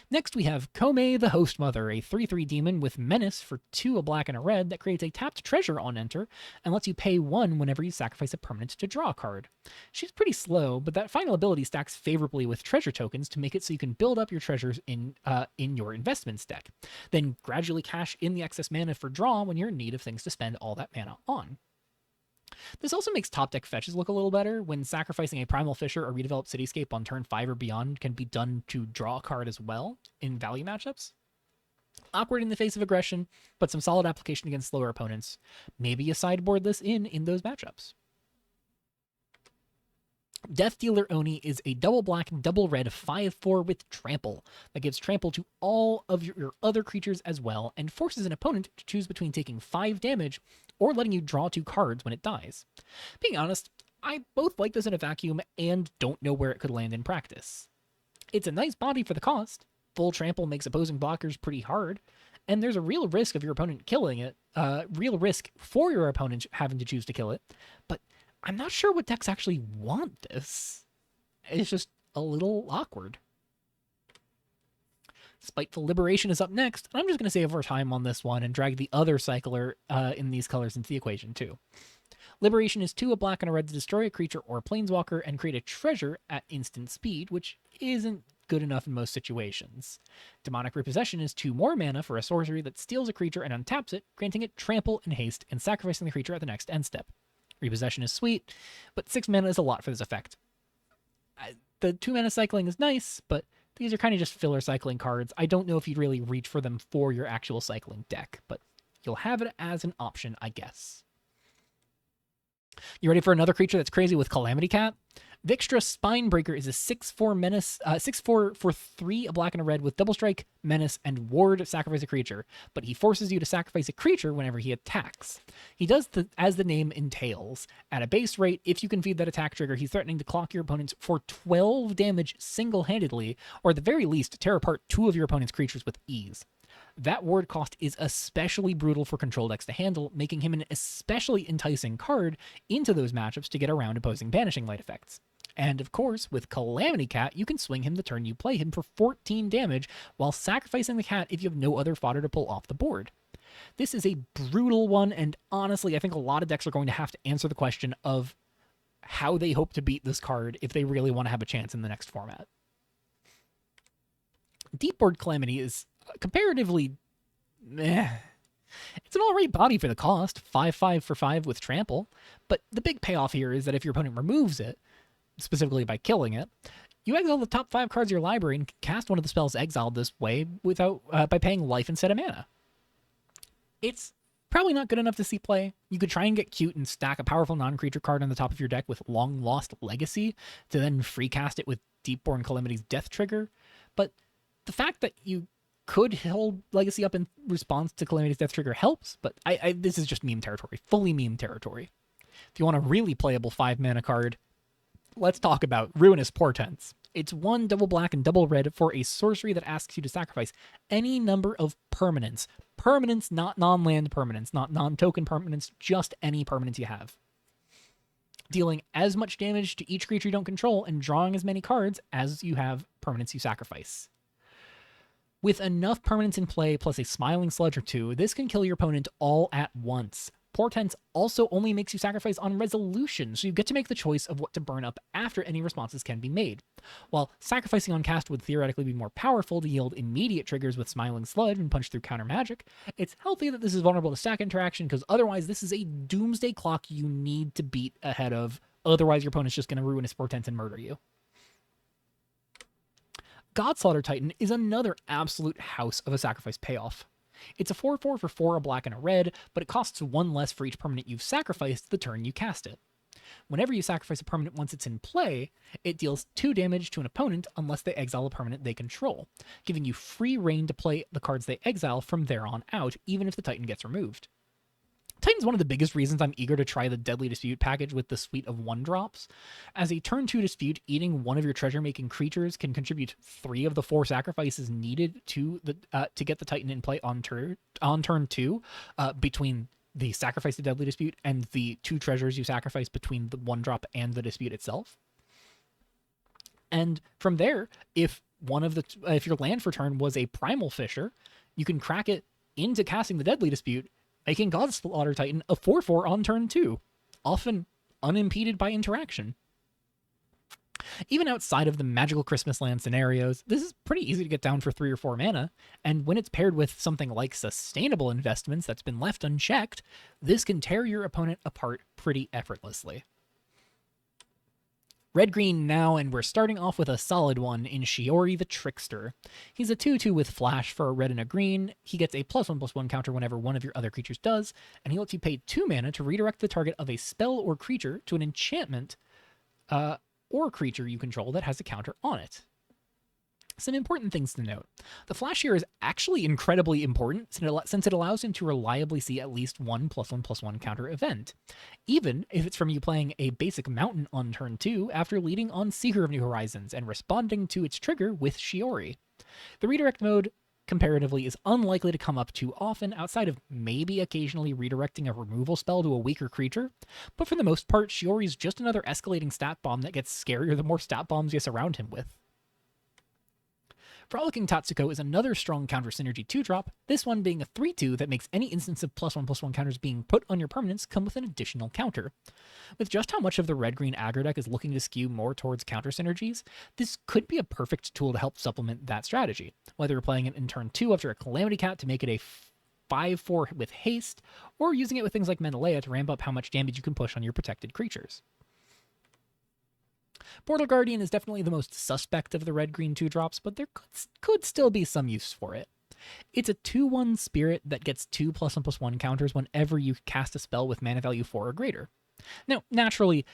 Next, we have Kome the Host Mother, a 3/3 demon with Menace for 2, a black and a red, that creates a tapped treasure on enter and lets you pay 1 whenever you sacrifice a permanent to draw a card. She's pretty slow, but that final ability stacks favorably with treasure tokens to make it so you can build up your treasures in your investments deck, then gradually cash in the excess mana for draw when you're in need of things to spend all that mana on. This also makes top deck fetches look a little better, when sacrificing a Primal Fissure or Redeveloped Cityscape on turn 5 or beyond can be done to draw a card as well in value matchups. Awkward in the face of aggression, but some solid application against slower opponents. Maybe you sideboard this in those matchups. Death Dealer Oni is a double black, double red 5/4 with trample that gives trample to all of your other creatures as well, and forces an opponent to choose between taking 5 damage or letting you draw 2 cards when it dies. Being honest, I both like this in a vacuum and don't know where it could land in practice. It's a nice body for the cost. Full trample makes opposing blockers pretty hard, and there's a real risk of your opponent killing it, real risk for your opponent having to choose to kill it, but I'm not sure what decks actually want this. It's just a little awkward. Spiteful Liberation is up next, and I'm just going to save our time on this one and drag the other cycler in these colors into the equation too. Liberation is 2, a black and a red to destroy a creature or a planeswalker and create a treasure at instant speed, which isn't good enough in most situations. Demonic Repossession is 2 more mana for a sorcery that steals a creature and untaps it, granting it trample and haste and sacrificing the creature at the next end step. Repossession is sweet, but 6 mana is a lot for this effect. The 2 mana cycling is nice, but these are kind of just filler cycling cards. I don't know if you'd really reach for them for your actual cycling deck, but you'll have it as an option, I guess. You ready for another creature that's crazy with Calamity Cat? Vixtra Spinebreaker is a 6/4 menace, 6/4 for 3, a black and a red with double strike, menace, and ward sacrifice a creature, but he forces you to sacrifice a creature whenever he attacks. He does as the name entails. At a base rate, if you can feed that attack trigger, he's threatening to clock your opponents for 12 damage single-handedly, or at the very least, tear apart 2 of your opponent's creatures with ease. That ward cost is especially brutal for control decks to handle, making him an especially enticing card into those matchups to get around opposing Banishing Light effects. And of course, with Calamity Cat, you can swing him the turn you play him for 14 damage while sacrificing the cat if you have no other fodder to pull off the board. This is a brutal one, and honestly, I think a lot of decks are going to have to answer the question of how they hope to beat this card if they really want to have a chance in the next format. Deep Board Calamity is comparatively meh. It's an alright body for the cost, 5/5 for 5 with trample, but the big payoff here is that if your opponent removes it, specifically by killing it, you exile the top 5 cards of your library and cast one of the spells exiled this way without by paying life instead of mana. It's Probably not good enough to see play. You could try and get cute and stack a powerful non-creature card on the top of your deck with Long Lost Legacy to then free cast it with Deepborn Calamity's Death Trigger. But the fact that you could hold Legacy up in response to Calamity's Death Trigger helps, but this is just meme territory, fully meme territory. If you want a really playable 5-mana card, let's talk about Ruinous Portents. It's 1 double black and double red for a sorcery that asks you to sacrifice any number of permanents. Permanents, not non-land permanents, not non-token permanents, just any permanents you have. Dealing as much damage to each creature you don't control and drawing as many cards as you have permanents you sacrifice. With enough permanents in play plus a Smiling Sludge or 2, this can kill your opponent all at once. Portents also only makes you sacrifice on resolution, so you get to make the choice of what to burn up after any responses can be made. While sacrificing on cast would theoretically be more powerful to yield immediate triggers with Smiling Sludge and punch through counter magic, it's healthy that this is vulnerable to stack interaction, because otherwise this is a doomsday clock you need to beat ahead of, otherwise your opponent's just going to ruin his Portent and murder you. Godslaughter Titan is another absolute house of a sacrifice payoff. It's a 4/4 for 4, a black and a red, but it costs 1 less for each permanent you've sacrificed the turn you cast it. Whenever you sacrifice a permanent once it's in play, it deals 2 damage to an opponent unless they exile a permanent they control, giving you free reign to play the cards they exile from there on out, even if the Titan gets removed. Titan's one of the biggest reasons I'm eager to try the Deadly Dispute package with the suite of 1-drops. As a turn 2 dispute, eating one of your treasure-making creatures can contribute 3 of the 4 sacrifices needed to get the Titan in play on turn 2, between the sacrifice to Deadly Dispute and the 2 treasures you sacrifice between the 1-drop and the dispute itself. And from there, if your land for turn was a Primal Fisher, you can crack it into casting the Deadly Dispute, making Godslaughter Titan a 4/4 on turn 2, often unimpeded by interaction. Even outside of the magical Christmas land scenarios, this is pretty easy to get down for 3 or 4 mana, and when it's paired with something like Sustainable Investments that's been left unchecked, this can tear your opponent apart pretty effortlessly. Red-green now, and we're starting off with a solid one in Shiori the Trickster. He's a 2/2 with flash for a red and a green. He gets a +1/+1 counter whenever one of your other creatures does, and he lets you pay 2 mana to redirect the target of a spell or creature to an enchantment or creature you control that has a counter on it. Some important things to note. The flash here is actually incredibly important since it allows him to reliably see at least one +1/+1 counter event, even if it's from you playing a basic mountain on turn 2 after leading on Seeker of New Horizons and responding to its trigger with Shiori. The redirect mode, comparatively, is unlikely to come up too often outside of maybe occasionally redirecting a removal spell to a weaker creature, but for the most part, Shiori is just another escalating stat bomb that gets scarier the more stat bombs you surround him with. Frolicking Tatsuko is another strong counter synergy 2-drop, this one being a 3/2 that makes any instance of +1/+1 counters being put on your permanents come with an additional counter. With just how much of the red-green aggro deck is looking to skew more towards counter synergies, this could be a perfect tool to help supplement that strategy, whether you're playing it in turn 2 after a Calamity Cat to make it a 5/4 with haste, or using it with things like Menelea to ramp up how much damage you can push on your protected creatures. Portal Guardian is definitely the most suspect of the red-green 2-drops, but there could still be some use for it. It's a 2/1 spirit that gets 2 +1/+1 counters whenever you cast a spell with mana value 4 or greater. Now, naturally,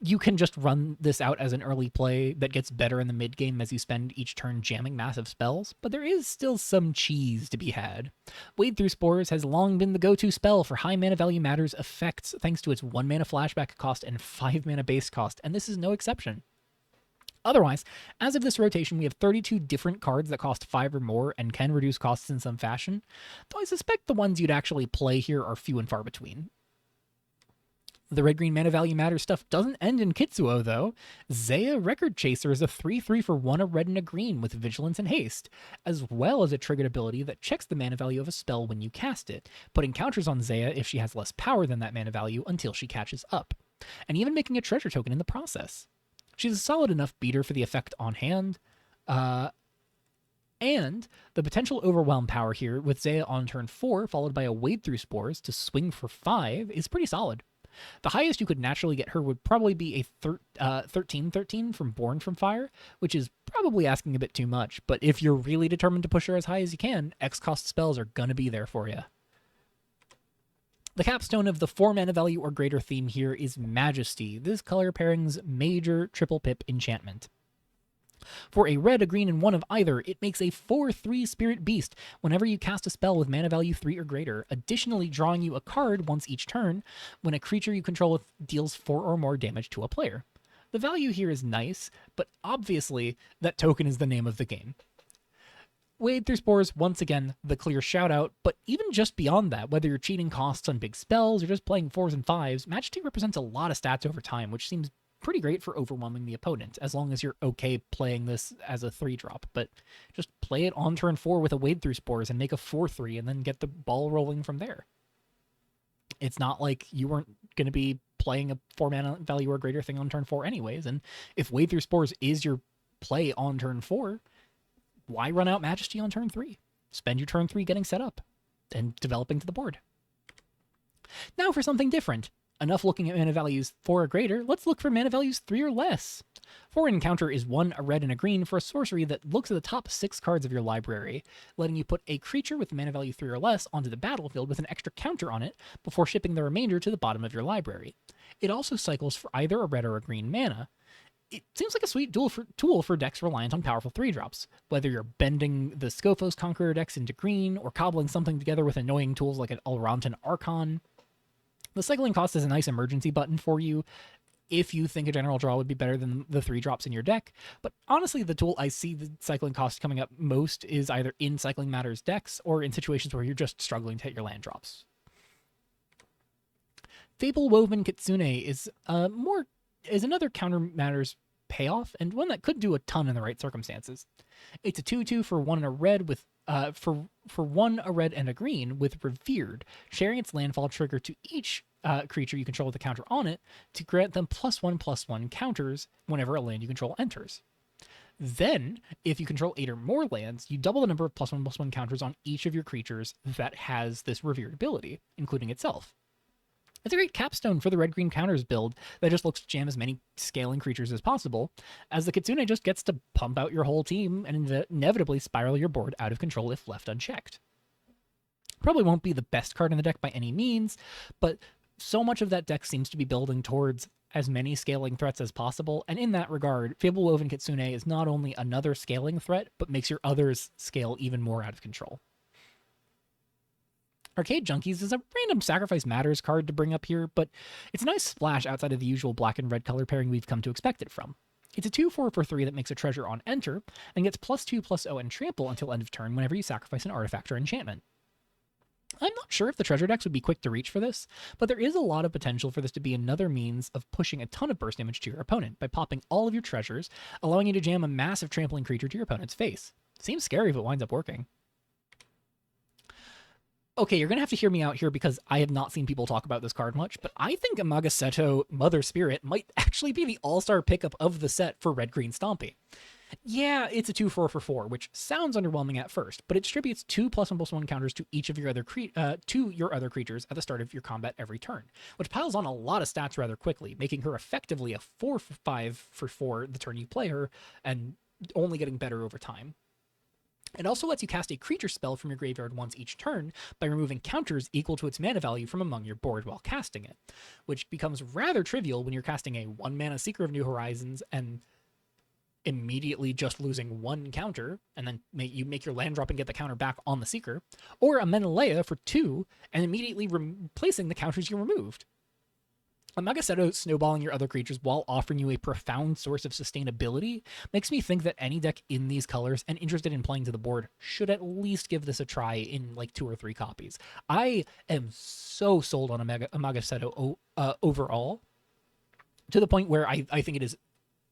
you can just run this out as an early play that gets better in the mid-game as you spend each turn jamming massive spells, but there is still some cheese to be had. Wade Through Spores has long been the go-to spell for high mana value matters effects thanks to its 1 mana flashback cost and 5 mana base cost, and this is no exception. Otherwise, as of this rotation, we have 32 different cards that cost 5 or more and can reduce costs in some fashion, though I suspect the ones you'd actually play here are few and far between. The red-green mana value matter stuff doesn't end in Kitsuo, though. Zaya Record Chaser is a 3/3 for 1, a red and a green with Vigilance and Haste, as well as a triggered ability that checks the mana value of a spell when you cast it, putting counters on Zaya if she has less power than that mana value until she catches up, and even making a treasure token in the process. She's a solid enough beater for the effect on hand, and the potential overwhelm power here with Zaya on turn 4, followed by a Wade Through Spores to swing for 5, is pretty solid. The highest you could naturally get her would probably be a 13/13 from Born from Fire, which is probably asking a bit too much, but if you're really determined to push her as high as you can, X-cost spells are gonna be there for you. The capstone of the 4 mana value or greater theme here is Majesty, this color pairing's major triple pip enchantment. For a red, a green, and one of either, it makes a 4/3 Spirit Beast whenever you cast a spell with mana value 3 or greater, additionally drawing you a card once each turn when a creature you control deals 4 or more damage to a player. The value here is nice, but obviously that token is the name of the game. Wade Through Spores, once again, the clear shout-out, but even just beyond that, whether you're cheating costs on big spells or just playing 4s and 5s, Majesty represents a lot of stats over time, which seems pretty great for overwhelming the opponent, as long as you're okay playing this as a 3-drop. But just play it on turn 4 with a Wade Through Spores and make a 4/3 and then get the ball rolling from there. It's not like you weren't going to be playing a 4 mana value or greater thing on turn 4 anyways, and if Wade Through Spores is your play on turn 4, why run out Majesty on turn 3? Spend your turn 3 getting set up and developing to the board. Now for something different. Enough looking at mana values 4 or greater, let's look for mana values 3 or less. For an encounter is 1, a red, and a green for a sorcery that looks at the top 6 cards of your library, letting you put a creature with mana value 3 or less onto the battlefield with an extra counter on it before shipping the remainder to the bottom of your library. It also cycles for either a red or a green mana. It seems like a sweet tool for decks reliant on powerful 3-drops, whether you're bending the Scophos Conqueror decks into green or cobbling something together with annoying tools like an Alrantan Archon. The cycling cost is a nice emergency button for you if you think a general draw would be better than the 3-drops in your deck, but honestly the tool I see the cycling cost coming up most is either in Cycling Matters decks or in situations where you're just struggling to hit your land drops. Fable Woven Kitsune is another Counter Matters payoff, and one that could do a ton in the right circumstances. It's a 2/2 for 1 and a red with for 1 a red and a green with Revered, sharing its landfall trigger to each creature you control with a counter on it to grant them +1/+1 counters whenever a land you control enters. Then, if you control 8 or more lands, you double the number of +1/+1 counters on each of your creatures that has this Revered ability, including itself. It's a great capstone for the red-green counters build that just looks to jam as many scaling creatures as possible, as the Kitsune just gets to pump out your whole team and inevitably spiral your board out of control if left unchecked. Probably won't be the best card in the deck by any means, but so much of that deck seems to be building towards as many scaling threats as possible, and in that regard, Fable Woven Kitsune is not only another scaling threat, but makes your others scale even more out of control. Arcade Junkies is a random Sacrifice Matters card to bring up here, but it's a nice splash outside of the usual black and red color pairing we've come to expect it from. It's a 2/4 for 3 that makes a treasure on enter, and gets +2/+0 and trample until end of turn whenever you sacrifice an artifact or enchantment. I'm not sure if the treasure decks would be quick to reach for this, but there is a lot of potential for this to be another means of pushing a ton of burst damage to your opponent by popping all of your treasures, allowing you to jam a massive trampling creature to your opponent's face. Seems scary if it winds up working. Okay, you're going to have to hear me out here because I have not seen people talk about this card much, but I think Amagaseto Mother Spirit might actually be the all-star pickup of the set for Red-Green Stompy. Yeah, it's a 2/4 for 4, which sounds underwhelming at first, but it distributes 2 +1/+1 counters to each of your other creatures at the start of your combat every turn, which piles on a lot of stats rather quickly, making her effectively a 4/5 for 4 the turn you play her, and only getting better over time. It also lets you cast a creature spell from your graveyard once each turn by removing counters equal to its mana value from among your board while casting it, which becomes rather trivial when you're casting a 1-mana Seeker of New Horizons and immediately just losing 1 counter, and then you make your land drop and get the counter back on the Seeker, or a Menelea for 2 and immediately replacing the counters you removed. Amagaseto snowballing your other creatures while offering you a profound source of sustainability makes me think that any deck in these colors and interested in playing to the board should at least give this a try in like 2 or 3 copies. I am so sold on Amagaseto overall, to the point where I think it is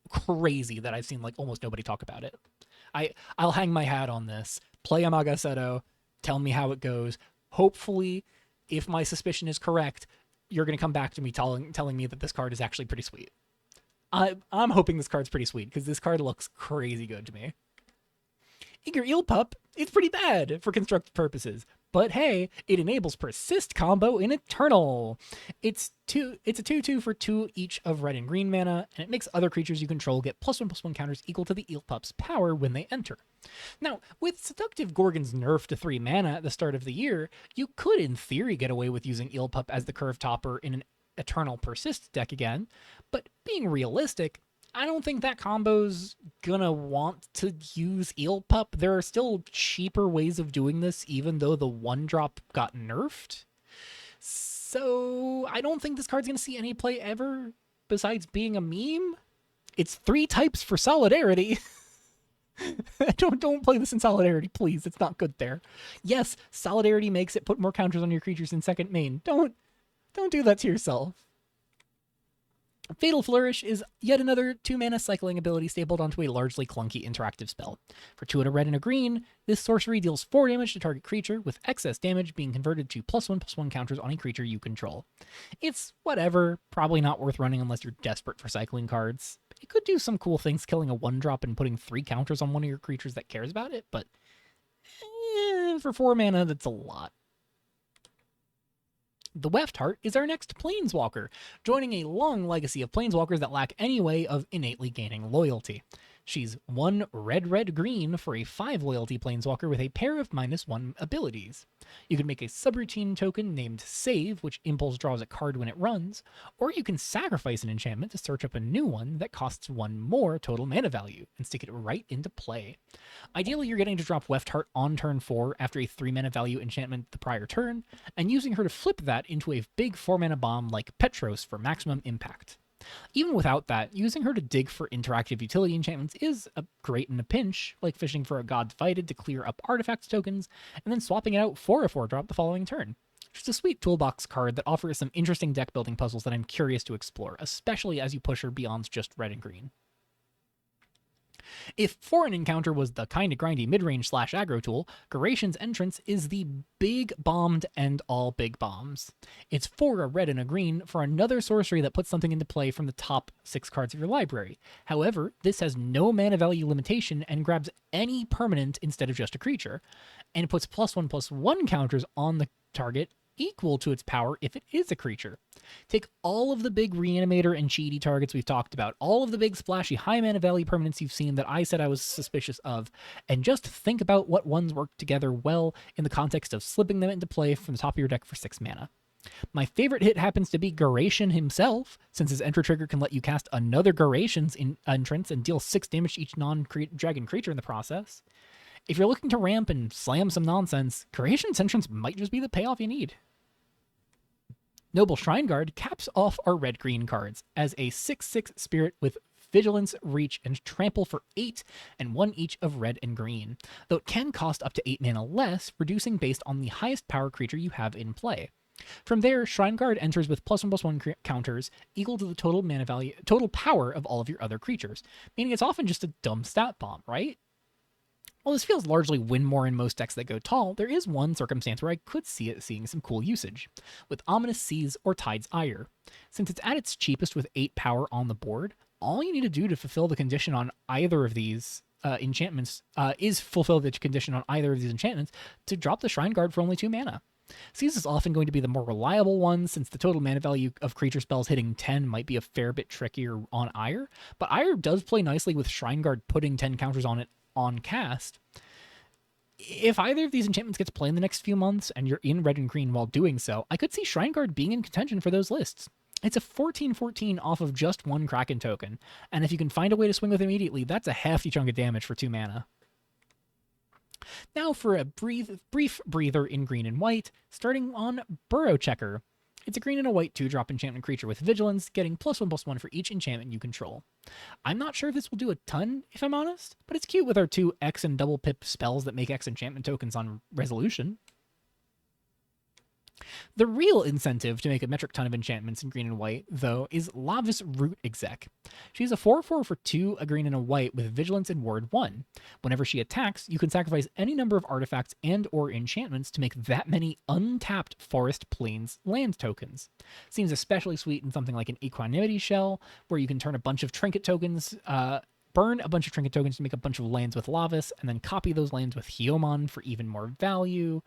crazy that I've seen like almost nobody talk about it. I'll hang my hat on this. Play Amagaseto, tell me how it goes. Hopefully, if my suspicion is correct, you're going to come back to me telling me that this card is actually pretty sweet. I'm hoping this card's pretty sweet, because this card looks crazy good to me. Eager Eel Pup, it's pretty bad for constructed purposes, But hey, it enables Persist combo in Eternal. It's a 2/2 for 2 each of red and green mana, and it makes other creatures you control get +1/+1 counters equal to the Eel Pup's power when they enter. Now, with Seductive Gorgon's nerf to 3 mana at the start of the year, you could in theory get away with using Eel Pup as the curve topper in an Eternal Persist deck again, but being realistic, I don't think that combo's gonna want to use Eel Pup. There are still cheaper ways of doing this, even though the 1-drop got nerfed. So I don't think this card's gonna see any play ever, besides being a meme. It's 3 types for Solidarity. Don't play this in Solidarity, please. It's not good there. Yes, Solidarity makes it put more counters on your creatures in second main. Don't do that to yourself. Fatal Flourish is yet another 2-mana cycling ability stapled onto a largely clunky interactive spell. For 2 and a red and a green, this sorcery deals 4 damage to target creature, with excess damage being converted to +1/+1 counters on a creature you control. It's whatever, probably not worth running unless you're desperate for cycling cards. It could do some cool things, killing a 1-drop and putting 3 counters on one of your creatures that cares about it, but for 4 mana, that's a lot. The Weft Heart is our next Planeswalker, joining a long legacy of Planeswalkers that lack any way of innately gaining loyalty. She's 1 red-red-green for a 5 loyalty Planeswalker with a pair of -1 abilities. You can make a subroutine token named Save, which impulse draws a card when it runs, or you can sacrifice an enchantment to search up a new one that costs 1 more total mana value and stick it right into play. Ideally, you're getting to drop Weft Heart on turn 4 after a 3 mana value enchantment the prior turn, and using her to flip that into a big 4 mana bomb like Petros for maximum impact. Even without that, using her to dig for interactive utility enchantments is great in a pinch, like fishing for a God Divided to clear up artifact tokens, and then swapping it out for a 4-drop the following turn. Just a sweet toolbox card that offers some interesting deck building puzzles that I'm curious to explore, especially as you push her beyond just red and green. If Foreign Encounter was the kinda grindy mid-range / aggro tool, Garation's Entrance is the big bomb to end all big bombs. It's 4 a red and a green for another sorcery that puts something into play from the top 6 cards of your library. However, this has no mana value limitation and grabs any permanent instead of just a creature, and it puts +1/+1 counters on the target equal to its power if it is a creature. Take all of the big Reanimator and Cheaty targets we've talked about, all of the big splashy high mana value permanents you've seen that I said I was suspicious of, and just think about what ones work together well in the context of slipping them into play from the top of your deck for 6 mana. My favorite hit happens to be Garation himself, since his enter trigger can let you cast another Garation's entrance and deal 6 damage to each non-dragon creature in the process. If you're looking to ramp and slam some nonsense, Garation's entrance might just be the payoff you need. Noble Shrine Guard caps off our red-green cards as a 6/6 spirit with Vigilance, Reach, and Trample for 8 and 1 each of red and green, though it can cost up to 8 mana less, reducing based on the highest power creature you have in play. From there, Shrine Guard enters with +1/+1 counters equal to the total power of all of your other creatures, meaning it's often just a dumb stat bomb, right? While this feels largely win more in most decks that go tall, there is one circumstance where I could see it seeing some cool usage, with Ominous Seas or Tide's Ire. Since it's at its cheapest with 8 power on the board, all you need to do to fulfill the condition on either of these enchantments to drop the Shrine Guard for only 2 mana. Seas is often going to be the more reliable one, since the total mana value of creature spells hitting 10 might be a fair bit trickier on Ire, but Ire does play nicely with Shrine Guard putting 10 counters on it on cast. If either of these enchantments gets play in the next few months and you're in red and green while doing so, I could see Shrine Guard being in contention for those lists. It's a 14/14 off of just 1 Kraken token, and if you can find a way to swing with it immediately, that's a hefty chunk of damage for 2 mana. Now for a brief breather in green and white, starting on Burrow Checker. It's a green and a white 2-drop enchantment creature with Vigilance, getting +1/+1 for each enchantment you control. I'm not sure if this will do a ton, if I'm honest, but it's cute with our 2 X and double pip spells that make X enchantment tokens on resolution. The real incentive to make a metric ton of enchantments in green and white, though, is Lavis Root Exec. She's a 4/4 for 2, a green and a white, with Vigilance and Ward 1. Whenever she attacks, you can sacrifice any number of artifacts and or enchantments to make that many untapped Forest Plains land tokens. Seems especially sweet in something like an Equanimity Shell, where you can turn a bunch of trinket tokens, burn a bunch of trinket tokens to make a bunch of lands with Lavis, and then copy those lands with Hyomon for even more value.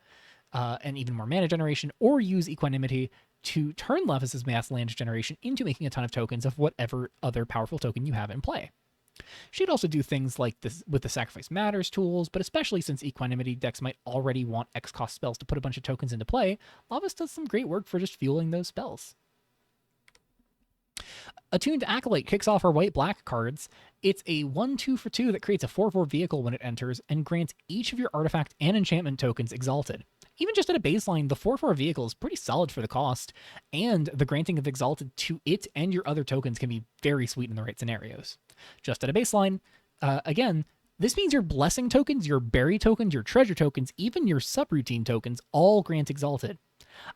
and even more mana generation, or use Equanimity to turn Levis's mass land generation into making a ton of tokens of whatever other powerful token you have in play. She'd also do things like this with the Sacrifice Matters tools, but especially since Equanimity decks might already want X-cost spells to put a bunch of tokens into play, Lavis does some great work for just fueling those spells. Attuned Acolyte kicks off our white-black cards. It's a 1-2 for 2 that creates a 4-4 vehicle when it enters and grants each of your artifact and enchantment tokens Exalted. Even just at a baseline, the 4-4 vehicle is pretty solid for the cost, and the granting of Exalted to it and your other tokens can be very sweet in the right scenarios. Just at a baseline, again, this means your Blessing tokens, your Berry tokens, your Treasure tokens, even your Subroutine tokens all grant Exalted.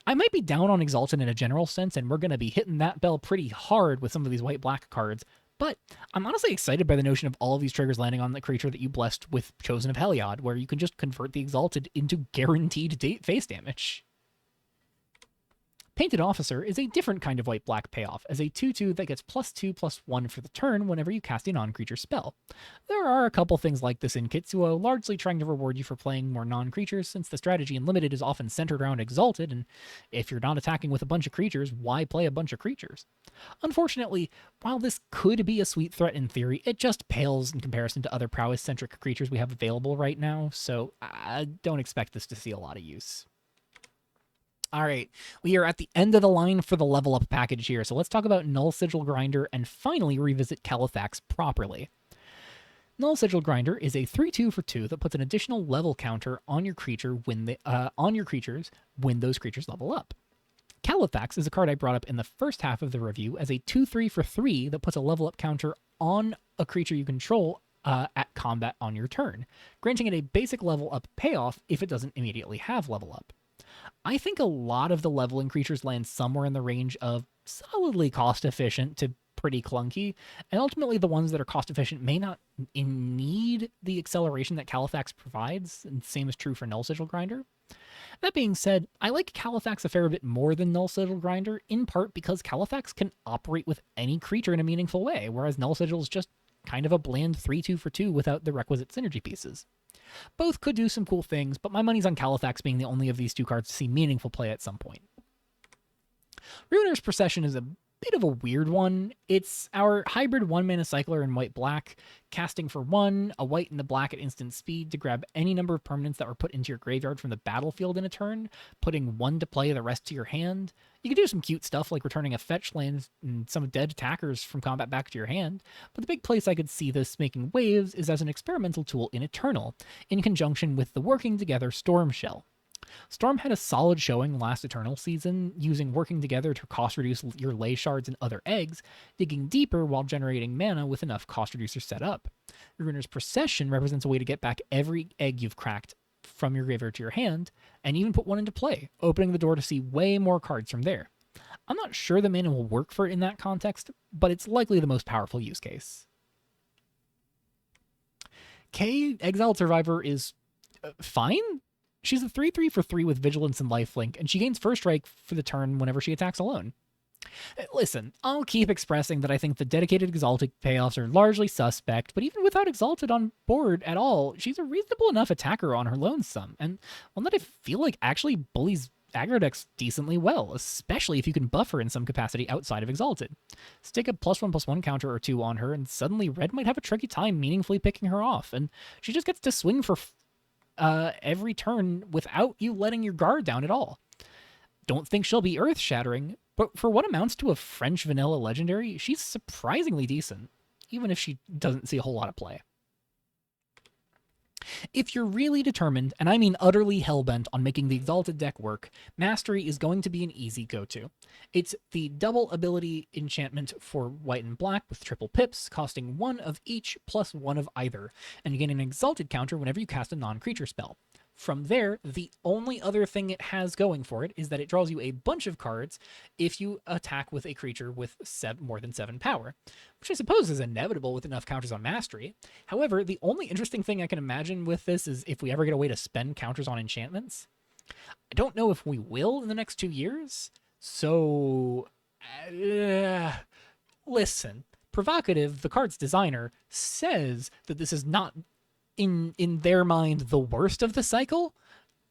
I might be down on Exalted in a general sense, and we're going to be hitting that bell pretty hard with some of these white-black cards, but I'm honestly excited by the notion of all of these triggers landing on the creature that you blessed with Chosen of Heliod, where you can just convert the Exalted into guaranteed face damage. Painted Officer is a different kind of white-black payoff, as a 2-2 that gets +2/+1 for the turn whenever you cast a non-creature spell. There are a couple things like this in Kitsuo, largely trying to reward you for playing more non-creatures, since the strategy in Limited is often centered around Exalted, and if you're not attacking with a bunch of creatures, why play a bunch of creatures? Unfortunately, while this could be a sweet threat in theory, it just pales in comparison to other prowess-centric creatures we have available right now, so I don't expect this to see a lot of use. All right, we are at the end of the line for the level up package here, so let's talk about Null Sigil Grinder and finally revisit Califax properly. Null Sigil Grinder is a 3-2 for 2 that puts an additional level counter on your creature on your creatures when those creatures level up. Califax is a card I brought up in the first half of the review as a 2-3 for 3 that puts a level up counter on a creature you control at combat on your turn, granting it a basic level up payoff if it doesn't immediately have level up. I think a lot of the leveling creatures land somewhere in the range of solidly cost-efficient to pretty clunky, and ultimately the ones that are cost-efficient may not need the acceleration that Califax provides, and the same is true for Null Sigil Grinder. That being said, I like Califax a fair bit more than Null Sigil Grinder, in part because Califax can operate with any creature in a meaningful way, whereas Null Sigil is just kind of a bland 3-2 for 2 without the requisite synergy pieces. Both could do some cool things, but my money's on Califax being the only of these two cards to see meaningful play at some point. Ruiner's Procession is a bit of a weird one. It's our hybrid 1-mana cycler in white-black, casting for 1, a white and a black at instant speed to grab any number of permanents that were put into your graveyard from the battlefield in a turn, putting 1 to play, the rest to your hand. You can do some cute stuff like returning a fetch land and some dead attackers from combat back to your hand, but the big place I could see this making waves is as an experimental tool in Eternal, in conjunction with the Working Together Storm Shell. Storm had a solid showing last Eternal season, using Working Together to cost reduce your lay shards and other eggs, digging deeper while generating mana with enough cost reducers set up. Ruiner's Procession represents a way to get back every egg you've cracked from your graveyard to your hand, and even put one into play, opening the door to see way more cards from there. I'm not sure the mana will work for it in that context, but it's likely the most powerful use case. Kay, Exiled Survivor, is fine. She's a 3-3 for 3 with Vigilance and Lifelink, and she gains first strike for the turn whenever she attacks alone. Listen, I'll keep expressing that I think the dedicated Exalted payoffs are largely suspect, but even without Exalted on board at all, she's a reasonable enough attacker on her lonesome, and one that I feel like actually bullies aggro decks decently well, especially if you can buff her in some capacity outside of Exalted. Stick a +1/+1 counter or 2 on her, and suddenly Red might have a tricky time meaningfully picking her off, and she just gets to swing for every turn without you letting your guard down at all. Don't think she'll be earth-shattering, but for what amounts to a French vanilla legendary, she's surprisingly decent, even if she doesn't see a whole lot of play. If you're really determined, and I mean utterly hellbent on making the Exalted deck work, Mastery is going to be an easy go-to. It's the double ability enchantment for white and black with triple pips, costing 1 of each plus 1 of either, and you gain an Exalted counter whenever you cast a non-creature spell. From there, the only other thing it has going for it is that it draws you a bunch of cards if you attack with a creature with more than 7 power, which I suppose is inevitable with enough counters on Mastery. However, the only interesting thing I can imagine with this is if we ever get a way to spend counters on enchantments. I don't know if we will in the next 2 years, so listen, Provocative, the card's designer, says that this is not in their mind the worst of the cycle.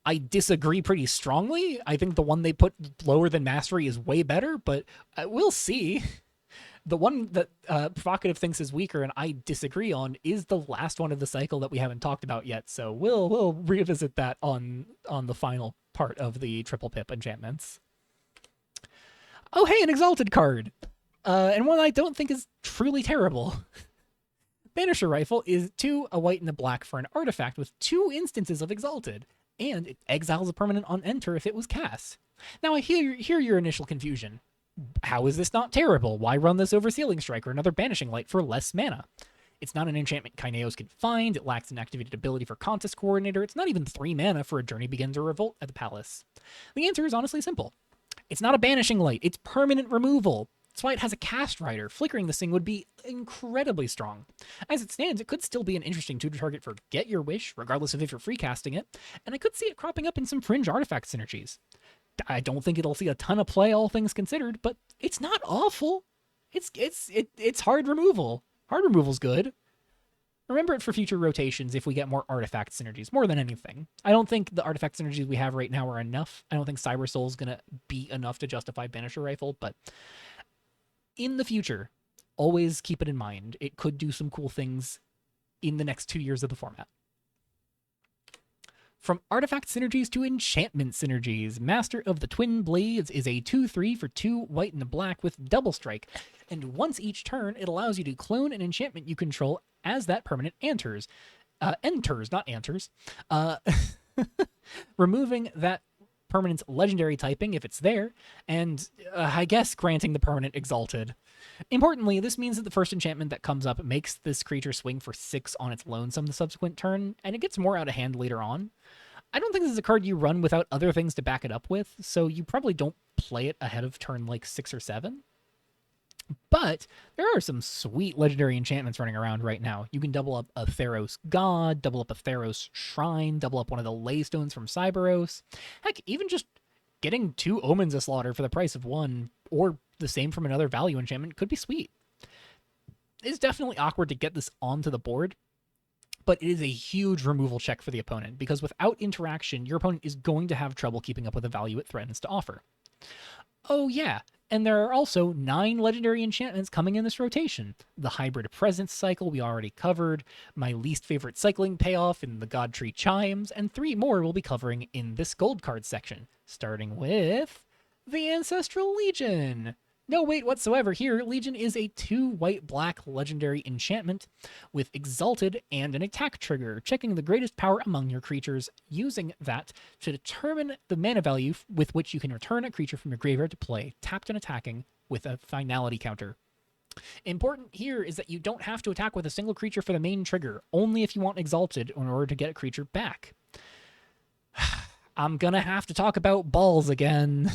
I disagree pretty strongly. I think the one they put lower than Mastery is way better, but we'll see. The one that Provocative thinks is weaker and I disagree on is the last one of the cycle that we haven't talked about yet. So we'll revisit that on the final part of the triple pip enchantments. Oh, hey, an Exalted card. And one I don't think is truly terrible. Banisher Rifle is 2, a white and a black for an artifact with 2 instances of Exalted, and it exiles a permanent on enter if it was cast. Now I hear your initial confusion. How is this not terrible? Why run this over Sealing Strike or another Banishing Light for less mana? It's not an enchantment Kaineos can find, it lacks an activated ability for Contest Coordinator, it's not even 3 mana for a Journey Begins or Revolt at the Palace. The answer is honestly simple. It's not a Banishing Light, it's permanent removal. That's why it has a Cast Rider. Flickering this thing would be incredibly strong. As it stands, it could still be an interesting 2 to target for Get Your Wish, regardless of if you're free casting it, and I could see it cropping up in some fringe artifact synergies. I don't think it'll see a ton of play, all things considered, but it's not awful. It's hard removal. Hard removal's good. Remember it for future rotations if we get more artifact synergies, more than anything. I don't think the artifact synergies we have right now are enough. I don't think Cyber Soul's gonna be enough to justify Banisher Rifle, but in the future, always keep it in mind. It could do some cool things in the next 2 years of the format. From artifact synergies to enchantment synergies, Master of the Twin Blades is a 2/3 for 2 white and a black with double strike, and once each turn, it allows you to clone an enchantment you control as that permanent enters. Not enters. Removing that permanent's legendary typing if it's there, and I guess granting the permanent Exalted. Importantly, this means that the first enchantment that comes up makes this creature swing for 6 on its lonesome the subsequent turn, and it gets more out of hand later on. I don't think this is a card you run without other things to back it up with, so you probably don't play it ahead of turn like 6 or 7. But there are some sweet legendary enchantments running around right now. You can double up a Theros God, double up a Theros Shrine, double up one of the Leystones from Cyberos. Heck, even just getting 2 Omens of Slaughter for the price of 1, or the same from another value enchantment, could be sweet. It's definitely awkward to get this onto the board, but it is a huge removal check for the opponent, because without interaction, your opponent is going to have trouble keeping up with the value it threatens to offer. Oh yeah, and there are also 9 legendary enchantments coming in this rotation. The Hybrid Presence cycle we already covered, my least favorite cycling payoff in the Godtree Chimes, and 3 more we'll be covering in this gold card section, starting with the Ancestral Legion. No weight whatsoever here. Legion is a 2 white-black legendary enchantment with Exalted and an attack trigger, checking the greatest power among your creatures, using that to determine the mana value with which you can return a creature from your graveyard to play, tapped and attacking with a finality counter. Important here is that you don't have to attack with a single creature for the main trigger, only if you want Exalted in order to get a creature back. I'm gonna have to talk about balls again.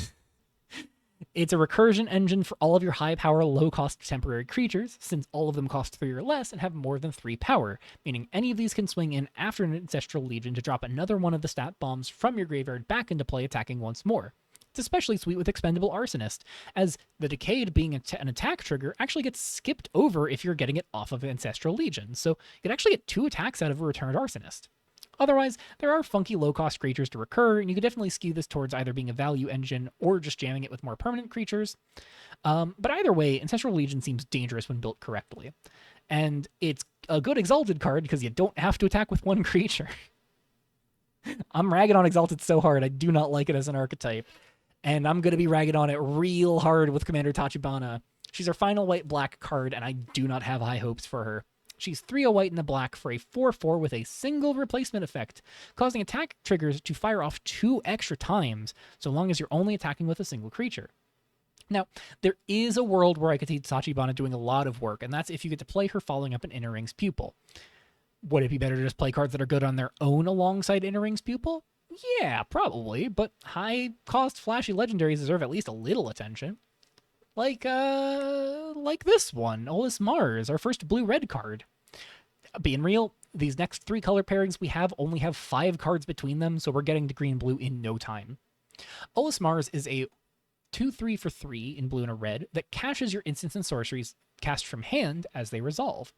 It's a recursion engine for all of your high-power, low-cost temporary creatures, since all of them cost 3 or less and have more than 3 power, meaning any of these can swing in after an Ancestral Legion to drop another one of the stat bombs from your graveyard back into play, attacking once more. It's especially sweet with Expendable Arsonist, as the Decayed being an attack trigger actually gets skipped over if you're getting it off of Ancestral Legion, so you can actually get 2 attacks out of a returned Arsonist. Otherwise, there are funky low-cost creatures to recur, and you could definitely skew this towards either being a value engine or just jamming it with more permanent creatures. But either way, Ancestral Legion seems dangerous when built correctly. And it's a good Exalted card because you don't have to attack with 1 creature. I'm ragging on Exalted so hard, I do not like it as an archetype. And I'm going to be ragging on it real hard with Commander Tachibana. She's our final white-black card, and I do not have high hopes for her. She's 3 white and a black for a 4/4 with a single replacement effect, causing attack triggers to fire off 2 extra times, so long as you're only attacking with a single creature. Now, there is a world where I could see Tachibana doing a lot of work, and that's if you get to play her following up an Inner Ring's Pupil. Would it be better to just play cards that are good on their own alongside Inner Ring's Pupil? Yeah, probably, but high-cost flashy legendaries deserve at least a little attention. Like this one, Olis Mars, our first blue-red card. Being real, these next 3 color pairings we have only have 5 cards between them, so we're getting to green-blue in no time. Olis Mars is a 2/3 for 3 in blue and a red that caches your instants and sorceries cast from hand as they resolve.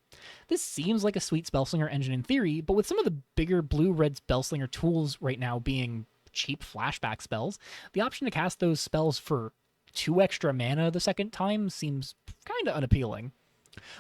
This seems like a sweet Spellslinger engine in theory, but with some of the bigger blue-red Spellslinger tools right now being cheap flashback spells, the option to cast those spells for 2 extra mana the second time seems kind of unappealing.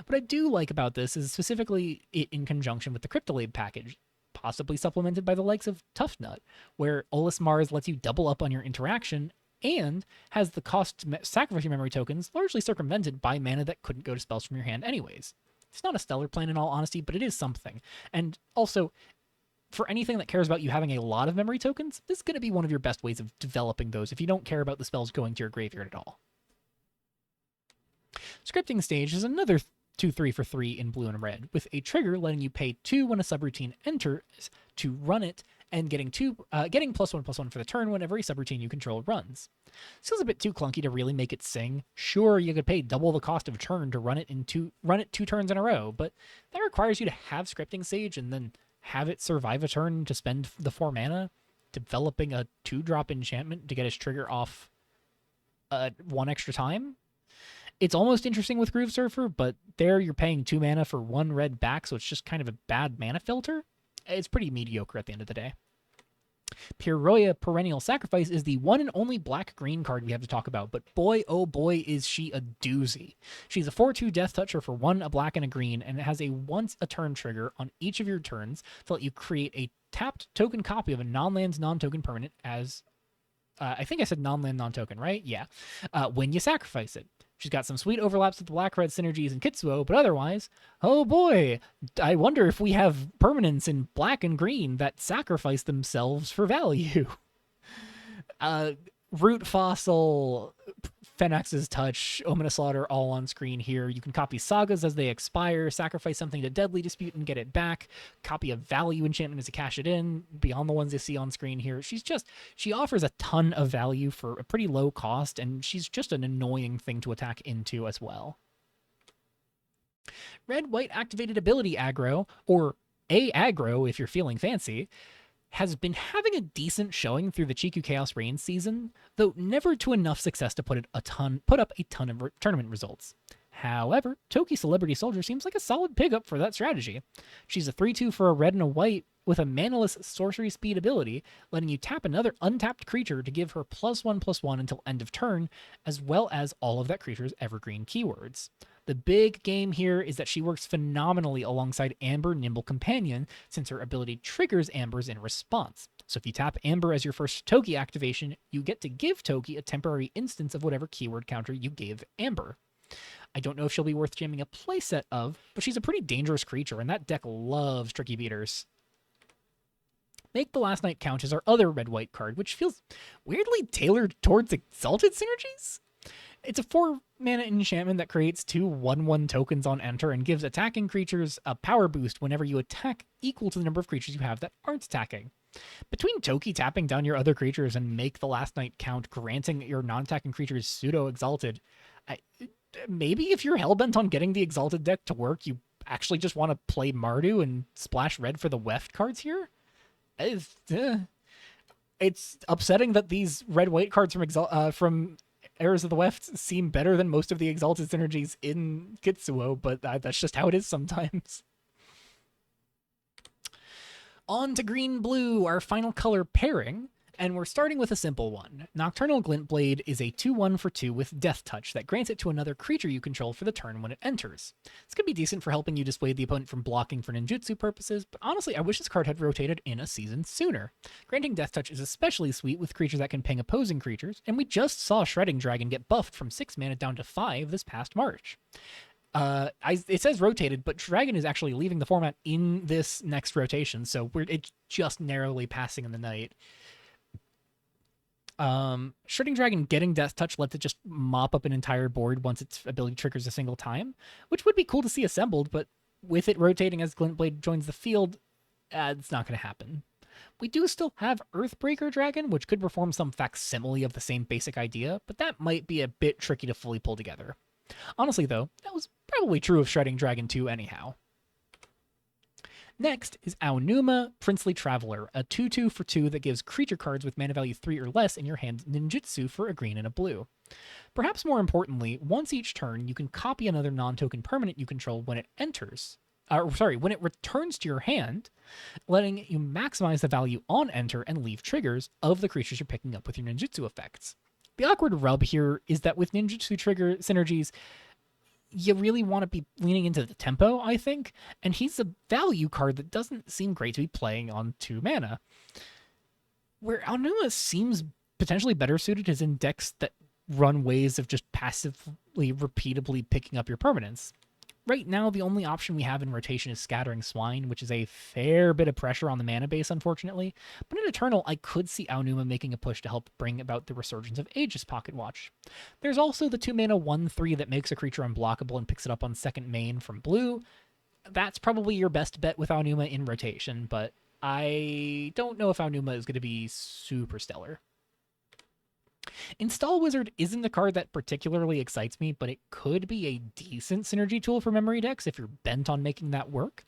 What I do like about this is specifically it in conjunction with the Cryptolab package, possibly supplemented by the likes of Tough Nut, where Olis Mars lets you double up on your interaction and has the cost to sacrifice your memory tokens largely circumvented by mana that couldn't go to spells from your hand anyways. It's not a stellar plan in all honesty, but it is something. And also, for anything that cares about you having a lot of memory tokens, this is going to be one of your best ways of developing those if you don't care about the spells going to your graveyard at all. Scripting Stage is another 2/3 for 3 in blue and red, with a trigger letting you pay 2 when a subroutine enters to run it, and getting +1/+1 for the turn whenever a subroutine you control runs. This feels a bit too clunky to really make it sing. Sure, you could pay double the cost of a turn to run it 2 turns in a row, but that requires you to have Scripting Sage and then have it survive a turn to spend the 4 mana, developing a 2-drop enchantment to get its trigger off 1 extra time. It's almost interesting with Groove Surfer, but there you're paying 2 mana for 1 red back, so it's just kind of a bad mana filter. It's pretty mediocre at the end of the day. Piroya Perennial Sacrifice is the one and only black-green card we have to talk about, but boy, oh boy, is she a doozy. She's a 4/2 Death Toucher for 1, a black and a green, and it has a once-a-turn trigger on each of your turns to let you create a tapped token copy of a non-land, non-token permanent as... I think I said non-land, non-token, right? Yeah. When you sacrifice it. She's got some sweet overlaps with the black-red synergies in Kitsuo, but otherwise, oh boy, I wonder if we have permanents in black and green that sacrifice themselves for value. Root Fossil, Fenax's Touch, Ominous Slaughter all on screen here. You can copy sagas as they expire, sacrifice something to Deadly Dispute and get it back, copy a value enchantment as you cash it in, beyond the ones you see on screen here. She offers a ton of value for a pretty low cost, and she's just an annoying thing to attack into as well. Red-white activated ability aggro, or A aggro if you're feeling fancy, has been having a decent showing through the Chiku Chaos Reign season, though never to enough success to put up a ton of tournament results. However, Toki Celebrity Soldier seems like a solid pickup for that strategy. She's a 3/2 for a red and a white with a manaless sorcery speed ability, letting you tap another untapped creature to give her +1/+1 until end of turn, as well as all of that creature's evergreen keywords. The big game here is that she works phenomenally alongside Amber Nimble Companion, since her ability triggers Ambers in response. So if you tap Amber as your first Toki activation, you get to give Toki a temporary instance of whatever keyword counter you gave Amber. I don't know if she'll be worth jamming a playset of, but she's a pretty dangerous creature, and that deck loves tricky beaters. Make the Last Night Count is our other red-white card, which feels weirdly tailored towards Exalted synergies. It's a 4-mana enchantment that creates 2 1/1 tokens on enter and gives attacking creatures a power boost whenever you attack equal to the number of creatures you have that aren't attacking. Between Toki tapping down your other creatures and Make the Last Night Count granting your non-attacking creatures pseudo-exalted, maybe if you're hellbent on getting the Exalted deck to work, you actually just want to play Mardu and splash red for the Weft cards here? It's upsetting that these red-white cards from Errors of the Weft seem better than most of the Exalted synergies in Kitsuo, but that's just how it is sometimes. On to green-blue, our final color pairing, and we're starting with a simple one. Nocturnal Glintblade is a 2/1 for 2 with Death Touch that grants it to another creature you control for the turn when it enters. This could be decent for helping you dissuade the opponent from blocking for ninjutsu purposes, but honestly, I wish this card had rotated in a season sooner. Granting Death Touch is especially sweet with creatures that can ping opposing creatures, and we just saw Shredding Dragon get buffed from 6 mana down to 5 this past March. It says rotated, but Dragon is actually leaving the format in this next rotation, so it's just narrowly passing in the night. Shredding Dragon getting Death Touch lets it just mop up an entire board once its ability triggers a single time, which would be cool to see assembled, but with it rotating as Glintblade joins the field, it's not going to happen. We do still have Earthbreaker Dragon, which could perform some facsimile of the same basic idea, but that might be a bit tricky to fully pull together. Honestly, though, that was probably true of Shredding Dragon 2 anyhow. Next is Aonuma, Princely Traveler, a 2/2 for 2 that gives creature cards with mana value 3 or less in your hand ninjutsu for a green and a blue. Perhaps more importantly, once each turn, you can copy another non-token permanent you control when it enters. when it returns to your hand, letting you maximize the value on enter and leave triggers of the creatures you're picking up with your ninjutsu effects. The awkward rub here is that with ninjutsu trigger synergies, you really want to be leaning into the tempo, I think, and he's a value card that doesn't seem great to be playing on 2 mana. Where Aonuma seems potentially better suited is in decks that run ways of just passively, repeatably picking up your permanents. Right now, the only option we have in rotation is Scattering Swine, which is a fair bit of pressure on the mana base, unfortunately. But in Eternal, I could see Aonuma making a push to help bring about the resurgence of Aegis Pocket Watch. There's also the 2-mana 1/3 that makes a creature unblockable and picks it up on second main from blue. That's probably your best bet with Aonuma in rotation, but I don't know if Aonuma is going to be super stellar. Install Wizard isn't a card that particularly excites me, but it could be a decent synergy tool for memory decks if you're bent on making that work.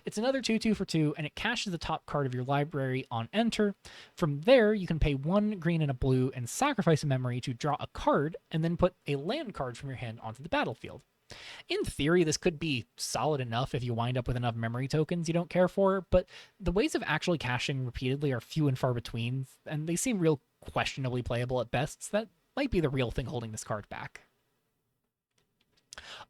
It's another 2/2 for 2, and it caches the top card of your library on enter. From there, you can pay 1 green and a blue and sacrifice a memory to draw a card, and then put a land card from your hand onto the battlefield. In theory, this could be solid enough if you wind up with enough memory tokens you don't care for, but the ways of actually caching repeatedly are few and far between, and they seem real questionably playable at best, so that might be the real thing holding this card back.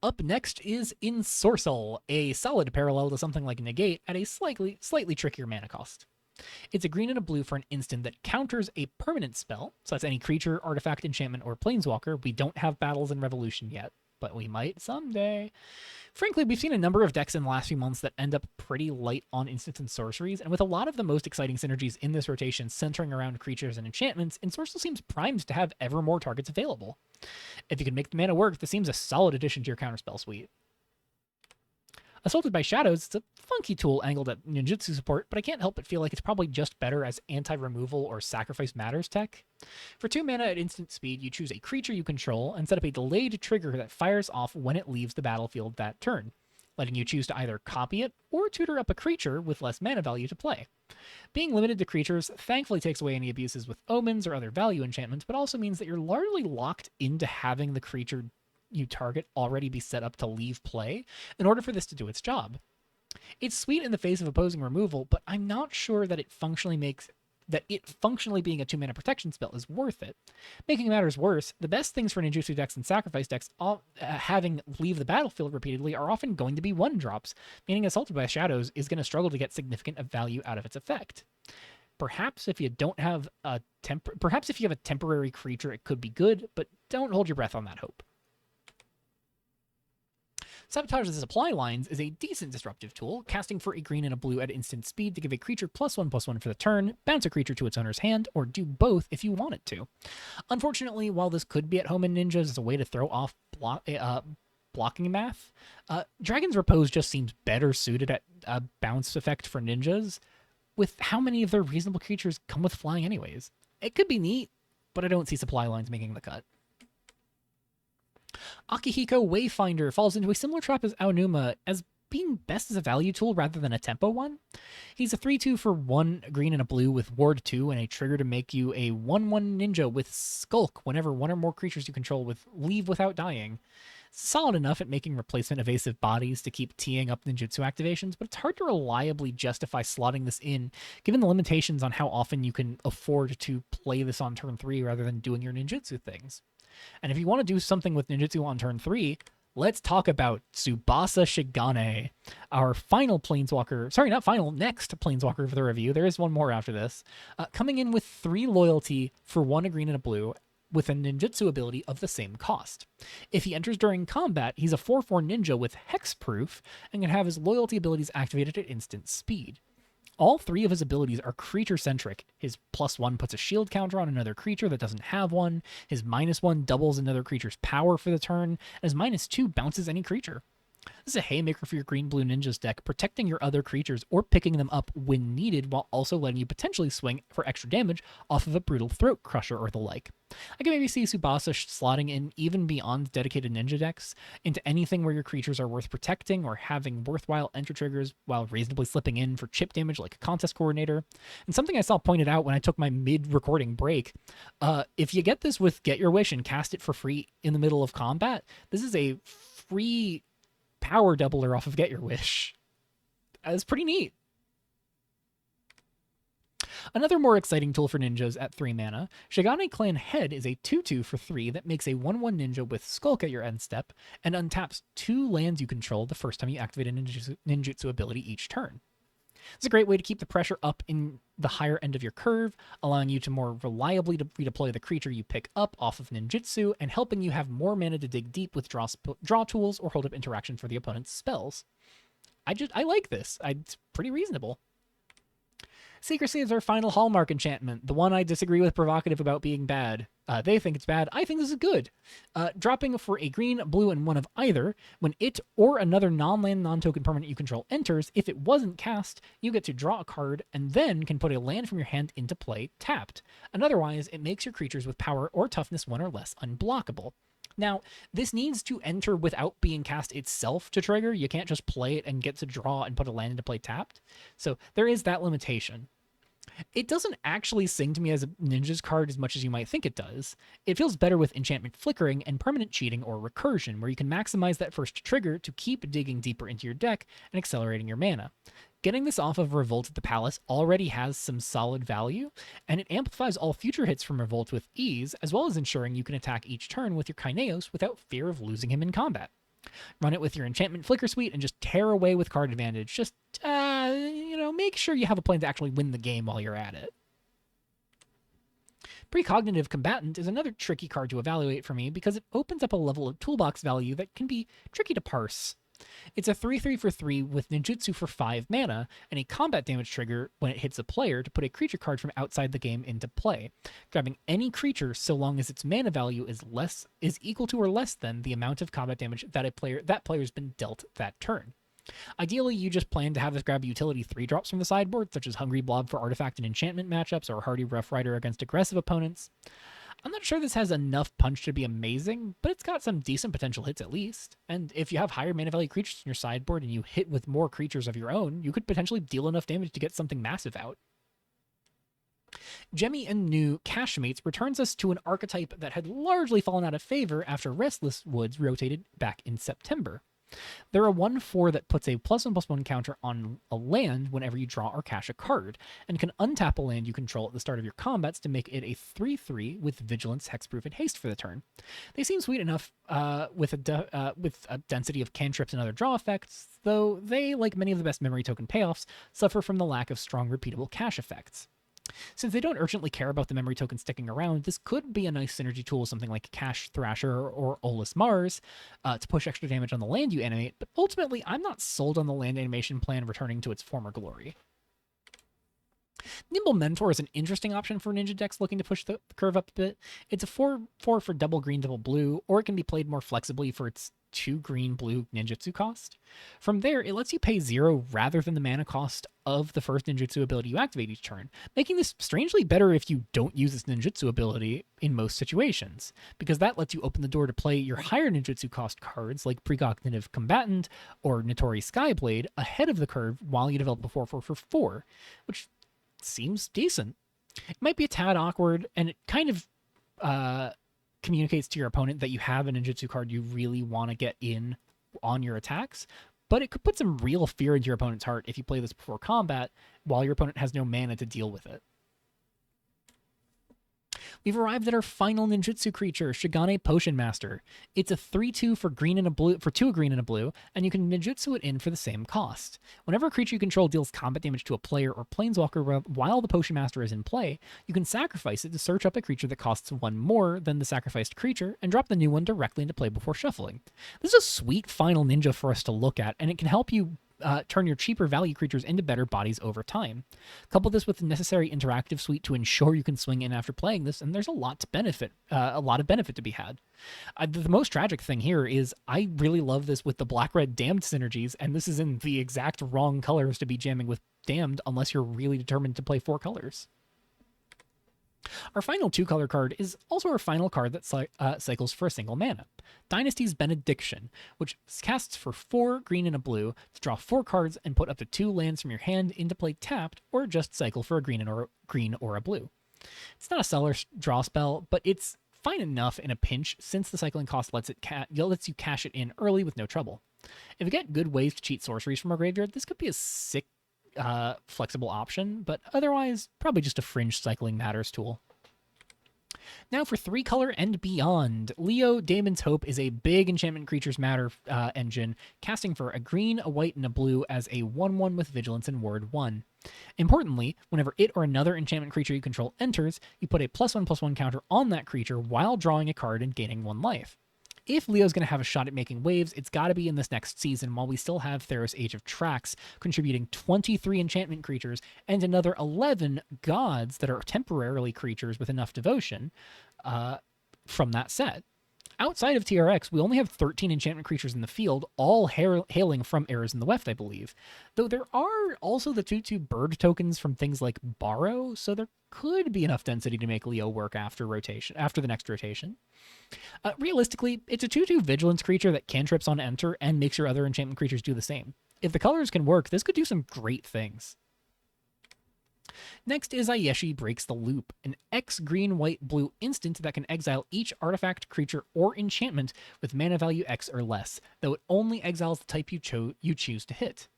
Up next is Ensorcel, a solid parallel to something like Negate at a slightly trickier mana cost. It's a green and a blue for an instant that counters a permanent spell, so that's any creature, artifact, enchantment, or planeswalker. We don't have Battles in Revolution yet, but we might someday. Frankly, we've seen a number of decks in the last few months that end up pretty light on instants and sorceries, and with a lot of the most exciting synergies in this rotation centering around creatures and enchantments, Ensorcel seems primed to have ever more targets available. If you can make the mana work, this seems a solid addition to your counterspell suite. Assaulted by Shadows, it's a funky tool angled at ninjutsu support, but I can't help but feel like it's probably just better as anti-removal or sacrifice matters tech. For 2 mana at instant speed, you choose a creature you control and set up a delayed trigger that fires off when it leaves the battlefield that turn, letting you choose to either copy it or tutor up a creature with less mana value to play. Being limited to creatures thankfully takes away any abuses with omens or other value enchantments, but also means that you're largely locked into having the creature you target already be set up to leave play in order for this to do its job. It's sweet in the face of opposing removal, but I'm not sure that it functionally being a 2-mana protection spell is worth it. Making matters worse, the best things for ninjutsu decks and sacrifice decks having leave the battlefield repeatedly are often going to be 1-drops, meaning Assaulted by Shadows is going to struggle to get significant value out of its effect. Perhaps if you have a temporary creature, it could be good, but don't hold your breath on that hope. Sabotage the Supply Lines is a decent disruptive tool, casting for a green and a blue at instant speed to give a creature +1/+1 for the turn, bounce a creature to its owner's hand, or do both if you want it to. Unfortunately, while this could be at home in Ninjas as a way to throw off blocking math, Dragon's Repose just seems better suited at a bounce effect for Ninjas, with how many of their reasonable creatures come with flying anyways. It could be neat, but I don't see Supply Lines making the cut. Akihiko Wayfinder falls into a similar trap as Aonuma as being best as a value tool rather than a tempo one. He's a 3/2 for 1 green and a blue with Ward 2 and a trigger to make you a 1/1 ninja with Skulk whenever one or more creatures you control leave without dying. It's solid enough at making replacement evasive bodies to keep teeing up ninjutsu activations, but it's hard to reliably justify slotting this in given the limitations on how often you can afford to play this on turn 3 rather than doing your ninjutsu things. And if you want to do something with ninjutsu on turn 3, let's talk about Tsubasa Shigane, our final planeswalker. Sorry, not final, next planeswalker for the review. There is one more after this. Coming in with 3 loyalty for 1 green and a blue with a ninjutsu ability of the same cost. If he enters during combat, he's a 4/4 ninja with hexproof and can have his loyalty abilities activated at instant speed. All 3 of his abilities are creature-centric. His +1 puts a shield counter on another creature that doesn't have one, his -1 doubles another creature's power for the turn, and his -2 bounces any creature. This is a haymaker for your green-blue ninjas deck, protecting your other creatures or picking them up when needed while also letting you potentially swing for extra damage off of a brutal throat crusher or the like. I can maybe see Tsubasa slotting in even beyond dedicated ninja decks into anything where your creatures are worth protecting or having worthwhile enter triggers while reasonably slipping in for chip damage like a contest coordinator. And something I saw pointed out when I took my mid-recording break, if you get this with Get Your Wish and cast it for free in the middle of combat, this is a free power doubler off of Get Your Wish. That's pretty neat. Another more exciting tool for ninjas at 3 mana, Shigane Clan Head is a 2/2 for 3 that makes a 1/1 ninja with Skulk at your end step and untaps 2 lands you control the first time you activate a ninjutsu ability each turn. It's a great way to keep the pressure up in the higher end of your curve, allowing you to more reliably redeploy the creature you pick up off of ninjutsu and helping you have more mana to dig deep with draw tools or hold up interaction for the opponent's spells. I like this. It's pretty reasonable. Secrecy is our final hallmark enchantment, the one I disagree with Provocative about being bad. They think it's bad. I think this is good. Dropping for a green, blue, and one of either, when it or another non-land, non-token permanent you control enters, if it wasn't cast, you get to draw a card and then can put a land from your hand into play tapped. And otherwise, it makes your creatures with power or toughness 1 or less unblockable. Now, this needs to enter without being cast itself to trigger. You can't just play it and get to draw and put a land into play tapped. So there is that limitation. It doesn't actually sing to me as a ninja's card as much as you might think it does. It feels better with enchantment flickering and permanent cheating or recursion, where you can maximize that first trigger to keep digging deeper into your deck and accelerating your mana. Getting this off of Revolt at the Palace already has some solid value, and it amplifies all future hits from Revolt with ease, as well as ensuring you can attack each turn with your Kaineos without fear of losing him in combat. Run it with your Enchantment Flicker Suite and just tear away with card advantage. Just, make sure you have a plan to actually win the game while you're at it. Precognitive Combatant is another tricky card to evaluate for me because it opens up a level of toolbox value that can be tricky to parse. It's a 3/3 for 3 with ninjutsu for 5 mana and a combat damage trigger when it hits a player to put a creature card from outside the game into play, grabbing any creature so long as its mana value is equal to or less than the amount of combat damage that player's been dealt that turn. Ideally, you just plan to have this grab utility 3-drops from the sideboard, such as Hungry Blob for artifact and enchantment matchups or Hardy Rough Rider against aggressive opponents. I'm not sure this has enough punch to be amazing, but it's got some decent potential hits at least. And if you have higher mana value creatures in your sideboard and you hit with more creatures of your own, you could potentially deal enough damage to get something massive out. Jemmy and New Cashmates returns us to an archetype that had largely fallen out of favor after Restless Woods rotated back in September. They're a 1/4 that puts a +1/+1 counter on a land whenever you draw or cash a card, and can untap a land you control at the start of your combats to make it a 3/3 with Vigilance, Hexproof, and Haste for the turn. They seem sweet enough with a density of cantrips and other draw effects, though they, like many of the best memory token payoffs, suffer from the lack of strong repeatable cash effects. Since they don't urgently care about the memory token sticking around, this could be a nice synergy tool with something like Cash Thrasher or Olus Mars to push extra damage on the land you animate, but ultimately I'm not sold on the land animation plan returning to its former glory. Nimble Mentor is an interesting option for ninja decks looking to push the curve up a bit. It's a 4/4 for double green, double blue, or it can be played more flexibly for its 2 green, blue ninjutsu cost. From there, it lets you pay 0 rather than the mana cost of the first ninjutsu ability you activate each turn, making this strangely better if you don't use this ninjutsu ability in most situations, because that lets you open the door to play your higher ninjutsu cost cards like Precognitive Combatant or Notori Skyblade ahead of the curve while you develop a 4/4 for 4, which seems decent. It might be a tad awkward, and it kind of communicates to your opponent that you have a ninjutsu card you really want to get in on your attacks, but it could put some real fear into your opponent's heart if you play this before combat while your opponent has no mana to deal with it. We've arrived at our final ninjutsu creature, Shigane Potion Master. It's a 3/2 for 2 green and a blue, and you can ninjutsu it in for the same cost. Whenever a creature you control deals combat damage to a player or planeswalker while the Potion Master is in play, you can sacrifice it to search up a creature that costs 1 more than the sacrificed creature and drop the new one directly into play before shuffling. This is a sweet final ninja for us to look at, and it can help you turn your cheaper value creatures into better bodies over time. Couple this with the necessary interactive suite to ensure you can swing in after playing this, and there's a lot of benefit to be had. The most tragic thing here is I really love this with the black-red Damned synergies, and this is in the exact wrong colors to be jamming with Damned unless you're really determined to play 4 colors. Our final 2-color card is also our final card that cycles for a single mana. Dynasty's Benediction, which casts for 4 green and a blue to draw 4 cards and put up to 2 lands from your hand into play tapped, or just cycle for a green or a blue. It's not a seller draw spell, but it's fine enough in a pinch since the cycling cost lets you cash it in early with no trouble. If you get good ways to cheat sorceries from our graveyard, this could be a sick, flexible option, but otherwise, probably just a fringe cycling matters tool. Now for 3-color and beyond. Leo, Daemon's Hope is a big enchantment creatures matter engine, casting for a green, a white, and a blue as a 1/1 with Vigilance and Ward 1. Importantly, whenever it or another enchantment creature you control enters, you put a +1/+1 counter on that creature while drawing a card and gaining 1 life. If Leo's going to have a shot at making waves, it's got to be in this next season while we still have Theros Age of Trax contributing 23 enchantment creatures and another 11 gods that are temporarily creatures with enough devotion from that set. Outside of TRX, we only have 13 enchantment creatures in the field, all hailing from Errors in the Weft, I believe. Though there are also the 2/2 bird tokens from things like Borrow, so there could be enough density to make Leo work after the next rotation. Realistically, it's a 2/2 vigilance creature that cantrips on enter and makes your other enchantment creatures do the same. If the colors can work, this could do some great things. Next is Ayeshi Breaks the Loop, an X green white blue instant that can exile each artifact, creature, or enchantment with mana value X or less, though it only exiles the type you choose to hit.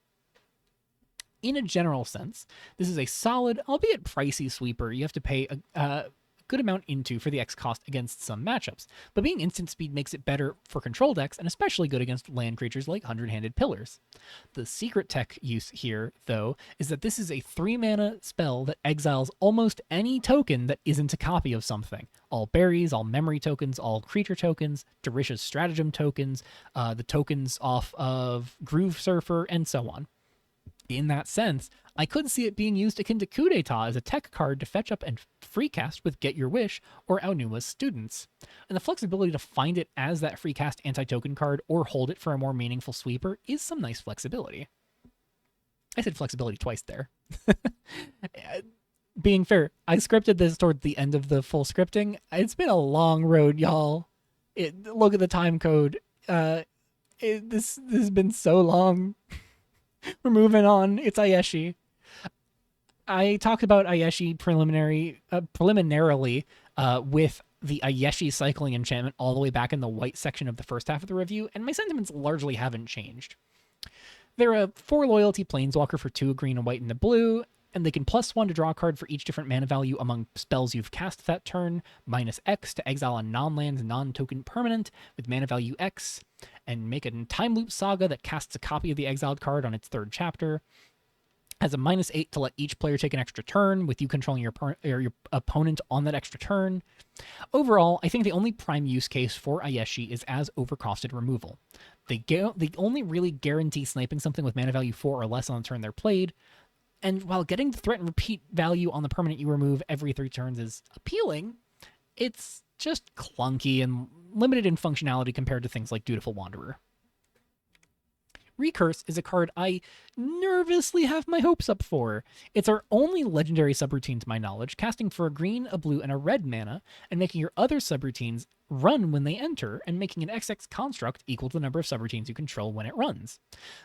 In a general sense, this is a solid, albeit pricey sweeper you have to pay a good amount into for the X cost against some matchups, but being instant speed makes it better for control decks and especially good against land creatures like 100-handed pillars. The secret tech use here, though, is that this is a 3-mana spell that exiles almost any token that isn't a copy of something. All berries, all memory tokens, all creature tokens, Darisha's stratagem tokens, the tokens off of Groove Surfer, and so on. In that sense, I could see it being used akin to Coup d'etat as a tech card to fetch up and free cast with Get Your Wish or Aunuma's Students. And the flexibility to find it as that free cast anti-token card or hold it for a more meaningful sweeper is some nice flexibility. I said flexibility twice there. Being fair, I scripted this towards the end of the full scripting. It's been a long road, y'all. Look at the time code. This has been so long. We're moving on. It's Ayeshi. I talked about Ayeshi preliminarily with the Ayeshi cycling enchantment all the way back in the white section of the first half of the review, and my sentiments largely haven't changed. They're a 4 loyalty planeswalker for 2 green, a white, and a blue, and they can +1 to draw a card for each different mana value among spells you've cast that turn, -X to exile a non-land, non-token permanent with mana value X, and make a time loop saga that casts a copy of the exiled card on its 3rd chapter. Has a -8 to let each player take an extra turn, with you controlling your opponent on that extra turn. Overall, I think the only prime use case for Ayeshi is as overcosted removal. They only really guarantee sniping something with mana value 4 or less on the turn they're played, and while getting the threat and repeat value on the permanent you remove every 3 turns is appealing, it's just clunky and limited in functionality compared to things like Dutiful Wanderer. Recurse is a card I nervously have my hopes up for. It's our only legendary subroutine to my knowledge, casting for a green, a blue, and a red mana, and making your other subroutines run when they enter, and making an XX construct equal to the number of subroutines you control when it runs.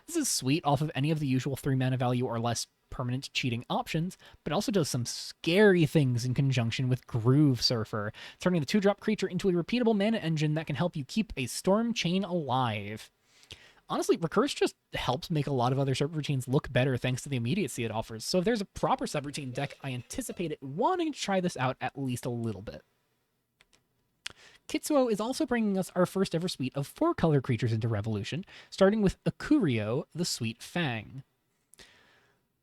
This is sweet off of any of the usual 3 mana value or less permanent cheating options, but also does some scary things in conjunction with Groove Surfer, turning the 2-drop creature into a repeatable mana engine that can help you keep a storm chain alive. Honestly, Recurse just helps make a lot of other subroutines look better thanks to the immediacy it offers, so if there's a proper subroutine deck, I anticipate it wanting to try this out at least a little bit. Kitsuo is also bringing us our first ever suite of 4-color creatures into Revolution, starting with Akurio, the Sweet Fang.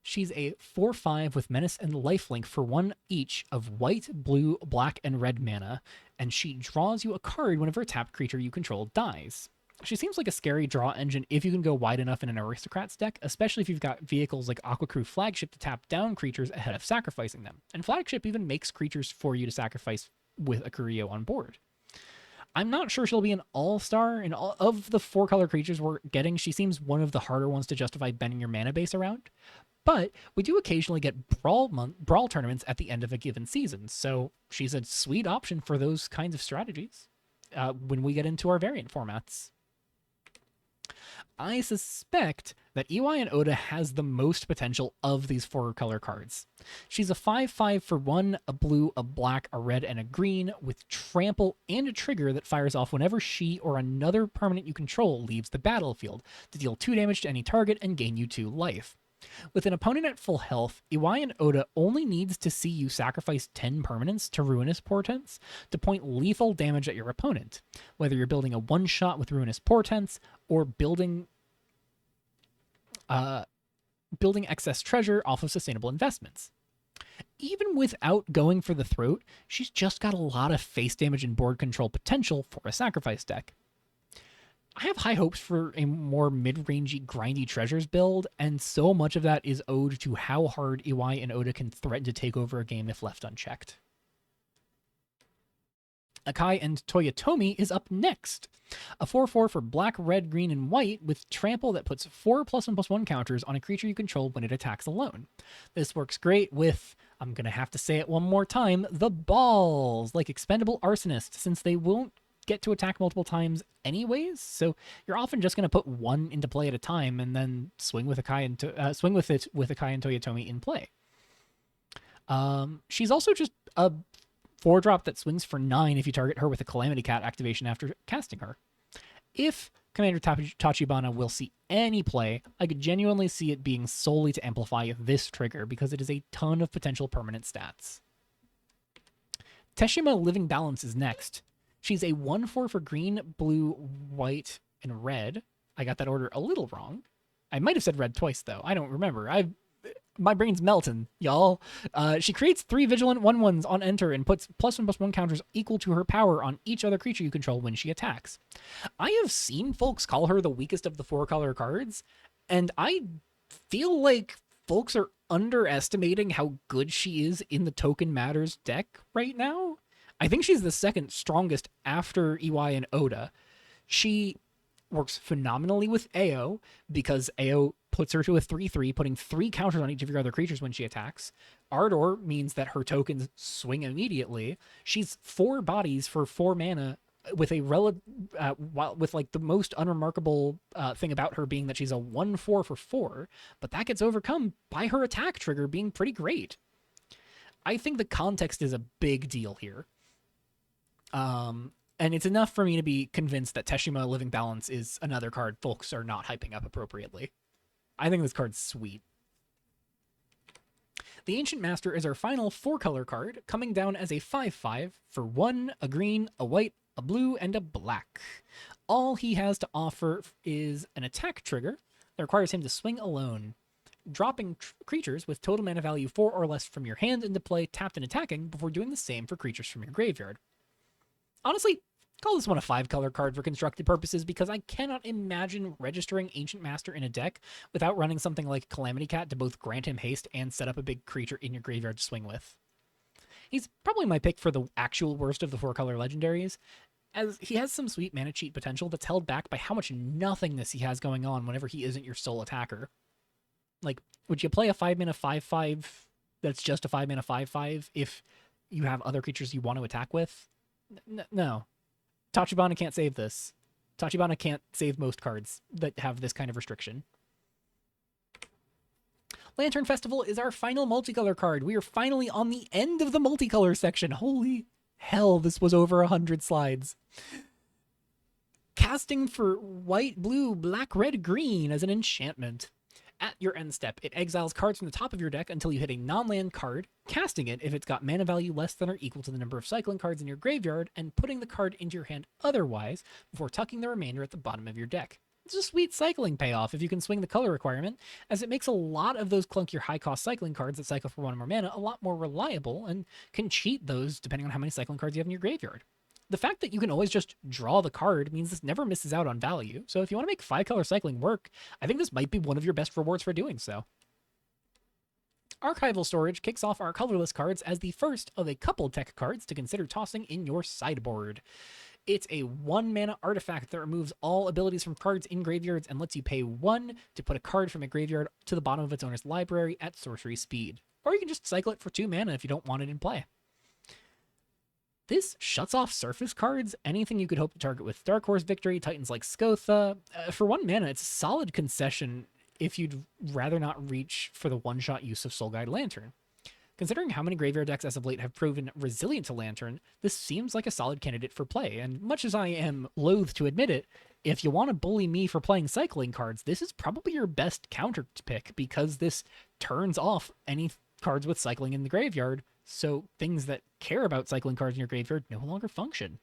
She's a 4/5 with Menace and Lifelink for 1 each of white, blue, black, and red mana, and she draws you a card whenever a tapped creature you control dies. She seems like a scary draw engine if you can go wide enough in an Aristocrats deck, especially if you've got vehicles like Aqua Crew Flagship to tap down creatures ahead of sacrificing them. And Flagship even makes creatures for you to sacrifice with Akurio on board. I'm not sure she'll be an all-star, and of the 4-color creatures we're getting, she seems one of the harder ones to justify bending your mana base around. But we do occasionally get brawl tournaments at the end of a given season, so she's a sweet option for those kinds of strategies when we get into our variant formats. I suspect that EY and Oda has the most potential of these 4-color cards. She's a 5/5 for 1, a blue, a black, a red, and a green, with trample and a trigger that fires off whenever she or another permanent you control leaves the battlefield, to deal 2 damage to any target and gain you 2 life. With an opponent at full health, Iwai and Oda only needs to see you sacrifice 10 permanents to Ruinous Portents to point lethal damage at your opponent, whether you're building a one-shot with Ruinous Portents or building excess treasure off of sustainable investments. Even without going for the throat, she's just got a lot of face damage and board control potential for a sacrifice deck. I have high hopes for a more mid-rangey, grindy treasures build, and so much of that is owed to how hard Iwai and Oda can threaten to take over a game if left unchecked. Akai and Toyotomi is up next. A 4/4 for black, red, green, and white with trample that puts 4+1/+1 counters on a creature you control when it attacks alone. This works great with, I'm going to have to say it one more time, the balls, like Expendable Arsonist, since they won't get to attack multiple times anyways, so you're often just going to put one into play at a time and then swing with Akai and Akai and Toyotomi in play. She's also just a 4-drop that swings for 9 if you target her with a Calamity Cat activation after casting her. If Commander Tachibana will see any play, I could genuinely see it being solely to amplify this trigger because it is a ton of potential permanent stats. Teshima Living Balance is next. She's a 1/4 for green, blue, white, and red. I got that order a little wrong. I might have said red twice, though. I don't remember. My brain's melting, y'all. She creates 3 vigilant 1/1s on enter and puts +1/+1 counters equal to her power on each other creature you control when she attacks. I have seen folks call her the weakest of the 4-color cards, and I feel like folks are underestimating how good she is in the Token Matters deck right now. I think she's the second strongest after EY and Oda. She works phenomenally with AO because AO puts her to a 3/3, putting 3 counters on each of your other creatures when she attacks. Ardor means that her tokens swing immediately. She's 4 bodies for 4 mana with with like the most unremarkable thing about her being that she's a 1/4 for 4, but that gets overcome by her attack trigger being pretty great. I think the context is a big deal here. And it's enough for me to be convinced that Teshima Living Balance is another card folks are not hyping up appropriately. I think this card's sweet. The Ancient Master is our final 4-color card, coming down as a 5/5 for 1, a green, a white, a blue, and a black. All he has to offer is an attack trigger that requires him to swing alone, dropping creatures with total mana value 4 or less from your hand into play tapped and attacking before doing the same for creatures from your graveyard. Honestly, call this one a 5-color card for constructed purposes because I cannot imagine registering Ancient Master in a deck without running something like Calamity Cat to both grant him haste and set up a big creature in your graveyard to swing with. He's probably my pick for the actual worst of the 4-color legendaries, as he has some sweet mana cheat potential that's held back by how much nothingness he has going on whenever he isn't your sole attacker. Like, would you play a 5-mana 5/5 that's just a 5-mana 5/5 if you have other creatures you want to attack with? No. Tachibana can't save this. Tachibana can't save most cards that have this kind of restriction. Lantern Festival is our final multicolor card. We are finally on the end of the multicolor section. Holy hell, this was over 100 slides. Casting for white, blue, black, red, green as an enchantment. At your end step, it exiles cards from the top of your deck until you hit a non-land card, casting it if it's got mana value less than or equal to the number of cycling cards in your graveyard, and putting the card into your hand otherwise before tucking the remainder at the bottom of your deck. It's a sweet cycling payoff if you can swing the color requirement, as it makes a lot of those clunkier high-cost cycling cards that cycle for 1 or more mana a lot more reliable, and can cheat those depending on how many cycling cards you have in your graveyard. The fact that you can always just draw the card means this never misses out on value, so if you want to make 5-color cycling work, I think this might be one of your best rewards for doing so. Archival Storage kicks off our colorless cards as the first of a couple tech cards to consider tossing in your sideboard. It's a 1-mana artifact that removes all abilities from cards in graveyards and lets you pay 1 to put a card from a graveyard to the bottom of its owner's library at sorcery speed. Or you can just cycle it for 2 mana if you don't want it in play. This shuts off surface cards, anything you could hope to target with Dark Horse Victory, Titans like Skotha. For 1 mana, it's a solid concession if you'd rather not reach for the one-shot use of Soul Guide Lantern. Considering how many graveyard decks as of late have proven resilient to Lantern, this seems like a solid candidate for play, and much as I am loath to admit it, if you want to bully me for playing cycling cards, this is probably your best counter pick, because this turns off any cards with cycling in the graveyard, so things that care about cycling cards in your graveyard no longer function.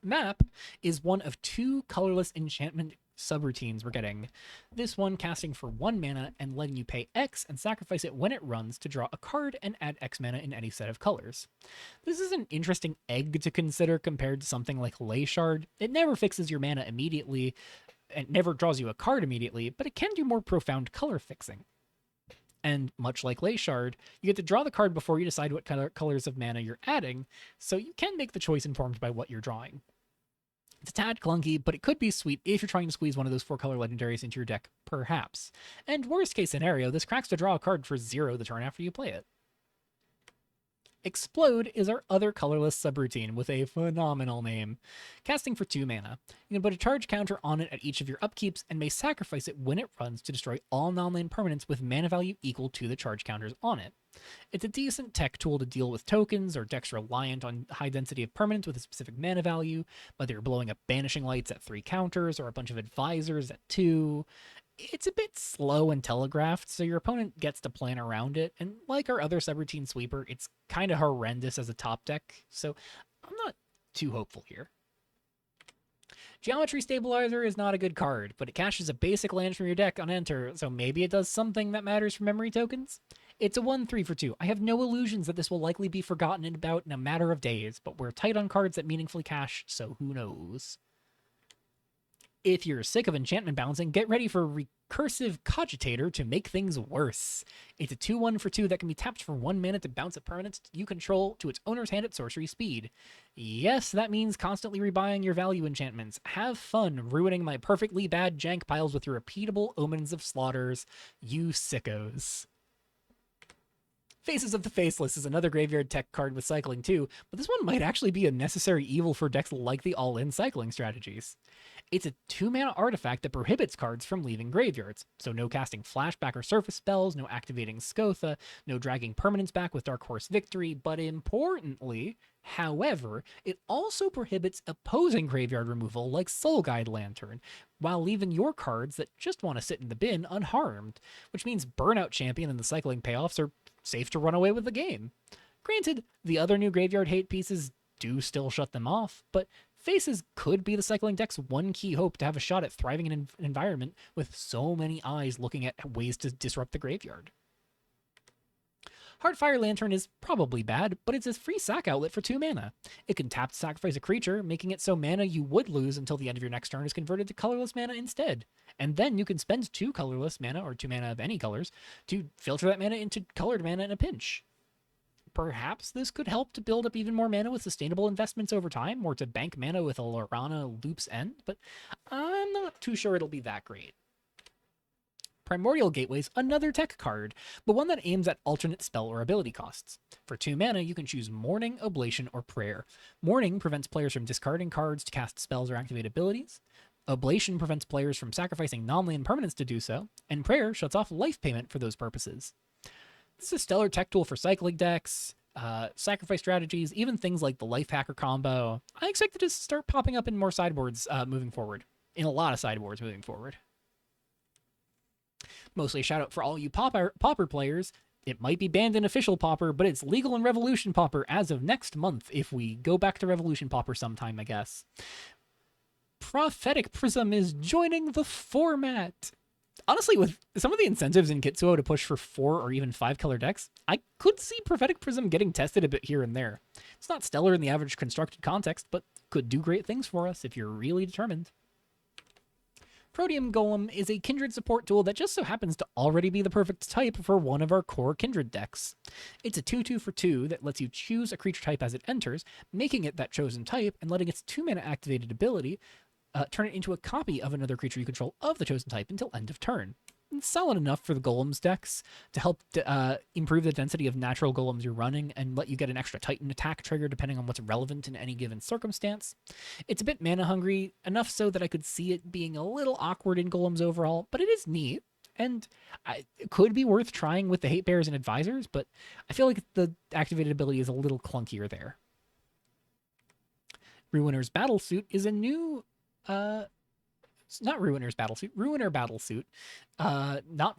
Map is one of 2 colorless enchantment subroutines we're getting. This one casting for 1 mana and letting you pay X and sacrifice it when it runs to draw a card and add X mana in any set of colors. This is an interesting egg to consider compared to something like Ley Shard. It never fixes your mana immediately, and never draws you a card immediately, but it can do more profound color fixing. And much like Ley Shard, you get to draw the card before you decide what colors of mana you're adding, so you can make the choice informed by what you're drawing. It's a tad clunky, but it could be sweet if you're trying to squeeze one of those 4-color legendaries into your deck, perhaps. And worst case scenario, this cracks to draw a card for 0 the turn after you play it. Explode is our other colorless subroutine with a phenomenal name. Casting for 2 mana, you can put a charge counter on it at each of your upkeeps and may sacrifice it when it runs to destroy all non-land permanents with mana value equal to the charge counters on it. It's a decent tech tool to deal with tokens or decks reliant on high density of permanents with a specific mana value, whether you're blowing up Banishing Lights at 3 counters or a bunch of Advisors at 2. It's a bit slow and telegraphed, so your opponent gets to plan around it, and like our other subroutine sweeper, it's kind of horrendous as a top deck, so I'm not too hopeful here. Geometry Stabilizer is not a good card, but it caches a basic land from your deck on enter, so maybe it does something that matters for memory tokens? It's a 1/3 for 2. I have no illusions that this will likely be forgotten about in a matter of days, but we're tight on cards that meaningfully cache, so who knows. If you're sick of enchantment balancing, get ready for Recursive Cogitator to make things worse. It's a 2/1 for 2 that can be tapped for 1 mana to bounce a permanent you control to its owner's hand at sorcery speed. Yes, that means constantly rebuying your value enchantments. Have fun ruining my perfectly bad jank piles with your repeatable Omens of Slaughters, you sickos. Faces of the Faceless is another graveyard tech card with cycling too, but this one might actually be a necessary evil for decks like the all-in cycling strategies. It's a 2-mana artifact that prohibits cards from leaving graveyards, so no casting flashback or surface spells, no activating Skotha, no dragging permanents back with Dark Horse Victory, but importantly, however, it also prohibits opposing graveyard removal like Soul Guide Lantern, while leaving your cards that just want to sit in the bin unharmed, which means Burnout Champion and the cycling payoffs are safe to run away with the game. Granted, the other new graveyard hate pieces do still shut them off, but Faces could be the cycling deck's one key hope to have a shot at thriving in an environment with so many eyes looking at ways to disrupt the graveyard. Heartfire Lantern is probably bad, but it's a free sack outlet for 2 mana. It can tap to sacrifice a creature, making it so mana you would lose until the end of your next turn is converted to colorless mana instead. And then you can spend 2 colorless mana, or 2 mana of any colors, to filter that mana into colored mana in a pinch. Perhaps this could help to build up even more mana with sustainable investments over time, or to bank mana with a Lorana Loop's End, but I'm not too sure it'll be that great. Primordial Gateway's another tech card, but one that aims at alternate spell or ability costs. For 2 mana, you can choose Mourning, Oblation, or Prayer. Mourning prevents players from discarding cards to cast spells or activate abilities. Oblation prevents players from sacrificing non-land permanents to do so, and Prayer shuts off life payment for those purposes. This is a stellar tech tool for cycling decks, sacrifice strategies, even things like the Life Hacker combo. I expect it to start popping up in more sideboards moving forward. In a lot of sideboards moving forward. Mostly a shout out for all you Pauper players. It might be banned in official Pauper, but it's legal in Revolution Pauper as of next month if we go back to Revolution Pauper sometime, I guess. Prophetic Prism is joining the format. Honestly, with some of the incentives in Kitsuo to push for 4 or even 5 color decks, I could see Prophetic Prism getting tested a bit here and there. It's not stellar in the average constructed context, but could do great things for us if you're really determined. Proteum Golem is a Kindred support tool that just so happens to already be the perfect type for one of our core Kindred decks. It's a 2/2 for 2 that lets you choose a creature type as it enters, making it that chosen type and letting its 2-mana activated ability turn it into a copy of another creature you control of the chosen type until end of turn. It's solid enough for the golems decks to help improve the density of natural golems you're running and let you get an extra Titan attack trigger depending on what's relevant in any given circumstance. It's a bit mana hungry, enough so that I could see it being a little awkward in golems overall, but it is neat. And it could be worth trying with the hate bears and advisors, but I feel like the activated ability is a little clunkier there. Ruiner's Battlesuit is a new not Ruiner's Battlesuit, Ruiner Battlesuit, not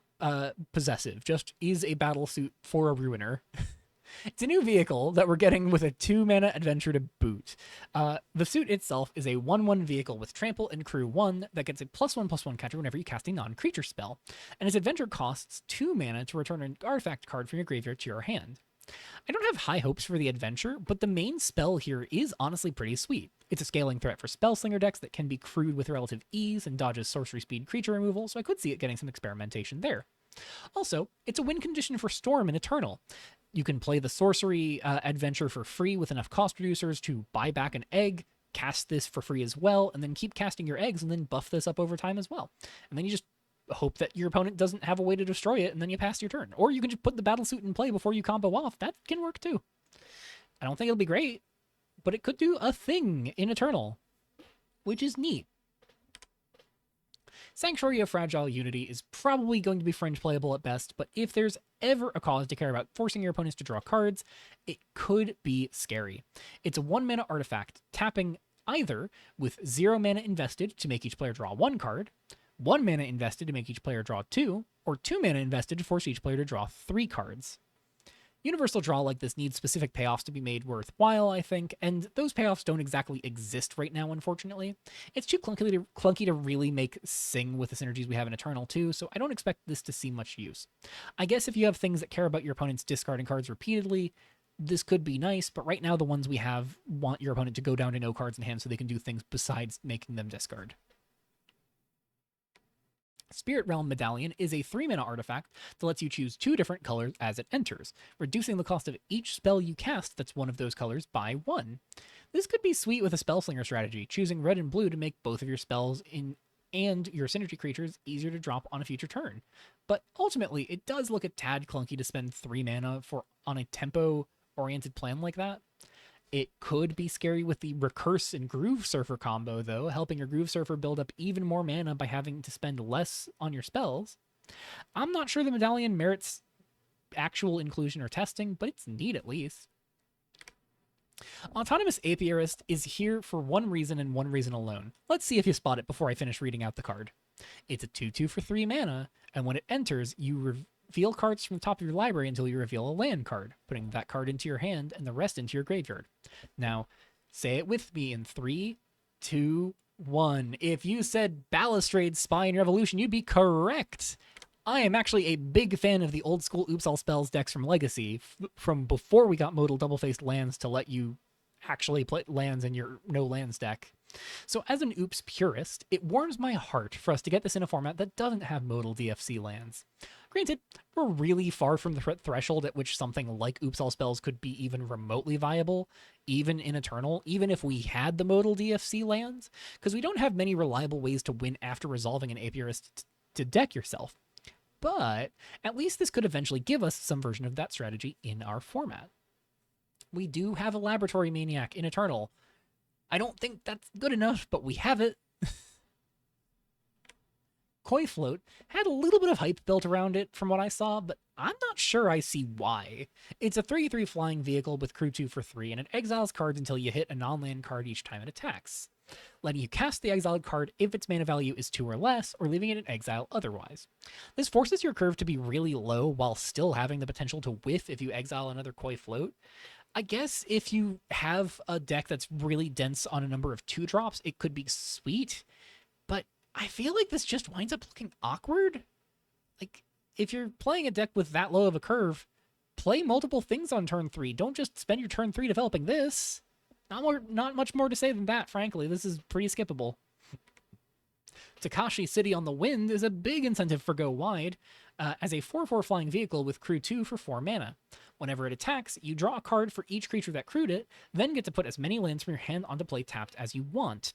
possessive, just is a battlesuit for a Ruiner. It's a new vehicle that we're getting with a 2-mana adventure to boot. The suit itself is a 1/1 vehicle with trample and crew 1 that gets a +1/+1 counter whenever you cast a non-creature spell, and its adventure costs 2 mana to return an artifact card from your graveyard to your hand. I don't have high hopes for the adventure, but the main spell here is honestly pretty sweet. It's a scaling threat for Spellslinger decks that can be crewed with relative ease and dodges sorcery speed creature removal, so I could see it getting some experimentation there. Also, it's a win condition for Storm and Eternal. You can play the sorcery adventure for free with enough cost reducers to buy back an egg, cast this for free as well, and then keep casting your eggs and then buff this up over time as well. And then you just hope that your opponent doesn't have a way to destroy it, and then you pass your turn. Or you can just put the battlesuit in play before you combo off. That can work too. I don't think it'll be great, but it could do a thing in Eternal, which is neat. Sanctuary of Fragile Unity is probably going to be fringe playable at best, but if there's ever a cause to care about forcing your opponents to draw cards, it could be scary. It's a 1-mana artifact, tapping either with 0 mana invested to make each player draw 1 card, 1 mana invested to make each player draw 2, or 2 mana invested to force each player to draw 3 cards. Universal draw like this needs specific payoffs to be made worthwhile, I think, and those payoffs don't exactly exist right now, unfortunately. It's too clunky to really make sing with the synergies we have in Eternal too, so I don't expect this to see much use. I guess if you have things that care about your opponent's discarding cards repeatedly, this could be nice, but right now the ones we have want your opponent to go down to no cards in hand so they can do things besides making them discard. Spirit Realm Medallion is a 3-mana artifact that lets you choose 2 different colors as it enters, reducing the cost of each spell you cast that's one of those colors by 1. This could be sweet with a Spellslinger strategy, choosing red and blue to make both of your spells and your synergy creatures easier to drop on a future turn. But ultimately, it does look a tad clunky to spend 3 mana on a tempo-oriented plan like that. It could be scary with the Recurse and Groove Surfer combo, though, helping your Groove Surfer build up even more mana by having to spend less on your spells. I'm not sure the Medallion merits actual inclusion or testing, but it's neat at least. Autonomous Apiarist is here for one reason and one reason alone. Let's see if you spot it before I finish reading out the card. It's a 2/2 for 3 mana, and when it enters, you reveal cards from the top of your library until you reveal a land card, putting that card into your hand and the rest into your graveyard. Now, say it with me in 3, 2, 1. If you said Balustrade Spine Revolution, you'd be correct. I am actually a big fan of the old school Oops All Spells decks from Legacy, from before we got modal double-faced lands to let you actually play lands in your no lands deck. So as an Oops purist, it warms my heart for us to get this in a format that doesn't have modal DFC lands. Granted, we're really far from the threshold at which something like Oops All Spells could be even remotely viable, even in Eternal, even if we had the modal DFC lands, because we don't have many reliable ways to win after resolving an Apiarist to deck yourself. But at least this could eventually give us some version of that strategy in our format. We do have a Laboratory Maniac in Eternal. I don't think that's good enough, but we have it. Koi Float had a little bit of hype built around it from what I saw, but I'm not sure I see why. It's a 3/3 flying vehicle with crew 2 for 3, and it exiles cards until you hit a non-land card each time it attacks, letting you cast the exiled card if its mana value is 2 or less, or leaving it in exile otherwise. This forces your curve to be really low while still having the potential to whiff if you exile another Koi Float. I guess if you have a deck that's really dense on a number of 2-drops, it could be sweet, but I feel like this just winds up looking awkward. Like, if you're playing a deck with that low of a curve, play multiple things on turn 3. Don't just spend your turn 3 developing this. Not much more to say than that, frankly. This is pretty skippable. Takashi City on the Wind is a big incentive for go wide, as a 4/4 flying vehicle with crew 2 for 4 mana. Whenever it attacks, you draw a card for each creature that crewed it, then get to put as many lands from your hand onto play tapped as you want.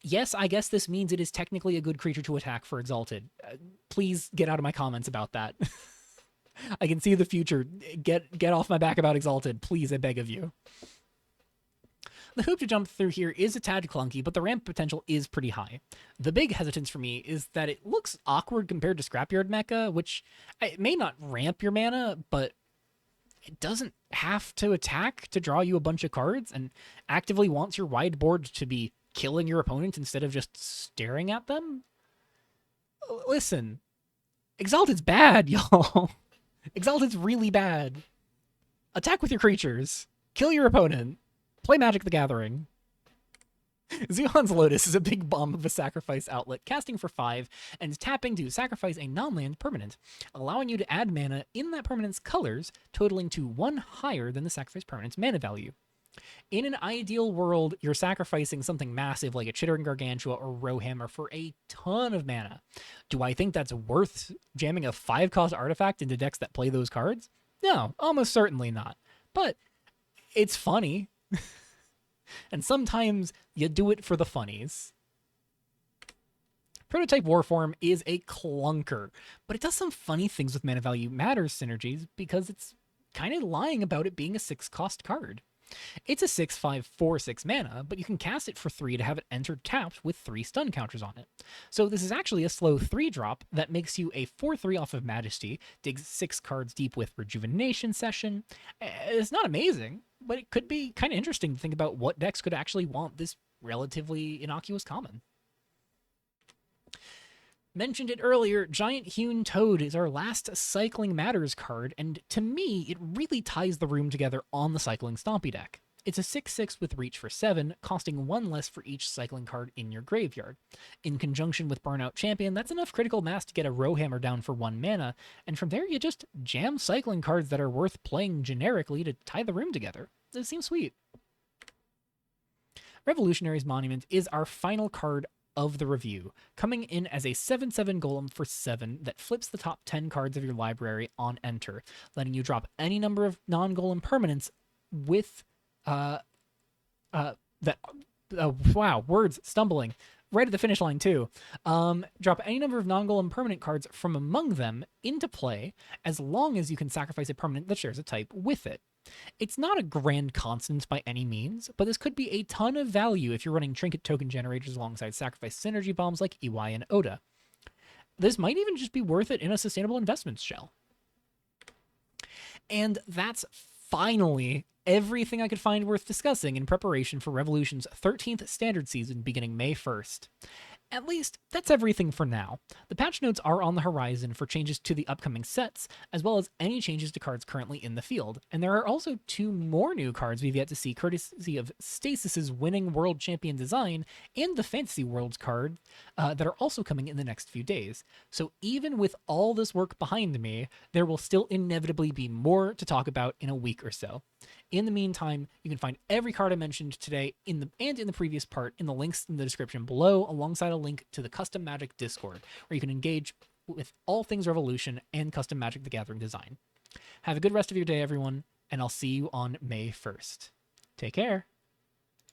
Yes, I guess this means it is technically a good creature to attack for Exalted. Please get out of my comments about that. I can see the future. Get off my back about Exalted. Please, I beg of you. The hoop to jump through here is a tad clunky, but the ramp potential is pretty high. The big hesitance for me is that it looks awkward compared to Scrapyard Mecha, which it may not ramp your mana, but it doesn't have to attack to draw you a bunch of cards and actively wants your wide board to be killing your opponent instead of just staring at them. Listen, Exalted's bad, y'all. Exalted's really bad. Attack with your creatures. Kill your opponent. Play Magic the Gathering. Zeon's Lotus is a big bomb of a sacrifice outlet, casting for 5 and tapping to sacrifice a non-land permanent, allowing you to add mana in that permanent's colors, totaling to 1 higher than the sacrifice permanent's mana value. In an ideal world, you're sacrificing something massive like a Chittering Gargantua or Rowhammer for a ton of mana. Do I think that's worth jamming a 5-cost artifact into decks that play those cards? No, almost certainly not. But it's funny. And sometimes you do it for the funnies. Prototype Warform is a clunker, but it does some funny things with mana value matters synergies because it's kind of lying about it being a 6-cost card. It's a 6/5 4/6 mana, but you can cast it for 3 to have it enter tapped with 3 stun counters on it. So this is actually a slow 3-drop that makes you a 4/3 off of Majesty, digs 6 cards deep with Rejuvenation Session. It's not amazing, but it could be kind of interesting to think about what decks could actually want this relatively innocuous common. Mentioned it earlier, Giant Hewn Toad is our last Cycling Matters card, and to me, it really ties the room together on the Cycling Stompy deck. It's a 6/6 with reach for 7, costing 1 less for each cycling card in your graveyard. In conjunction with Burnout Champion, that's enough critical mass to get a Rowhammer down for 1 mana, and from there you just jam cycling cards that are worth playing generically to tie the room together. It seems sweet. Revolutionary's Monument is our final card of the review, coming in as a 7/7 golem for 7 that flips the top 10 cards of your library on enter, letting you drop any number of non-golem permanents with wow, words stumbling right at the finish line too. Drop any number of non-golem permanent cards from among them into play as long as you can sacrifice a permanent that shares a type with it. It's not a grand constant by any means, but this could be a ton of value if you're running trinket token generators alongside sacrifice synergy bombs like EY and Oda. This might even just be worth it in a sustainable investments shell. And that's finally everything I could find worth discussing in preparation for Revolution's 13th standard season beginning May 1st. At least, that's everything for now. The patch notes are on the horizon for changes to the upcoming sets, as well as any changes to cards currently in the field. And there are also 2 more new cards we've yet to see, courtesy of Stasis's winning World Champion design and the Fantasy Worlds card that are also coming in the next few days. So even with all this work behind me, there will still inevitably be more to talk about in a week or so. In the meantime, you can find every card I mentioned today in the previous part in the links in the description below, alongside a link to the Custom Magic Discord, where you can engage with all things Revolution and Custom Magic the Gathering design. Have a good rest of your day, everyone, and I'll see you on May 1st. Take care.